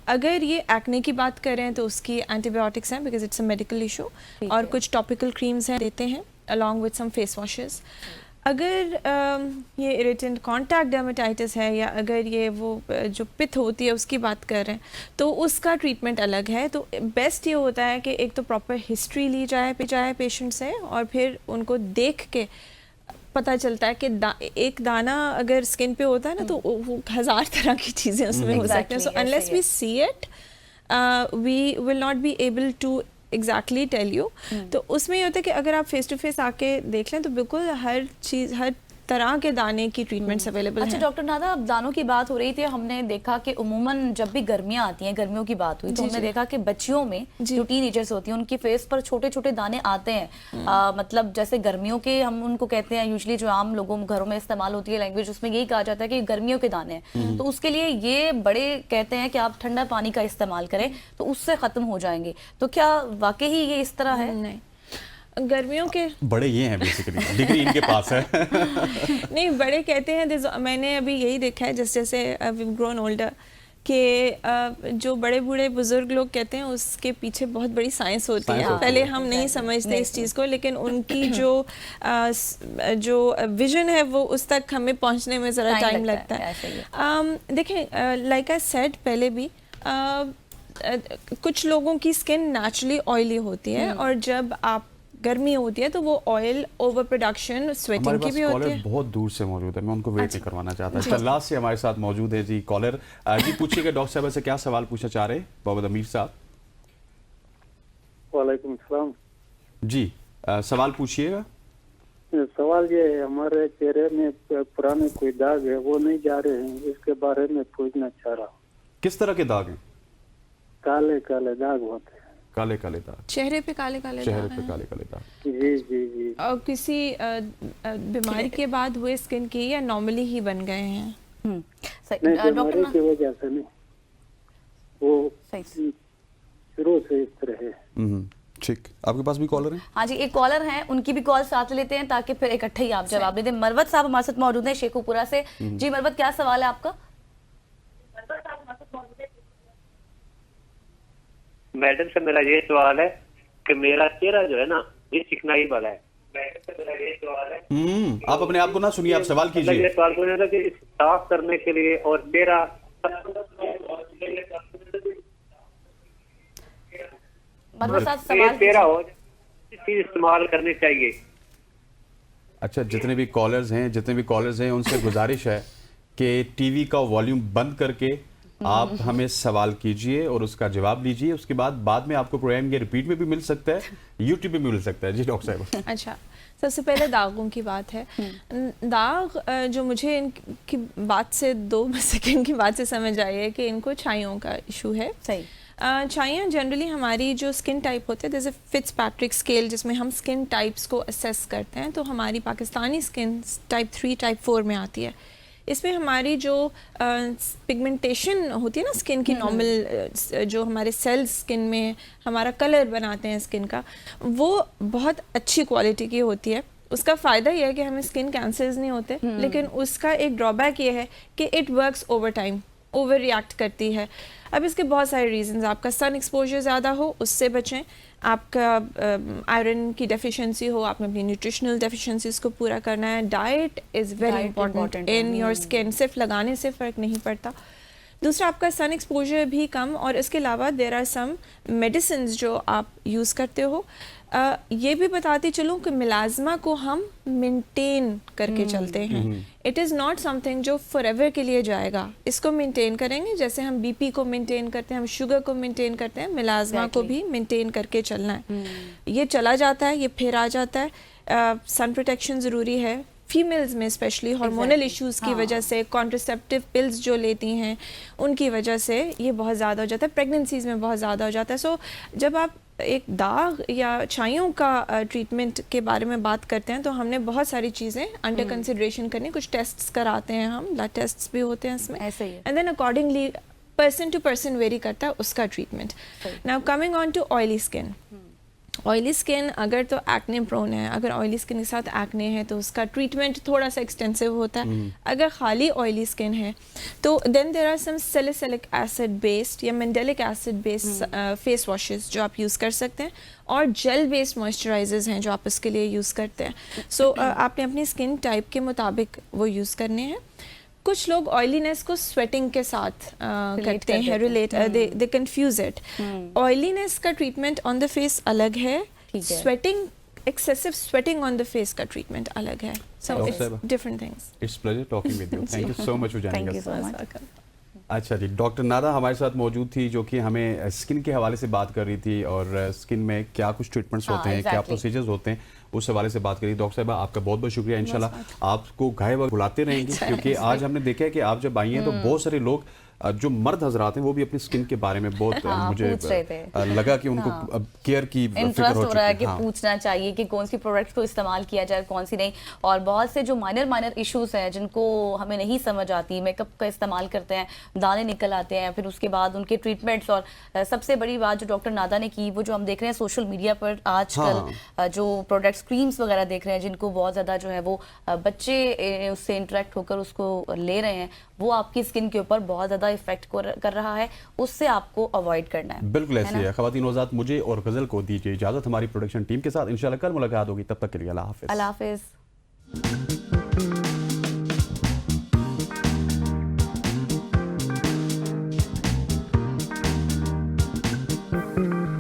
[SPEAKER 10] अगर ये एक्ने की बात करें तो उसकी एंटीबायोटिक्स हैं, because it's a medical issue, और कुछ टॉपिकल क्रीम्स हैं देते हैं along with some face washes. अगर ये इरिटेंट कॉन्टैक्ट डर्मेटाइटिस है या अगर ये वो जो पित्त होती है उसकी बात कर रहे हैं तो उसका ट्रीटमेंट अलग है। तो बेस्ट ये होता है कि एक तो प्रॉपर हिस्ट्री ली जाए पेशेंट से, और फिर उनको देख के पता चलता है कि एक दाना अगर स्किन पे होता है ना तो वो 1000 तरह की चीज़ें उसमें हो सकती हैं। So unless we see it we will not be able to exactly tell you. तो उसमें ये होता है कि अगर आप फेस टू फेस आके देख लें तो बिल्कुल हर चीज़, हर तरह के दाने की ट्रीटमेंट्स अवेलेबल हैं।
[SPEAKER 2] अच्छा डॉक्टर नादा, अब दानों की बात हो रही थी, हमने देखा कि उमूमन जब भी गर्मियाँ आती हैं, गर्मियों की बात हुई तो हमने देखा कि बच्चियों में जो टीनेजर्स होती हैं उनकी फेस पर छोटे छोटे दाने आते हैं। मतलब जैसे गर्मियों के हम उनको कहते हैं, यूजुअली जो आम लोगों घरों में इस्तेमाल होती है लैंग्वेज, उसमें यही कहा जाता है कि गर्मियों के दाने हैं। तो उसके लिए ये बड़े कहते हैं कि आप ठंडा पानी का इस्तेमाल करें तो उससे खत्म हो जाएंगे। तो क्या वाकई ही ये इस तरह है?
[SPEAKER 10] नहीं, गर्मियों के बड़े
[SPEAKER 1] ये हैं बेसिकली, डिग्री इनके पास है।
[SPEAKER 10] नहीं, बड़े कहते हैं, मैंने अभी यही देखा है जैसे जैसे वी ग्रोन ओल्डर कि जो बड़े बूढ़े बुजुर्ग लोग कहते हैं उसके पीछे बहुत बड़ी साइंस होती है। पहले हम नहीं समझते इस चीज़ को, लेकिन उनकी जो विजन है वो उस तक हमें पहुंचने में ज़रा टाइम लगता है। देखें, लाइक आई सेड पहले भी, कुछ लोगों की स्किन नेचुरली ऑयली होती है और जब आप गर्मी होती है तो वो ऑयल ओवर प्रोडक्शन, स्वेटिंग की भी होती है।
[SPEAKER 1] बहुत दूर से मौजूद है, मैं उनको वेट नहीं करवाना चाहता। तल्लास से हमारे साथ मौजूद है जी कॉलर। जी पूछिएगा डॉक्टर साहब से क्या सवाल पूछना चाह रहे हैं मोहम्मद अमीर साहब?
[SPEAKER 12] वालेकुम सलाम
[SPEAKER 1] जी, सवाल पूछिएगा।
[SPEAKER 12] सवाल ये है, हमारे चेहरे में पुराने कोई दाग है, वो नहीं जा रहे हैं, इसके बारे में पूछना चाह रहा हूँ।
[SPEAKER 1] किस तरह के दाग हैं?
[SPEAKER 12] काले काले दाग होते हैं।
[SPEAKER 1] काले काले दाग
[SPEAKER 10] चेहरे पे काले काले
[SPEAKER 12] दाग? जी जी जी।
[SPEAKER 10] और किसी बीमारी के बाद हुए स्किन की या नॉर्मली ही बन गए हैं?
[SPEAKER 12] नहीं, बीमारी की वजह से नहीं, वो शुरू से इस तरह है।
[SPEAKER 1] ठीक, आपके पास भी कॉलर हैं?
[SPEAKER 2] हाँ जी, एक कॉलर हैं, उनकी भी कॉल साथ लेते हैं ताकि फिर इकट्ठे ही आप जवाब दे दें। मरवत साहब हमारे साथ मौजूद हैं शेखुपुरा से। जी मरवत, क्या सवाल है आपका?
[SPEAKER 13] मैडम से मेरा ये सवाल है कि मेरा चेहरा जो है ना ये चिकनाई वाला है।
[SPEAKER 1] आप अपने आप को ना सुनिए, आप सवाल कीजिए।
[SPEAKER 13] ये सवाल को कि साफ करने के लिए और चेहरा चेहरा हो चीज इस्तेमाल करनी चाहिए।
[SPEAKER 1] अच्छा, जितने भी कॉलर्स हैं उनसे गुजारिश है कि टीवी का वॉल्यूम बंद करके आप हमें सवाल कीजिए और उसका जवाब लीजिए। उसके बाद में आपको प्रोग्राम के रिपीट में भी मिल सकता है, यूट्यूब पे भी मिल सकता है। जी डॉक्टर साहब।
[SPEAKER 10] अच्छा, सबसे पहले दागों की बात है। दाग जो मुझे इनकी बात से 2 सेकंड की बात से समझ आई है कि इनको छाइयों का इशू है।
[SPEAKER 2] सही।
[SPEAKER 10] छाइयाँ जनरली हमारी जो स्किन टाइप होते हैं, जैसे फिट्जपैट्रिक स्केल जिसमें हम स्किन टाइप्स को असेस करते हैं, तो हमारी पाकिस्तानी स्किन टाइप 3 टाइप 4 में आती है। इसमें हमारी जो पिगमेंटेशन होती है ना स्किन की, नॉर्मल जो हमारे सेल्स स्किन में हमारा कलर बनाते हैं स्किन का, वो बहुत अच्छी क्वालिटी की होती है। उसका फ़ायदा यह है कि हमें स्किन कैंसर्स नहीं होते, लेकिन उसका एक ड्रॉबैक ये है कि it works over time, over react करती है। अब इसके बहुत सारे रीजंस, आपका सन एक्सपोजर ज़्यादा हो उससे बचें, आपका आयरन की डेफिशिएंसी हो, आपने अपनी न्यूट्रिशनल डेफिशिएंसीज को पूरा करना है। Diet is very important in your skin, सिर्फ लगाने से फ़र्क नहीं पड़ता। दूसरा, आपका सन एक्सपोजर भी कम, और इसके अलावा देर आर सम मेडिसिन जो आप यूज़ करते हो। ये भी बताती चलूँ कि मिलाजमा को हम मेंटेन करके चलते हैं। इट इज़ नॉट समथिंग जो फॉरएवर के लिए जाएगा। इसको मेंटेन करेंगे, जैसे हम बीपी को मेंटेन करते हैं, हम शुगर को मेंटेन करते हैं, मिलाजमा को भी मेंटेन करके चलना है। ये चला जाता है, ये फिर आ जाता है। सन प्रोटेक्शन ज़रूरी है फीमेल्स में, स्पेशली हार्मोनल इश्यूज़ की वजह से, कॉन्ट्रासेप्टिव पिल्स जो लेती हैं उनकी वजह से ये बहुत ज़्यादा हो जाता है, प्रेगनेंसीज़ में बहुत ज़्यादा हो जाता है। सो जब आप एक दाग या छाइयों का ट्रीटमेंट के बारे में बात करते हैं तो हमने बहुत सारी चीज़ें अंडर कंसिडरेशन करनी, कुछ टेस्ट्स कराते हैं हम, ब्लड टेस्ट्स भी होते हैं इसमें,
[SPEAKER 2] ऐसे ही,
[SPEAKER 10] and then accordingly person to person vary करता है उसका treatment. Now coming on to oily skin, oily skin अगर तो एक्ने प्रोन है, अगर ऑयली स्किन के साथ एक्ने है तो उसका ट्रीटमेंट थोड़ा सा एक्सटेंसिव होता है। अगर खाली ऑयली स्किन है तो then there are some salicylic acid based या mandelic acid based face washes जो आप यूज़ कर सकते हैं, और जेल बेस्ड मॉइस्चराइजर्स हैं जो आप इसके लिए यूज़ करते हैं। सो आपने अपनी स्किन टाइप के मुताबिक वो यूज़ करने हैं। कुछ लोग ऑयलीनेस को स्वेटिंग के साथ करते हैं, relate they confuse it. Oiliness का ट्रीटमेंट ऑन द फेस अलग है, sweating excessive sweating on the face का ट्रीटमेंट अलग है। So it's different things.
[SPEAKER 1] It's pleasure talking with you. Thank you so much for joining
[SPEAKER 2] Thank you so much.
[SPEAKER 1] अस। अच्छा जी, doctor Nada हमारे साथ मौजूद थी जो कि हमें स्किन के हवाले से बात कर रही थी और स्किन में क्या कुछ ट्रीटमेंट्स होते हैं, क्या प्रोसीजर्स होते हैं, उस हवाले से बात करी। डॉक्टर साहबा आपका बहुत बहुत शुक्रिया। इंशाल्लाह आपको घाय वक्त बुलाते रहेंगे क्योंकि आज हमने देखा है कि आप जब आई हैं तो बहुत सारे लोग जो मर्द हजरात हैं वो भी अपनी स्किन के बारे में बहुत मुझे लगा कि उनको केयर की
[SPEAKER 2] इंटरेस्ट हो रहा है कि पूछना चाहिए कि कौन सी प्रोडक्ट को इस्तेमाल किया जाए, कौन सी नहीं। और बहुत से जो माइनर इश्यूज हैं जिनको हमें नहीं समझ आती, मेकअप का इस्तेमाल करते हैं, दाने निकल आते हैं, फिर उसके बाद उनके ट्रीटमेंट्स। और सबसे बड़ी बात जो डॉक्टर नादा ने की, वो जो हम देख रहे हैं सोशल मीडिया पर आजकल जो प्रोडक्ट्स क्रीम्स वगैरह देख रहे हैं जिनको बहुत ज़्यादा जो है वो बच्चे उससे इंटरेक्ट होकर उसको ले रहे हैं, वो आपकी स्किन के ऊपर बहुत ज़्यादा इफेक्ट कर रहा है, उससे आपको अवॉइड करना है।
[SPEAKER 1] बिल्कुल ऐसे है। ख़वातीन हज़रात, मुझे और गज़ल को दीजिए इजाज़त हमारी प्रोडक्शन टीम के साथ। इंशाल्लाह कल मुलाकात होगी, तब तक के लिए अल्लाह हाफ़िज़।
[SPEAKER 2] अल्लाह हाफ़िज़।